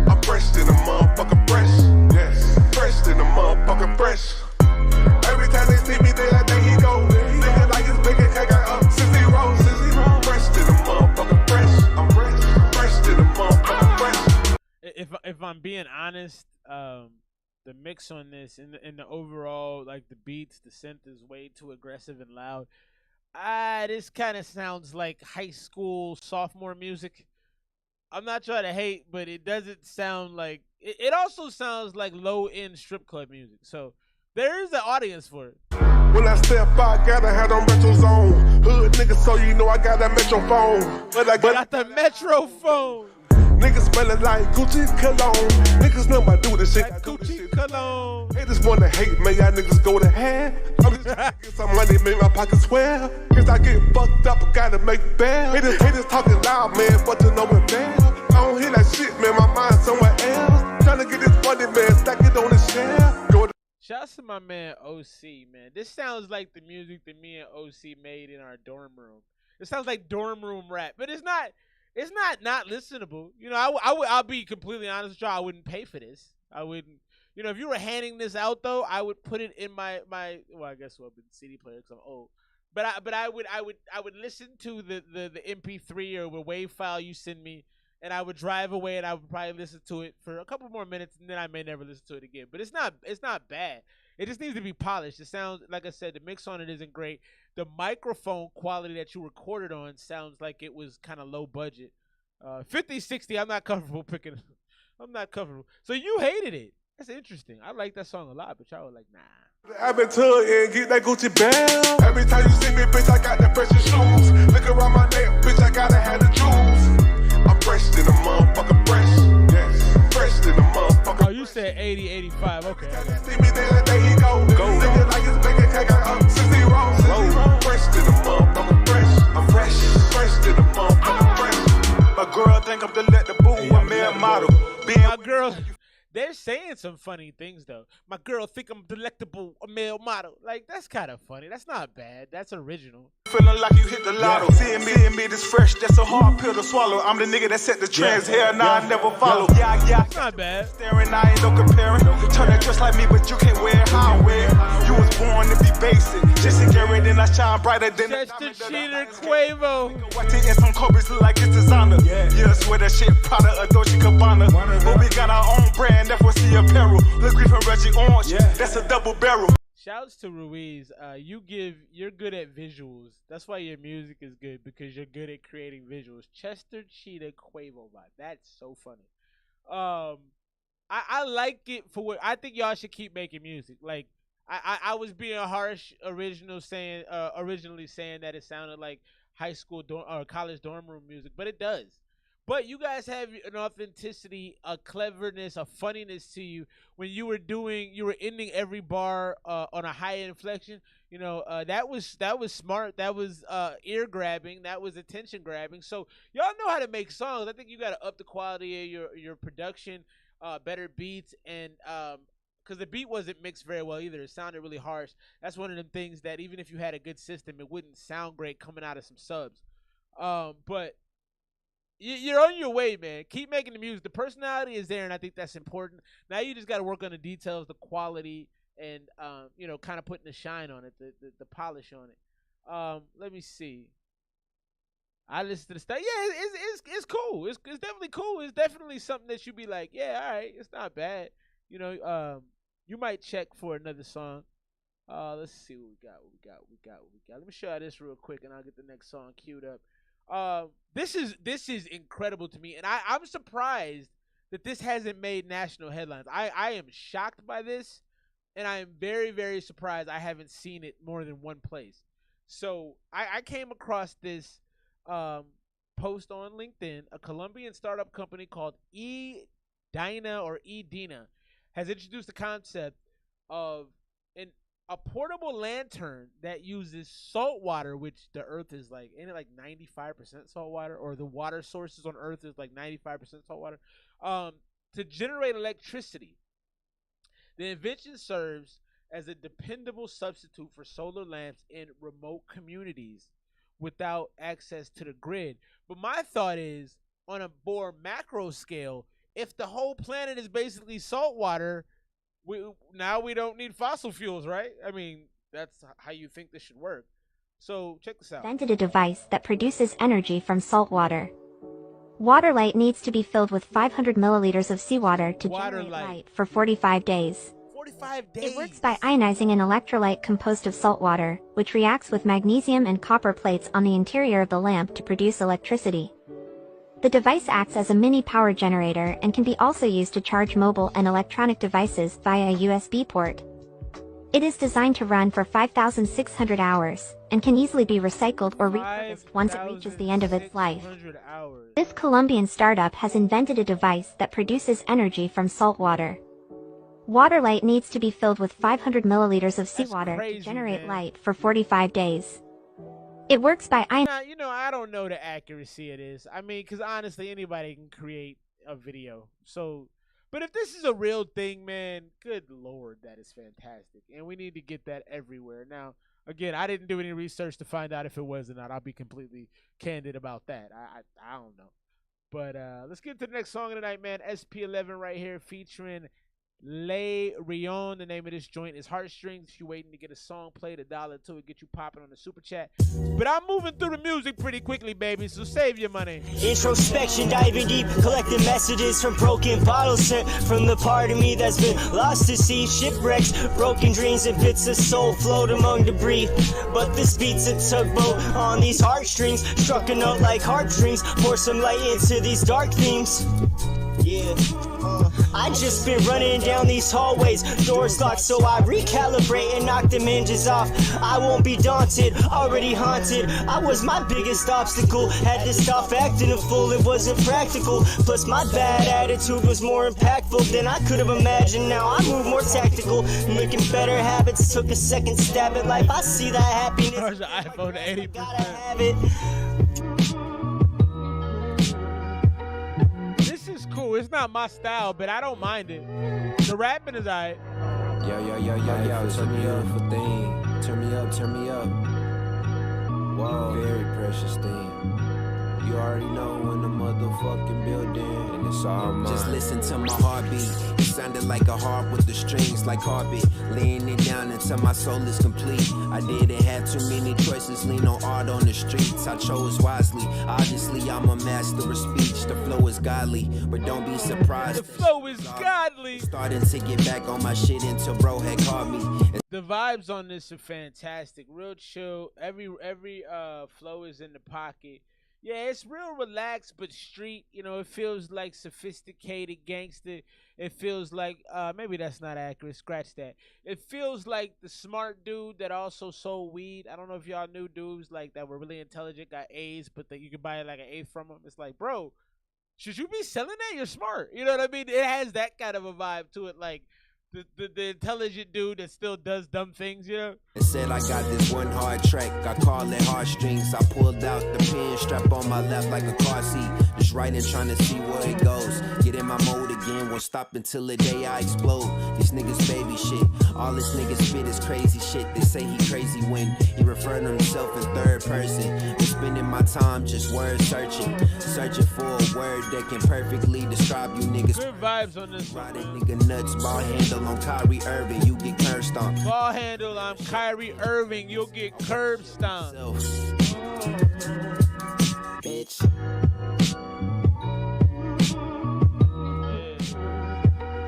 I'm fresh in the motherfucker fresh. Yes, fresh in the motherfucker fresh. Every time they see me, they like, there he go. Nigga like his big and I got up since he rose. Fresh in the motherfucker fresh. I'm fresh in the motherfucker fresh. If I'm being honest, the mix on this and the overall, like the beats, the synth is way too aggressive and loud. This kind of sounds like high school sophomore music. I'm not trying to hate, but it doesn't sound like it also sounds like low-end strip club music. So there is an audience for it. When I step out, gotta have them retros on. Hood nigga, so you know I got that metro phone. But I got the metro phone. Niggas smelling like Gucci cologne. Niggas know I do this shit. Like Gucci cologne. Haters wanna hate, man, y'all niggas go to hell. I'm just trying to get some money, make my pockets swell. Cause I get fucked up, I gotta make bail. Haters talking loud, man, but you know it fail. I don't hear that shit, man, my mind somewhere else. Trying to get this money, man, stack it on the shelf. Go to Shouts to my man OC, man. This sounds like the music that me and OC made in our dorm room. It sounds like dorm room rap, but it's not listenable. You know, I'll be completely honest with y'all. I wouldn't pay for this. I wouldn't. You know, if you were handing this out though, I would put it in my well, I guess I've been CD player because I'm old. But I would listen to the MP3 or the WAV file you send me, and I would drive away and I would probably listen to it for a couple more minutes, and then I may never listen to it again. But it's not bad. It just needs to be polished. It sounds, like I said, the mix on it isn't great. The microphone quality that you recorded on sounds like it was kind of low budget. 50, 60, I'm not comfortable picking. I'm not comfortable. So you hated it. That's interesting. I like that song a lot, but y'all were like, nah. I've been tugged and get that Gucci bell. Every time you see me, bitch, I got the precious shoes. Look around my neck, bitch, I gotta have the jewels. I'm fresh in the motherfucker, fresh. Yes, fresh in the motherfucker. Oh, you said 80, 85. Okay. See me there he go. Nigga like his bank account got up 60 rolls. Fresh in the motherfucker, fresh. I'm fresh in the motherfucker, fresh. My girl think I'm delectable, a male model. My girl. They're saying some funny things, though. My girl think I'm delectable, a male model. Like, that's kind of funny. That's not bad. That's original. Feeling like you hit the lotto. Seeing me this fresh. That's a hard pill to swallow. I'm the nigga that set the trends. Hell nah, I never follow. Yeah. That's not bad. Staring, I ain't no comparing. Turn that dress like me, but you can't wear how I wear. You was born to be basic. Just to get rid and I shine brighter than Chester Cheater Quavo. What and some Kobe's look like it's designer. Yeah, swear that shit Prada or Dolce Gabbana. But we got our own brand. That's what see apparel. Look green from Reggie Orange. That's a double barrel. Shouts to Ruiz. You're good at visuals. That's why your music is good, because you're good at creating visuals. Chester Cheetah Quavo vibe. That's so funny. I like it for what I think y'all should keep making music. Like I was being harsh originally saying that it sounded like high school or college dorm room music, but it does. But you guys have an authenticity, a cleverness, a funniness to you. When you were ending every bar on a high inflection. You know, that was smart. That was ear grabbing. That was attention grabbing. So y'all know how to make songs. I think you got to up the quality of your production, better beats, and because the beat wasn't mixed very well either. It sounded really harsh. That's one of them things that even if you had a good system, it wouldn't sound great coming out of some subs. But you're on your way, man. Keep making the music. The personality is there, and I think that's important. Now you just got to work on the details, the quality, and kind of putting the shine on it, the polish on it. Let me see. I listen to the stuff. Yeah, it's cool. It's definitely cool. It's definitely something that you'd be like, yeah, all right, it's not bad. You know, you might check for another song. Let's see what we got. Let me show you this real quick, and I'll get the next song queued up. This is incredible to me, and I'm surprised that this hasn't made national headlines. I am shocked by this, and I am very, very surprised I haven't seen it more than one place. So I came across this post on LinkedIn. A Colombian startup company called Edina has introduced the concept of a portable lantern that uses salt water, which the Earth is like, ain't it like 95% salt water, or the water sources on Earth is like 95% salt water, to generate electricity. The invention serves as a dependable substitute for solar lamps in remote communities without access to the grid. But my thought is, on a more macro scale, if the whole planet is basically salt water, now we don't need fossil fuels, right? I mean, that's how you think this should work. So check this out. Invented a device that produces energy from salt water. Waterlight needs to be filled with 500 milliliters of seawater to generate light for 45 days. 45 days? It works by ionizing an electrolyte composed of salt water, which reacts with magnesium and copper plates on the interior of the lamp to produce electricity. The device acts as a mini power generator and can be also used to charge mobile and electronic devices via a USB port. It is designed to run for 5,600 hours, and can easily be recycled or repurposed once it reaches the end of its life. This Colombian startup has invented a device that produces energy from salt water. Water light needs to be filled with 500 milliliters of seawater to generate light for 45 days. It works by Now, you know, I don't know the accuracy of this. I mean, because honestly, anybody can create a video. So, but if this is a real thing, man, good Lord, that is fantastic. And we need to get that everywhere. Now, again, I didn't do any research to find out if it was or not. I'll be completely candid about that. I don't know. But let's get to the next song of the night, man. SP11 right here featuring Le Rion. The name of this joint is Heartstrings. If you're waiting to get a song played, $1 to it, get you popping on the super chat. But I'm moving through the music pretty quickly, baby, so save your money. Introspection, diving deep, collecting messages from broken bottles sent from the part of me that's been lost to sea. Shipwrecks, broken dreams, and bits of soul float among debris. But this beat's a tugboat on these heartstrings, struck a note like heartstrings. Pour some light into these dark themes. Yeah. I just been running down these hallways, doors locked, so I recalibrate and knock them hinges off. I won't be daunted, already haunted. I was my biggest obstacle, had to stop acting a fool, it wasn't practical. Plus my bad attitude was more impactful than I could have imagined. Now I move more tactical, making better habits. Took a second stab at life, I see that happiness. iPhone 80%. Gotta have it. This is cool. It's not my style, but I don't mind it. The rapping is alright. Yo, turn me up for thing. Turn me up. Whoa, very precious thing. You already know when the motherfucking building, and it's all mine. Just listen to my heartbeat. It sounded like a harp with the strings like carpet. Laying it down until my soul is complete. I didn't have too many choices. Lean on art on the streets. I chose wisely. Obviously, I'm a master of speech. The flow is godly, but don't be surprised. The flow is godly. Starting to get back on my shit until bro had called me. The vibes on this are fantastic. Real chill. Every flow is in the pocket. Yeah, it's real relaxed but street. You know, it feels like sophisticated gangster. It feels like, maybe that's not accurate. Scratch that. It feels like the smart dude that also sold weed. I don't know if y'all knew dudes like that were really intelligent, got A's, but that you could buy like an eighth from them. It's like, bro, should you be selling that? You're smart. You know what I mean? It has that kind of a vibe to it, like the intelligent dude that still does dumb things, you know? It said I got this one hard track, I call it heartstrings. I pulled out the pen strap on my lap like a car seat. Just writing, trying to see where it goes. Get in my mode again, won't stop until the day I explode. These niggas baby shit, all this niggas spit is crazy shit. They say he crazy when he refer to himself in third person. I'm spending my time just word searching for a word that can perfectly describe you niggas. Good vibes on this one. Nigga nuts, ball handle on Kyrie Irving, you get curb stomped. Ball handle, I'm Kyrie Irving, you'll get curb stomped. Bitch.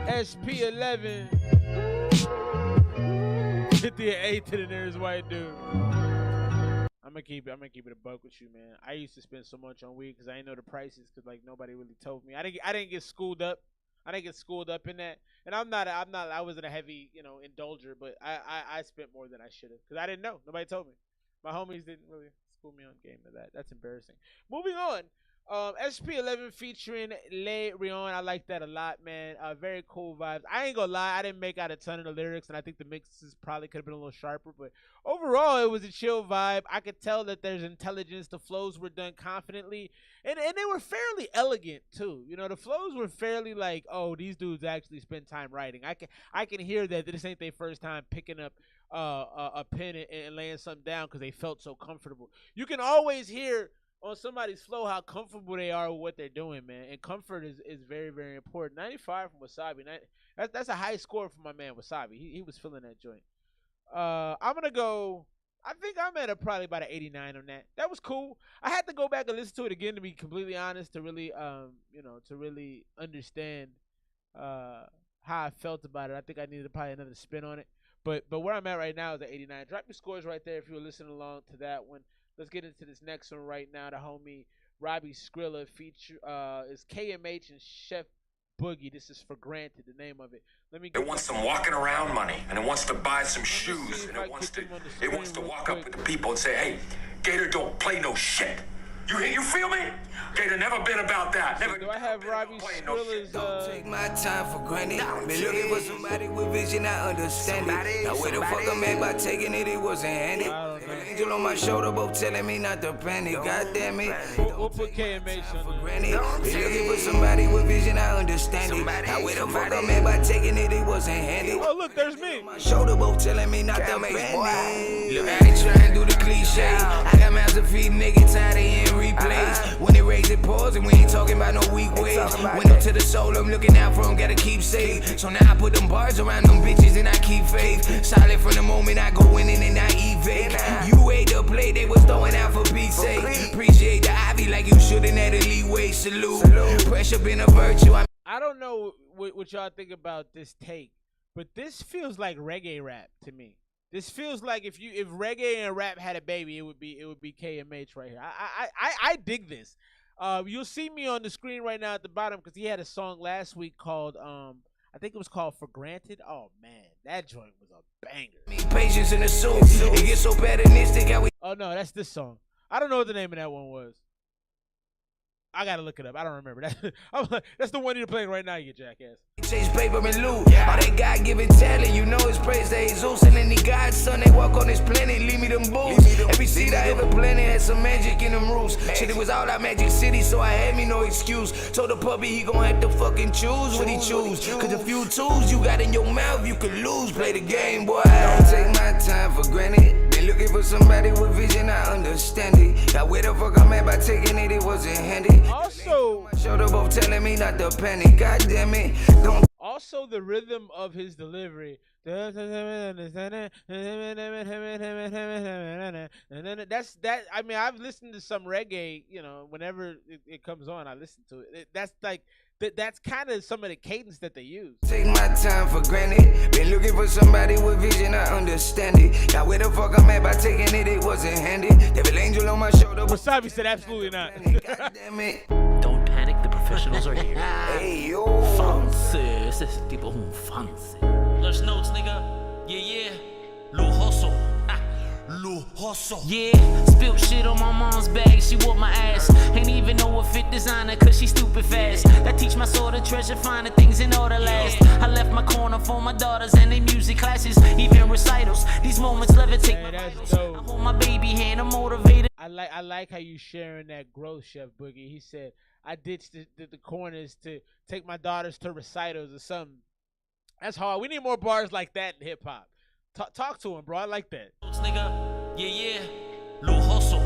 Yeah. SP11. 58 to the nearest white dude. I'm gonna keep it a buck with you, man. I used to spend so much on weed because I didn't know the prices, because like nobody really told me. I didn't get schooled up. I didn't get schooled up in that, and I wasn't a heavy, indulger, but I spent more than I should have because I didn't know. Nobody told me. My homies didn't really school me on game of that. That's embarrassing. Moving on. SP11 featuring Le Rion. I like that a lot, man. Very cool vibes. I ain't gonna lie, I didn't make out a ton of the lyrics, and I think the mixes probably could have been a little sharper, but overall, it was a chill vibe. I could tell that there's intelligence. The flows were done confidently, and they were fairly elegant too. You know, the flows were fairly like, oh, these dudes actually spend time writing. I can hear that this ain't their first time picking up a pen and laying something down because they felt so comfortable. You can always hear on somebody's flow how comfortable they are with what they're doing, man. And comfort is very, very important. 95 from Wasabi. That's a high score for my man Wasabi. He was feeling that joint. I'm gonna go. I think I'm at probably about an 89 on that. That was cool. I had to go back and listen to it again, to be completely honest, to really to really understand how I felt about it. I think I needed probably another spin on it. But where I'm at right now is at 89. Drop your scores right there if you were listening along to that one. Let's get into this next one right now. The homie Robbie Skrilla feature is KMH and Chef Boogie. This is For Granted, the name of it. Let me. It wants some walking around money, and it wants to buy some shoes, and it wants to walk up with the people and say, "Hey, Gator don't play no shit." You feel me? Gator never been about that. Never. Do I have Robbie Skrilla's? Don't take my time for granted. Been looking for somebody with vision, I understand it. Now where the fuck I'm at by taking it, it wasn't handy. Angel on my shoulder, both telling me not to panic. God damn it. We'll put KMH on for granted. Been looking for somebody with vision, I understand it. Now where the fuck I'm at by taking it, it wasn't handy. Oh look, there's me. My shoulder, both telling me not to panic. Look, I ain't trying to do the cliche. I got mouths to feed, nigga, tired of hearing replays. When they raise it, pause, and we ain't talking about no weak ways. Went up to the soul, I'm looking out for them, gotta keep safe. So now I put them bars around them bitches and I keep faith. Solid from the moment I go in and I evade. You ate the play they was throwing out for Pete's sake. Appreciate the ivy like you shouldn't have a leeway. Salute. Pressure been a virtue. I don't know what y'all think about this take, but this feels like reggae rap to me. This feels like if reggae and rap had a baby, it would be KMH right here. I dig this. You'll see me on the screen right now at the bottom because he had a song last week called I think it was called For Granted. Oh man, that joint was a banger. Patience in the suit. It gets so paternistic how we. Oh no, that's this song. I don't know what the name of that one was. I gotta look it up. I don't remember. That's the one you're playing right now, you jackass. Chase paper and loot. All that God-given talent, you know it's praise to Jesus. And any God's son, they walk on this planet, leave me them boots. Every seed I ever planted had some magic in them roots. Shit, it was all out Magic City, so I had me no excuse. Told the puppy he gon' have to fucking choose what he choose. Cause a few tools you got in your mouth, you could lose. Play the game, boy. Don't take my time for granted. Been looking for somebody with vision, I understand it. Now where the fuck I'm at by taking it, it wasn't handy. Also, shoulder both telling me not to panic. God damn it, don't. Also, the rhythm of his delivery. That's that. I mean, I've listened to some reggae. You know, whenever it comes on, I listen to it. That's like. That's kind of some of the cadence that they use. Take my time for granted. Been looking for somebody with vision, I understand it. Now where the fuck I'm at by taking it, it wasn't handy. Devil angel on my shoulder. Wasabi said absolutely not. God damn it. Don't panic, the professionals are here. Hey yo. Fancy, ese es el tipo un fancy. Los notes, nigga. Yeah. Lujoso. Lujoso. Yeah, spilled shit on my mom's bag, she whooped my ass. Ain't even know what fit designer, cause she stupid fast. That teach my soul to treasure, finding things in order last. I left my corner for my daughters and their music classes, even recitals. These moments levitate my vitals. I hold my baby hand, I'm motivated. I like how you sharing that growth, Chef Boogie. He said, I ditched the corners to take my daughters to recitals or something. That's hard. We need more bars like that in hip-hop. Talk to him, bro. I like that. Nigga, yeah. Lujoso.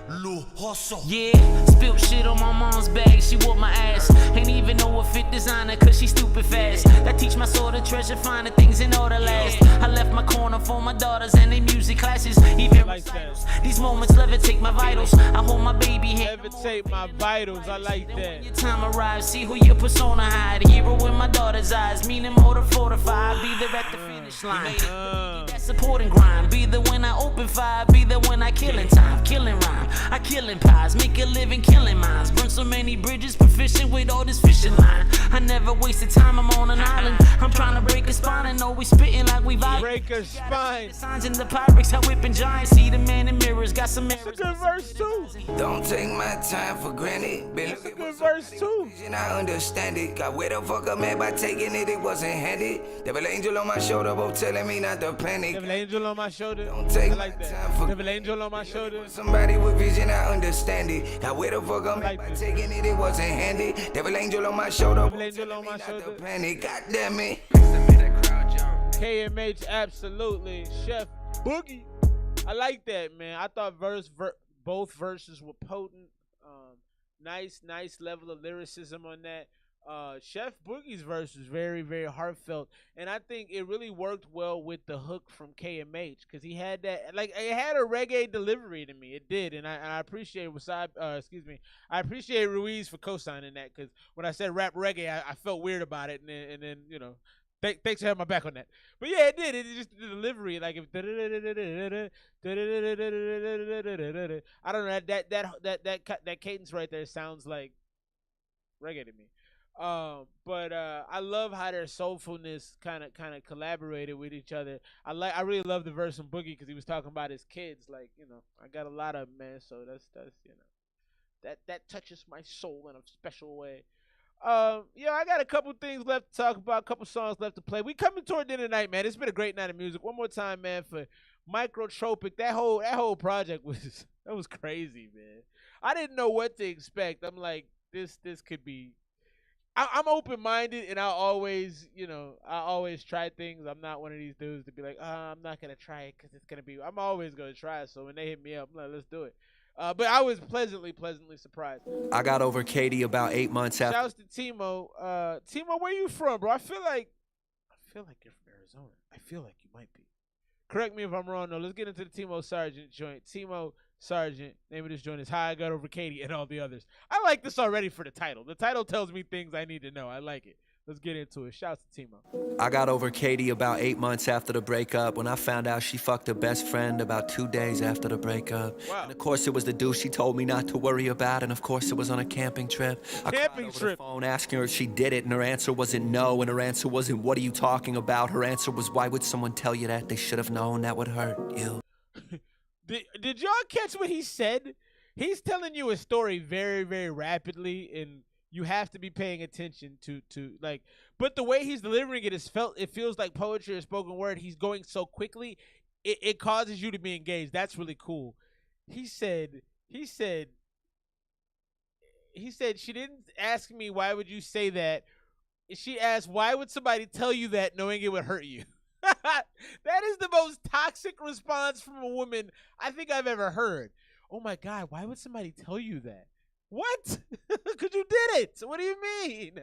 Lujoso. Yeah, spilled shit on my mom's bag, she whooped my ass. Ain't even know what fit designer, cause she stupid fast. That teach my soul to treasure, finding things in order last. I left my corner for my daughters and their music classes, even recitals. These moments levitate my vitals. I hold my baby hand. Levitate my vitals, I like that. When your time arrives, see who your persona hide. Hero in my daughter's eyes, meaning motor fortified. Be there at the finish line. That supporting grind. Be there when I open fire. Be there when I kill in time. Killing rhyme. I killing pies, make a living killing mines. Burn so many bridges, proficient with all this fishing line. I never wasted time, I'm on an island. I'm trying to break a spine and always spitting like we vibe. Break a spine. Signs in the Pyrex, I whipping giants. See the man in mirrors, got some mirrors. That's a good verse too. Don't take my time for granted. Been That's a good verse too. I understand it. Got where the fuck I'm at by taking it, it wasn't handy. Devil angel on my shoulder, both telling me not to panic. Devil angel on my shoulder. Don't take my time for Devil angel on my shoulder. Somebody with vision, I understand it. Got where the fuck I'm at by taking it, it wasn't handy. Devil angel on my shoulder. Devil angel on my shoulder. Panic, god damn it. KMH, absolutely. Chef Boogie. I like that, man. I thought both verses were potent. Nice level of lyricism on that. Chef Boogie's verse was very, very heartfelt, and I think it really worked well with the hook from KMH because he had that, like, it had a reggae delivery to me. It did, and I appreciate I appreciate Ruiz for co-signing that because when I said rap reggae, I felt weird about it, and then you know. Thanks for having my back on that. But yeah, it did. It just the delivery, like if I don't know that cadence right there sounds like reggae to me. But I love how their soulfulness kind of collaborated with each other. I really love the verse from Boogie because he was talking about his kids. Like, you know, I got a lot of them, man. So that's you know, that touches my soul in a special way. Yeah, I got a couple things left to talk about, a couple songs left to play. We coming toward the end of the night, man. It's been a great night of music. One more time, man, for MYKOTROPIC. That whole project was crazy, man. I didn't know what to expect. I'm like, this could be. I'm open-minded, and I always try things. I'm not one of these dudes to be like, I'm not gonna try it because it's gonna be. I'm always gonna try it. So when they hit me up, I'm like, let's do it. But I was pleasantly surprised. I got over Katie about 8 months after. Shouts to Timo. Timo, where you from, bro? I feel like you're from Arizona. I feel like you might be. Correct me if I'm wrong, though. Let's get into the Timo Sargent joint. Timo Sargent, name of this joint is How I Got Over Katie and all the others. I like this already for the title. The title tells me things I need to know. I like it. Let's get into it. Shouts to Timo. I got over Katie about 8 months after the breakup. When I found out she fucked her best friend about 2 days after the breakup. Wow. And of course it was the dude she told me not to worry about. And of course it was on a camping trip. I cried over the phone asking her if she did it. And her answer wasn't no. And her answer wasn't, what are you talking about? Her answer was, why would someone tell you that? They should have known that would hurt you. Did y'all catch what he said? He's telling you a story very, very rapidly, and you have to be paying attention to like. But the way he's delivering it it feels like poetry or spoken word. He's going so quickly, it causes you to be engaged. That's really cool. He said she didn't ask me why would you say that. She asked, why would somebody tell you that knowing it would hurt you? That is the most toxic response from a woman I think I've ever heard. Oh my God, why would somebody tell you that? What? Because you did it. What do you mean?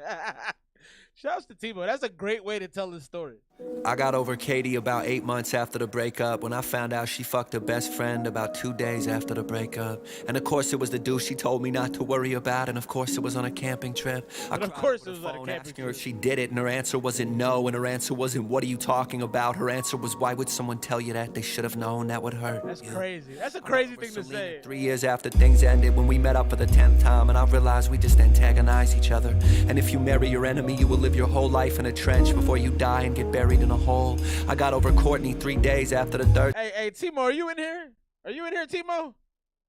Shouts to Timo. That's a great way to tell this story. I got over Katie about 8 months after the breakup. When I found out she fucked her best friend about 2 days after the breakup. And of course it was the dude she told me not to worry about. And of course it was on a camping trip. And of course it was on a camping trip. Her if she did it, and her answer wasn't no. And her answer wasn't, what are you talking about? Her answer was, why would someone tell you that? They should have known that would hurt. That's crazy. That's a crazy thing to say. 3 years after things ended, when we met up for the 10th time, and I realized we just antagonize each other. And if you marry your enemy, you will live your whole life in a trench before you die and get buried in a hole. I got over Courtney 3 days after the third. Hey, Timo, are you in here? Are you in here, Timo?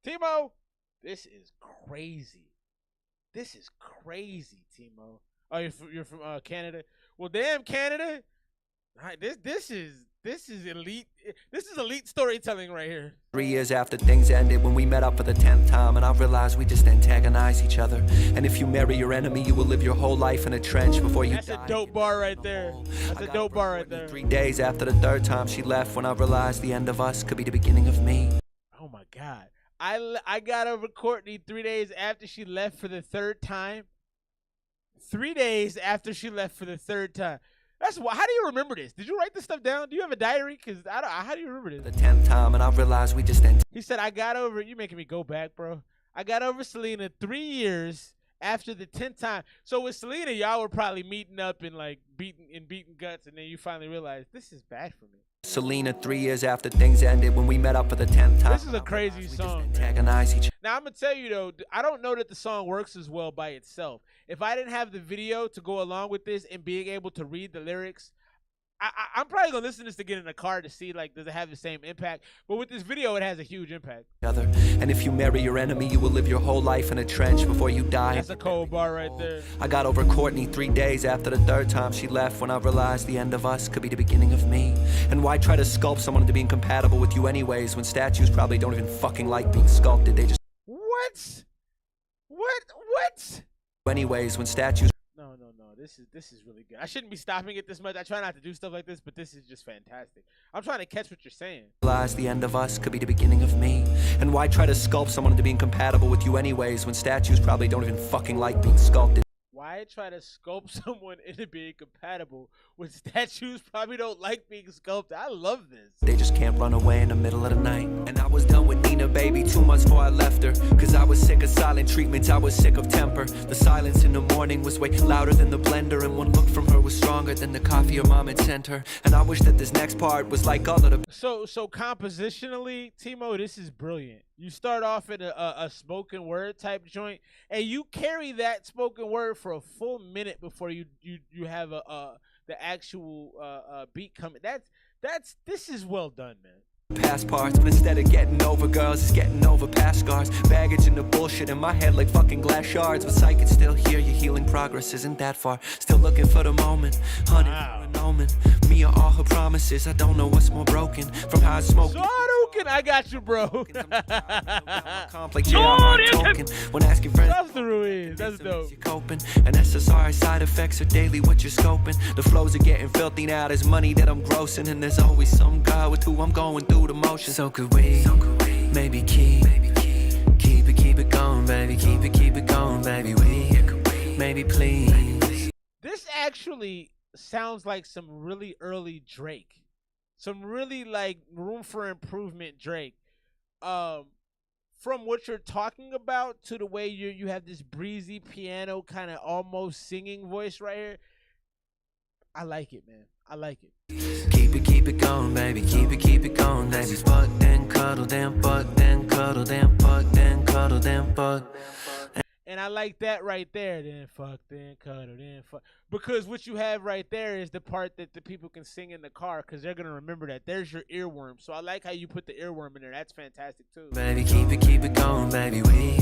Timo, this is crazy. This is crazy, Timo. Oh, you're from Canada. Well, damn, Canada. All right, this is elite. This is elite storytelling right here. 3 years after things ended, when we met up for the 10th time, and I realized we just antagonize each other. And if you marry your enemy, you will live your whole life in a trench before you die. That's a dope bar right there. That's a dope bar right there. 3 days after the third time she left, when I realized the end of us could be the beginning of me. Oh my God. I got over Courtney 3 days after she left for the third time. 3 days after she left for the third time. That's why. How do you remember this? Did you write this stuff down? Do you have a diary? Because how do you remember this? The 10th time, and I realized we just He said, I got over. You making me go back, bro. I got over Selena 3 years after the 10th time. So with Selena, y'all were probably meeting up and like beating guts, and then you finally realized this is bad for me. Selena 3 years after things ended, when we met up for the 10th time. This is a crazy song. Now I'm gonna tell you though, I don't know that the song works as well by itself. If I didn't have the video to go along with this and being able to read the lyrics, I'm probably gonna listen to this again in the car to see like does it have the same impact. But with this video, it has a huge impact. And if you marry your enemy, you will live your whole life in a trench before you die. That's a cold bar right there. I got over Courtney 3 days after the third time she left, when I realized the end of us could be the beginning of me. And why try to sculpt someone into being compatible with you anyways, when statues probably don't even fucking like being sculpted? They just What? Anyways, when statues. No. This is really good. I shouldn't be stopping it this much. I try not to do stuff like this, but this is just fantastic. I'm trying to catch what you're saying. Realize the end of us could be the beginning of me. And why try to sculpt someone into being compatible with you anyways, when statues probably don't even fucking like being sculpted? Why try to sculpt someone into being compatible when statues probably don't like being sculpted? I love this. They just can't run away in the middle of the night. And I was done with Nina baby 2 months before I left her. Cause I was sick of silent treatments, I was sick of temper. The silence in the morning was way louder than the blender, and one look from her was stronger than the coffee her mom had sent her. And I wish that this next part was like all of the... So compositionally, Timo, this is brilliant. You start off in a spoken word type joint, and you carry that spoken word for a full minute before you have the actual beat coming. This is well done, man. Past parts, but instead of getting over girls, it's getting over past scars. Baggage and the bullshit in my head like fucking glass shards. But I can still hear your healing progress isn't that far. Still looking for the moment, honey, for an omen. Me or all her promises, I don't know what's more broken. From how I smoke. I got you, bro. Complex, yeah, I'm talking. When asking friends, that's the Ruiz. That's dope. You're coping, and SSRI side effects are daily what you're scoping. The flows are getting filthy now. There's money that I'm grossing, and there's always some guy with who I'm going through the motion. So could we maybe keep it going, baby. Keep it going, baby. We maybe please. This actually sounds like some really early Drake. Some really like room for improvement Drake. From what you're talking about to the way you have this breezy piano kind of almost singing voice right here. I like it, man. I like it. Keep it going, baby. Keep it going, baby. Fuck then cuddle then fuck then cuddle then fuck then cuddle then fuck. And I like that right there. Then fuck, then cuddle, then fuck. Because what you have right there is the part that the people can sing in the car because they're going to remember that. There's your earworm. So I like how you put the earworm in there. That's fantastic, too. Baby, keep it going, baby. We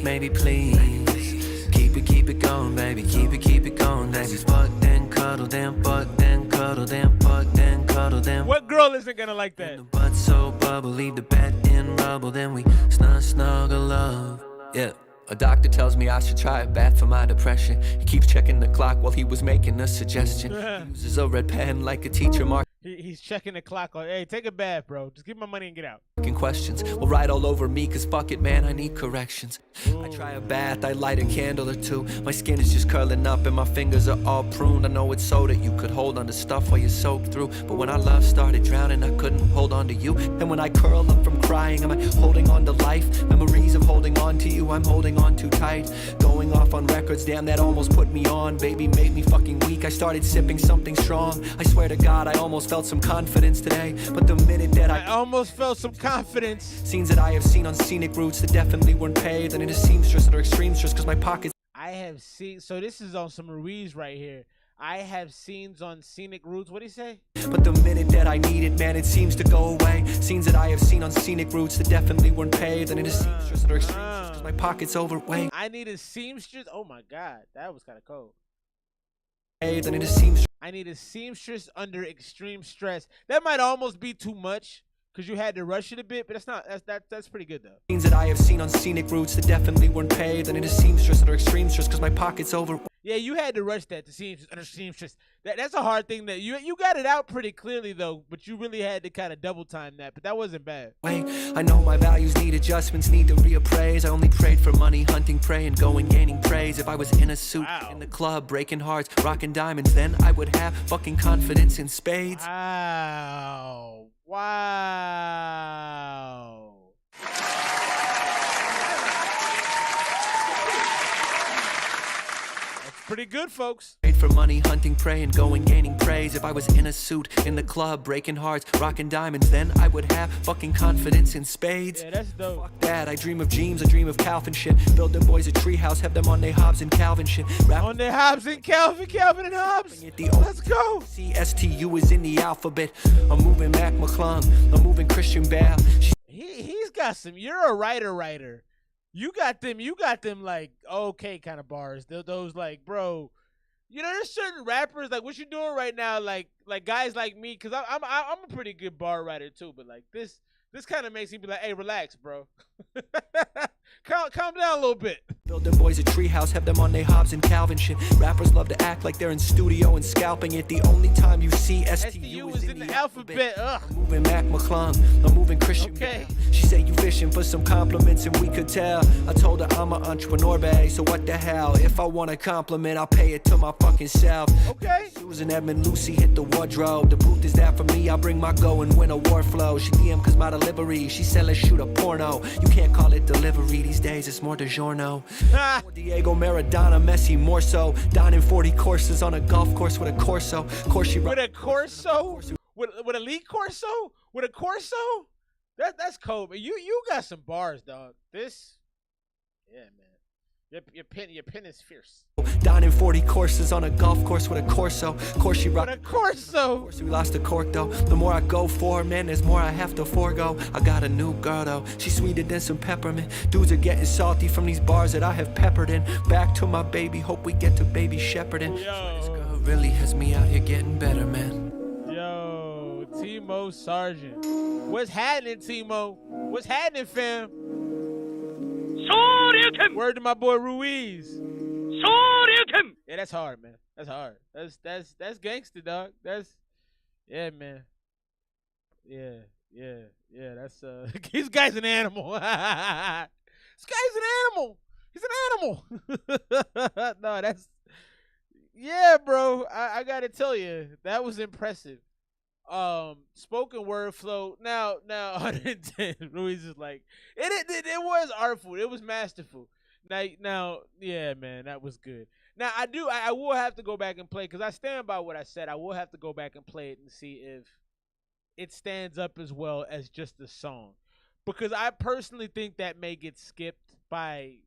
maybe please. Keep it going, baby. Keep it going, baby. Fuck, then cuddle, then fuck, then cuddle, then fuck, then cuddle, then. What girl isn't going to like that? The butt so bubbly, the bed in rubble, then we snuggle love. Yeah. A doctor tells me I should try a bath for my depression. He keeps checking the clock while he was making a suggestion. He uses a red pen like a teacher mark. He's checking the clock. Like, hey, take a bath, bro. Just give me my money and get out. Questions will ride all over me, cause fuck it, man, I need corrections. I try a bath, I light a candle or two. My skin is just curling up and my fingers are all pruned. I know it's so that you could hold on to stuff while you soak through. But when our love started drowning, I couldn't hold on to you. And when I curl up from crying, am I holding on to life? Memories of holding on to you, I'm holding on too tight. Going off on records, damn, that almost put me on. Baby made me fucking weak, I started sipping something strong. I swear to God, I almost felt some confidence today. But the minute that I almost felt some confidence. Scenes that I have seen on scenic routes that definitely weren't paid. And it just seems stress or extreme stress cause my pockets. I have seen, so this is on some Ruiz right here. I have scenes on scenic routes. What'd he say? But the minute that I need it, man, it seems to go away. Scenes that I have seen on scenic routes that definitely weren't paid. And it just seems stress or extreme stress cause my pockets overweight. I need a seamstress. Oh my God, that was kind of cold. And it just seems I need a seamstress under extreme stress. That might almost be too much because you had to rush it a bit, but that's pretty good though. Scenes that I have seen on scenic routes that definitely weren't paid. And it just seems stress or extreme stress cause my pockets over. Yeah, you had to rush that to seamstress under seamstress. That's a hard thing that you got it out pretty clearly though, but you really had to kind of double time that, but that wasn't bad. Wait, I know my values need adjustments, need to reappraise. I only prayed for money, hunting prey and going gaining praise. If I was in a suit, in the club, breaking hearts, rocking diamonds, then I would have fucking confidence in spades. Wow. Pretty good, folks. Paid for money, hunting prey and going gaining praise. If I was in a suit, in the club, breaking hearts, rocking diamonds, then I would have fucking confidence in spades. Yeah, that's dope. Fuck that, I dream of dreams, I dream of Calvin shit. Build them boys a treehouse, have them on their Hobbs and Calvin shit. Rap on their Hobbs and Calvin and Hobbs. Let's go. CSTU is in the alphabet. I'm moving Mac McClung, I'm moving Christian Bale. He's got some. You're a writer. You got them like okay kind of bars. Those like, bro, you know, there's certain rappers like what you doing right now, like guys like me, cause I'm a pretty good bar writer too, but like this kind of makes me be like, hey, relax, bro, calm down a little bit. Build them boys a treehouse, have them on they Hobbs and Calvin shit. Rappers love to act like they're in studio and scalping it. The only time you see STU is in the alphabet. I'm moving Mac McClung, I'm moving Christian. Okay. She said you fishing for some compliments and we could tell. I told her I'm an entrepreneur, babe, so what the hell? If I want a compliment, I'll pay it to my fucking self. Okay. Susan Edmund Lucy hit the wardrobe. The booth is that for me, I'll bring my go and win a war flow. She DM cause my delivery, she said let's shoot a porno. You can't call it delivery these days, it's more DiGiorno. Diego Maradona, Messi more so. Donning 40 courses on a golf course with a Corso. With a Corso? With a Elite Corso? With a Corso? That's cold, man. You got some bars, dog. This, yeah, man. Your pen is fierce. Donning 40 courses on a golf course with a Corso. Course she rocked. With a Corso. Course we lost the cork though. The more I go for, man, there's more I have to forego. I got a new girl though. She's sweeter than some peppermint. Dudes are getting salty from these bars that I have peppered in. Back to my baby, hope we get to baby shepherding. This girl really has me out here getting better, man. Yo, Timo Sargent. What's happening, Timo? What's happening, fam? Word to my boy Ruiz. Yeah, that's hard, man. That's hard. That's gangster, dog. Yeah, man. Yeah. That's this guy's an animal. This guy's an animal. He's an animal. No, yeah, bro. I gotta tell you, that was impressive. Spoken word flow. Now 110. Ruiz is like, it was artful. It was masterful. Now, yeah, man, that was good. Now, I will have to go back and play, because I stand by what I said. I will have to go back and play it and see if it stands up as well as just the song. Because I personally think that may get skipped by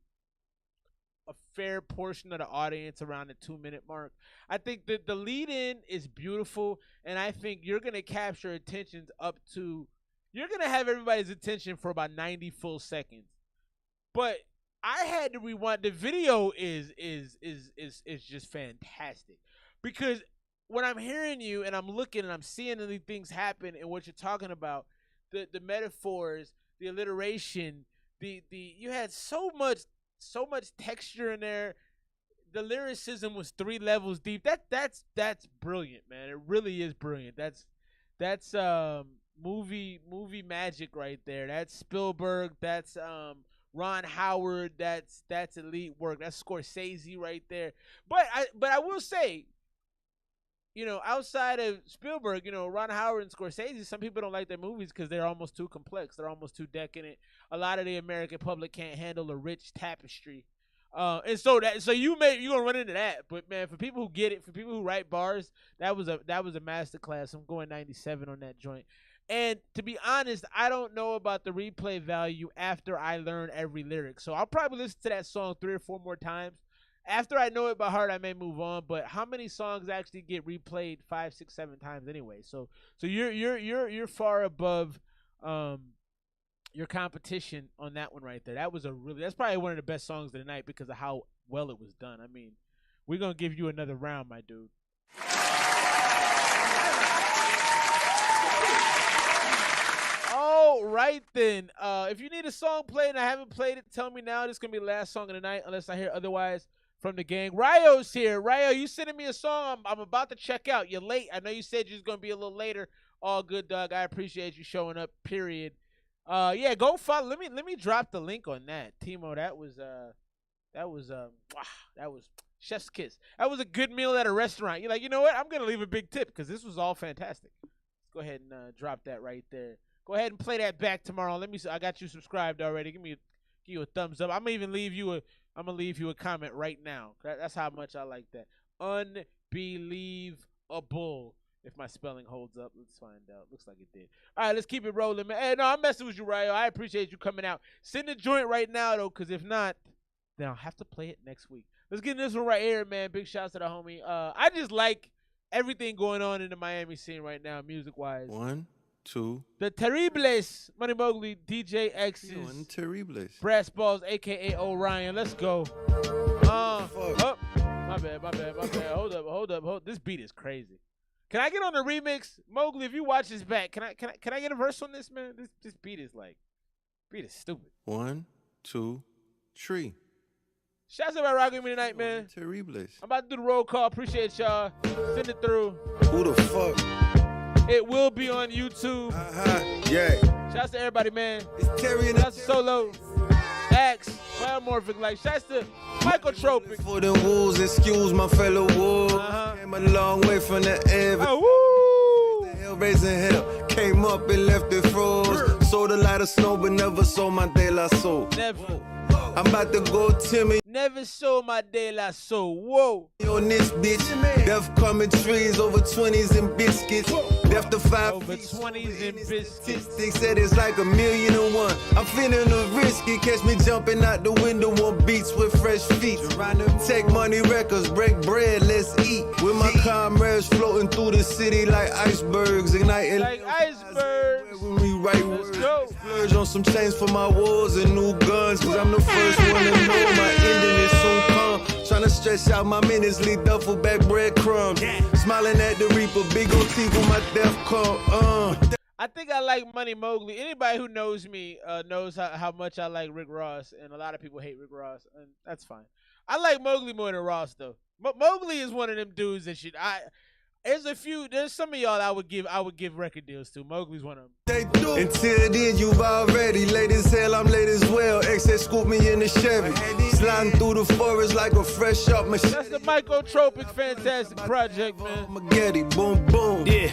a fair portion of the audience around the 2-minute mark. I think that the lead-in is beautiful, and I think you're going to capture attentions up to... You're going to have everybody's attention for about 90 full seconds. But... I had to rewind. The video is just fantastic, because when I'm hearing you and I'm looking and I'm seeing these things happen and what you're talking about, the metaphors, the alliteration, you had so much texture in there. The lyricism was 3 levels deep. That's brilliant, man. It really is brilliant. That's movie magic right there. That's Spielberg. That's Ron Howard, that's elite work. That's Scorsese right there. But I will say, outside of Spielberg, Ron Howard and Scorsese, some people don't like their movies because they're almost too complex. They're almost too decadent. A lot of the American public can't handle a rich tapestry. And so you're gonna run into that. But man, for people who get it, for people who write bars, that was a masterclass. I'm going 97 on that joint. And to be honest, I don't know about the replay value after I learn every lyric. So I'll probably listen to that song 3 or 4 more times. After I know it by heart, I may move on. But how many songs actually get replayed 5, 6, 7 times anyway? So you're far above your competition on that one right there. That's probably one of the best songs of the night because of how well it was done. I mean, we're gonna give you another round, my dude. All right, then. If you need a song played and I haven't played it, tell me now. This is going to be the last song of the night, unless I hear otherwise from the gang. Ryo's here. Ryo, you sending me a song? I'm about to check out. You're late. I know you said you was going to be a little later. All good, Doug. I appreciate you showing up, period. Yeah, go follow. Let me drop the link on that. Timo, that was chef's kiss. That was a good meal at a restaurant. You're like, you know what? I'm going to leave a big tip because this was all fantastic. Let's go ahead and drop that right there. Go ahead and play that back tomorrow. I got you subscribed already. Give you a thumbs up. I'm gonna even leave you a comment right now. That's how much I like that. Unbelievable. If my spelling holds up, let's find out. Looks like it did. All right, let's keep it rolling, man. Hey, no, I'm messing with you, Ryo. I appreciate you coming out. Send the joint right now though, because if not, then I'll have to play it next week. Let's get this one right here, man. Big shouts to the homie. I just like everything going on in the Miami scene right now, music wise. 1, 2. The Terribles, Money Mowgli, DJ X's, Terribles, Brass Balls, aka Orion. Let's go. My bad. Hold up. This beat is crazy. Can I get on the remix, Mowgli? If you watch this back, can I get a verse on this, man? This beat is stupid. 1, 2, 3. Shouts out about rocking with me tonight, man. Terribles. I'm about to do the roll call. Appreciate y'all. Send it through. Who the fuck? It will be on YouTube. Yeah. Shouts to everybody, man. It's Terry and Shouts to Solo. Axe. Biomorphic. Like, shouts to MYKOTROPIC. For the wolves, excuse my fellow wolves. Came a long way from the ever. Hell raising hell. Came up and left it froze. Sold a lot of snow, but never sold my De La Soul. Never. I'm about to go Timmy. Never sold my De La Soul. Whoa. On this bitch. Death coming trees over 20s and biscuits. Death to 5 over 20s and biscuits. They said it's like 1,000,001. I'm feeling the risky. Catch me jumping out the window on beats with fresh feet. Take money records, break bread, let's eat. With my comrades floating through the city like icebergs, igniting like icebergs. When we write words, splurge on some chains for my wars and new guns. Cause I'm the first one to know my ending is soon come. Tryna stretch out my minutes, leave duffel back breadcrumbs. Smiling at the reaper, big old teeth when my death come. I think I like Money Mowgli. Anybody who knows me knows how much I like Rick Ross, and a lot of people hate Rick Ross, and that's fine. I like Mowgli more than Ross though. Mowgli is one of them dudes that should there's some of y'all I would give record deals to. Mowgli's one of them. They do. Until then, you've already late as hell, I'm late as well. Excess scoop me in the Chevy. Sliding through the forest like a fresh up machine. That's the MYKOTROPIC fantastic project, man. Spaghetti, boom, boom. Yeah.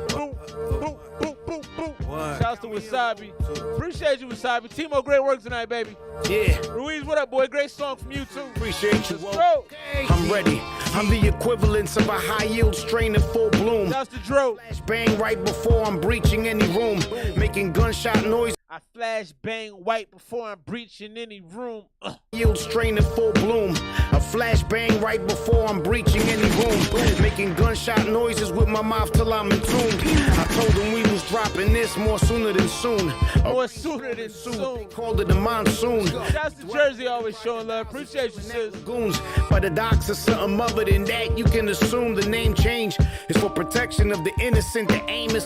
Boom, boom, boom, boom, boom. Shouts to Wasabi. Appreciate you, Wasabi. Timo, great work tonight, baby. Yeah. Ruiz, what up, boy? Great song from you, too. Appreciate you, Whoa. I'm ready. I'm the equivalence of a high-yield strain in full bloom. Shouts to Dro. Flash bang right before I'm breaching any room. Making gunshot noise. I flash bang white before I'm breaching any room. Yield strain in full bloom. A flash bang right before I'm breaching any room. Making gunshot noises with my mouth till I'm in tune. I told them we was dropping this more sooner than soon. More sooner than soon. Called it the monsoon. Shouts to Jersey, always showing love. Appreciate you, sis. Goons, but the docs are something other than that. You can assume the name change is for protection of the innocent. The aim is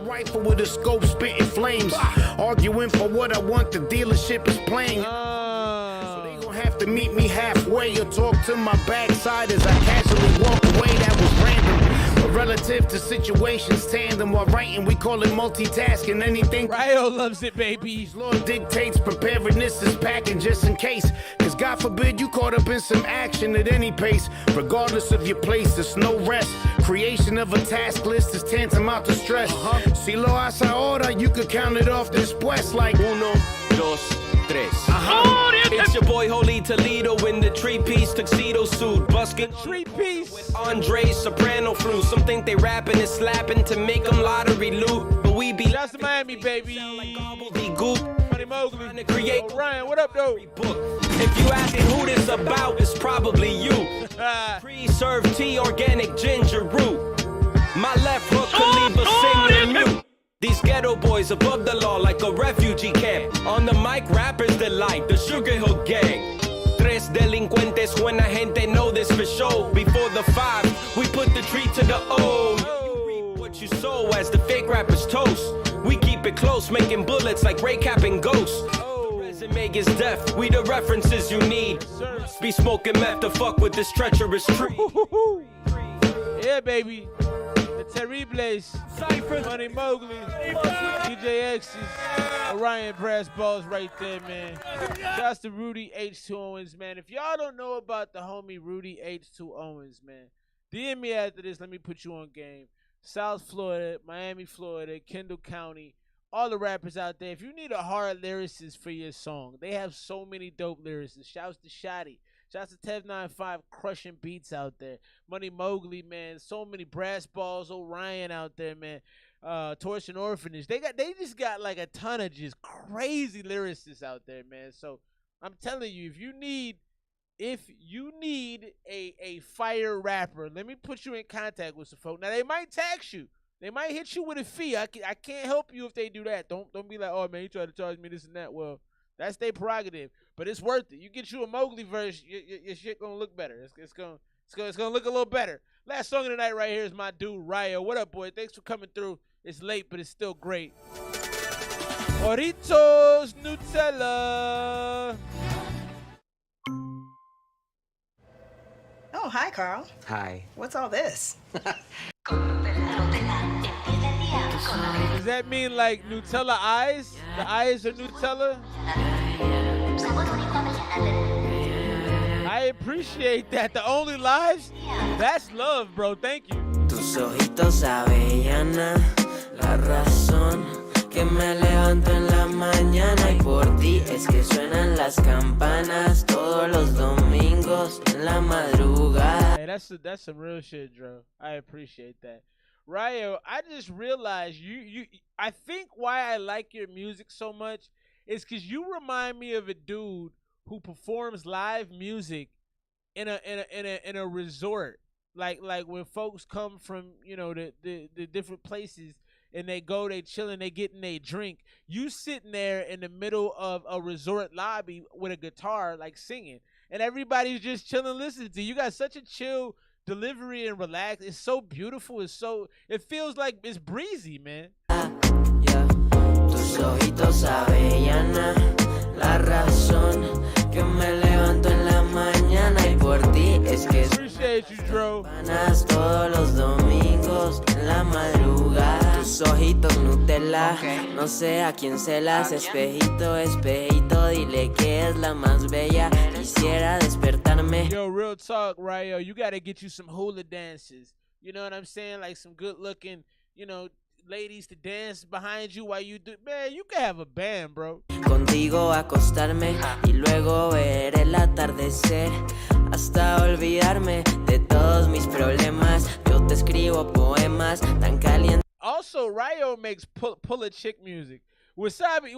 rifle with a scope spitting flames. Arguing for what I want, the dealership is playing. So they gon' have to meet me halfway or talk to my backside as I casually walk away. That was random. But relative to situations, tandem while writing, we call it multitasking. Anything Ryo loves it, baby. Law dictates preparedness is packing just in case. Cause God forbid you caught up in some action at any pace. Regardless of your place, there's no rest. Creation of a task list is tantamount to stress. Si lo hace ahora, you could count it off después like 1, 2, 3. It's your boy Holy Toledo in the three-piece tuxedo suit. Busking three-piece with Andre's soprano flute. Some think they rapping and slapping to make them lottery loot. But we be Shouts to Miami, baby. Like goop. Money Mowgli. To create Ryan, what up, though? If you asking who this about, it's probably you. Pre-served tea, organic ginger root. My left hook could leave a singer mute. These ghetto boys above the law like a refugee camp. On the mic, rappers delight, the Sugar Hook gang. Tres delincuentes, when a gente know this for sure. Before the 5, we put the tree to the O. You reap what you sow as the fake rappers toast. We keep it close, making bullets like Ray Cap and Ghost. The resume is deaf, we the references you need. Be smoking meth to fuck with this treacherous tree. Yeah, baby. Terribles, Money Mowgli, DJ X's, Orion Brass Balls right there, man. Shouts to Rudy H2 Owens, man. If y'all don't know about the homie Rudy H2 Owens, man, DM me after this. Let me put you on game. South Florida, Miami, Florida, Kendall County, all the rappers out there. If you need a hard lyricist for your song, they have so many dope lyricists. Shouts to Shotty. Shouts to Tev95 crushing beats out there. Money Mowgli, man. So many Brass Balls, Orion out there, man. Torsion Orphanage. They just got like a ton of just crazy lyricists out there, man. So I'm telling you, if you need a fire rapper, let me put you in contact with some folks. Now they might tax you. They might hit you with a fee. I can't help you if they do that. Don't be like, oh man, you try to charge me this and that. Well, that's their prerogative, but it's worth it. You get you a Mowgli verse, your shit gonna look better. It's gonna look a little better. Last song of the night right here is my dude Ryo. What up, boy? Thanks for coming through. It's late, but it's still great. Oritos Nutella. hi, Carl. Hi. What's all this? Does that mean like Nutella eyes? The eyes are Nutella? I appreciate that. The only lives? That's love, bro. Thank you. Tus ojitos avellana, la razón que me levanto en la mañana y por ti es que suenan las campanas todos los domingos en la madrugada. Hey, that's some real shit, Dro. I appreciate that. Ryo, I just realized I think why I like your music so much is because you remind me of a dude who performs live music in a resort, like when folks come from the different places and they chilling, they getting their drink. You sitting there in the middle of a resort lobby with a guitar, like singing, and everybody's just chilling, listening to you. You got such a chill delivery and relax. It's so beautiful. It feels like it's breezy, man. Tus ojitos avellana, la razón que me levanto en la mañana y por ti es que appreciate you, Dro. Todos los domingos en la madrugada. Tus ojitos Nutella, no sé a quién se las. Espejito, espejito, dile que es la más bella. Quisiera despertarme. Yo, real talk, Ryo. You gotta get you some hula dances. You know what I'm saying? Like some good looking, ladies to dance behind you while you do. Man, you can have a band, bro. Contigo acostarme y luego ver el atardecer hasta olvidarme de todos mis problemas. Yo te escribo poemas tan calientes. Also, Ryo makes pull a chick music. Wasabi,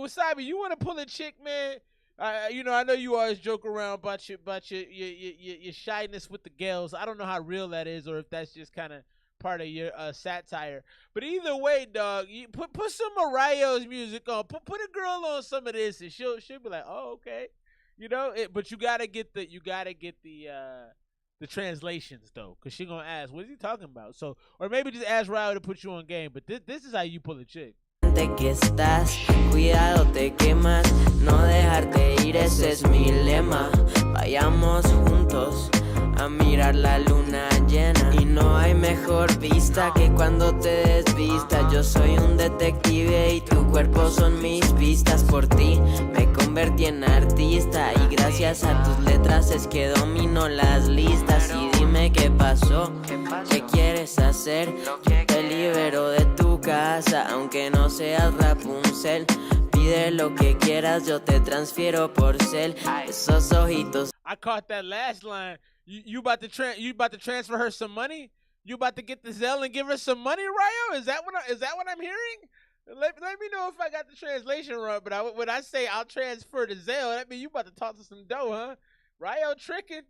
you want to pull a chick, man? I know you always joke around about your shyness with the girls. I don't know how real that is, or if that's just kind of part of your satire. But either way, dog, you put some of Ryo's music on. Put a girl on some of this, and she'll be like, oh, okay, But you gotta get the translations though, cause she gonna ask, what is he talking about? So, or maybe just ask Ryo to put you on game. But this is how you pull a chick. Que estás, cuidado te quemas, no dejarte ir, ese es mi lema. Vayamos juntos a mirar la luna llena y no hay mejor vista que cuando te desvistas. Yo soy un detective y tu cuerpo son mis pistas. Por ti me convertí en artista y gracias a tus letras es que domino las listas. Y dime qué pasó, qué quieres hacer. Te libero de tu casa aunque no seas Rapunzel. Pide lo que quieras, yo te transfiero por cel. Esos ojitos. I caught that last line. You about to transfer her some money? You about to get the Zelle and give her some money, Ryo? Is that what I'm hearing? Let me know if I got the translation right. But when I say I'll transfer the Zelle, that means you about to talk to some dough, huh? Ryo tricking.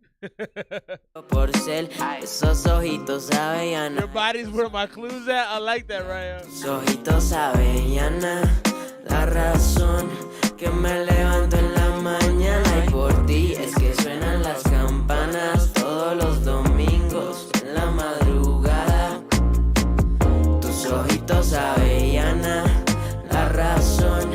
Por cel, esos ojitos avellana. Your body's where my clues at. I like that, Ryo. Esos ojitos avellana, la razón que me levanto en la mañana y por ti es que suenan las campanas todos los domingos en la madrugada. Tus ojitos avellana, la razón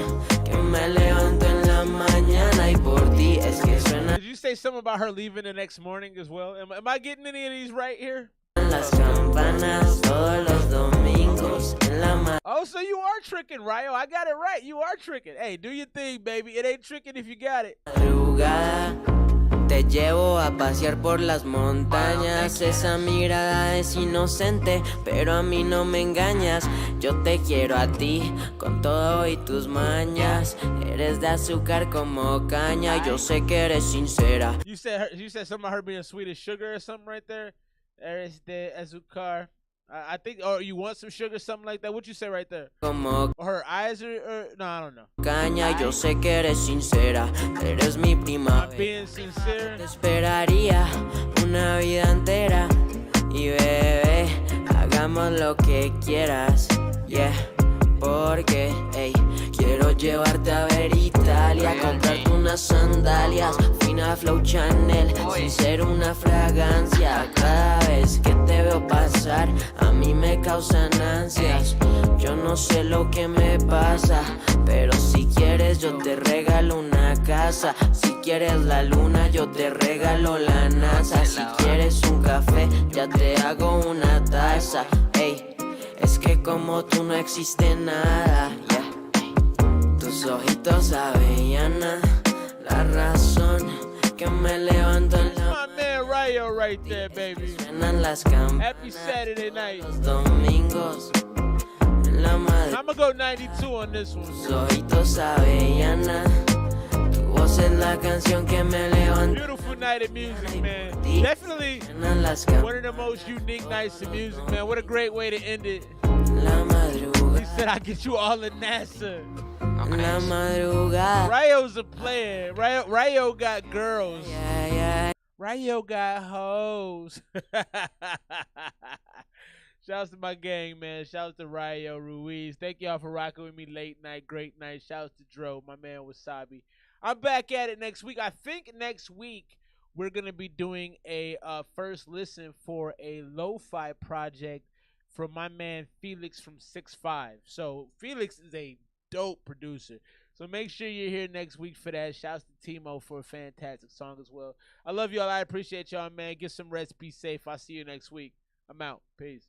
que me levanto en la mañana y por ti es que suenan. Did you say something about her leaving the next morning as well? Am I getting any of these right here? Las campanas todos los domingos en la madrugada. Oh, so you are tricking, Ryo. I got it right. You are tricking. Hey, do your thing, baby. It ain't tricking if you got it. Te llevo a pasear por las montañas. Esa mirada es inocente, pero a mí no me engañas. Yo te quiero a ti, con todo y tus mañas. Eres de azúcar como caña. Yo sé que eres sincera. You said something about her being sweet as sugar or something right there. Eres de azúcar. I think, or you want some sugar, something like that. What you say right there? Como or her eyes are no, I don't know. Caña, yo sé que eres sincera, eres mi primavera. Being sincere. Te esperaría una vida entera y bebé, hagamos lo que quieras, yeah. Porque, hey, quiero llevarte a ver Italia, comprarte unas sandalias, fina Flow Chanel, sin ser una fragancia. Cada vez que te veo pasar, a mí me causan ansias. Yo no sé lo que me pasa, pero si quieres yo te regalo una casa. Si quieres la luna, yo te regalo la NASA. Si quieres un café, ya te hago una taza. Ey, es que como tú no existe nada. Yeah. Tus ojitos avellana, la razón que me levanto en la my man Rayo right there, baby. suenan las campanas. Happy Saturday night. Los domingos en la madre. I'm gonna go 92 on this one. Tus ojitos avellana, tu voz es la canción que me levanta. Beautiful night of music, man. Definitely one of the most unique nights of music, man. What a great way to end it. He said I'll get you all in NASA. La madrugada. Rayo's a player. Rayo got girls. Rayo got hoes. Shouts to my gang, man. Shouts to Rayo Ruiz. Thank y'all for rocking with me late night, great night. Shouts to Dro, my man Wasabi. I'm back at it next week. I think next week we're going to be doing a first listen for a lo-fi project from my man Felix from 6'5". So Felix is a dope producer. So make sure you're here next week for that. Shouts to Timo for a fantastic song as well. I love y'all. I appreciate y'all, man. Get some rest. Be safe. I'll see you next week. I'm out. Peace.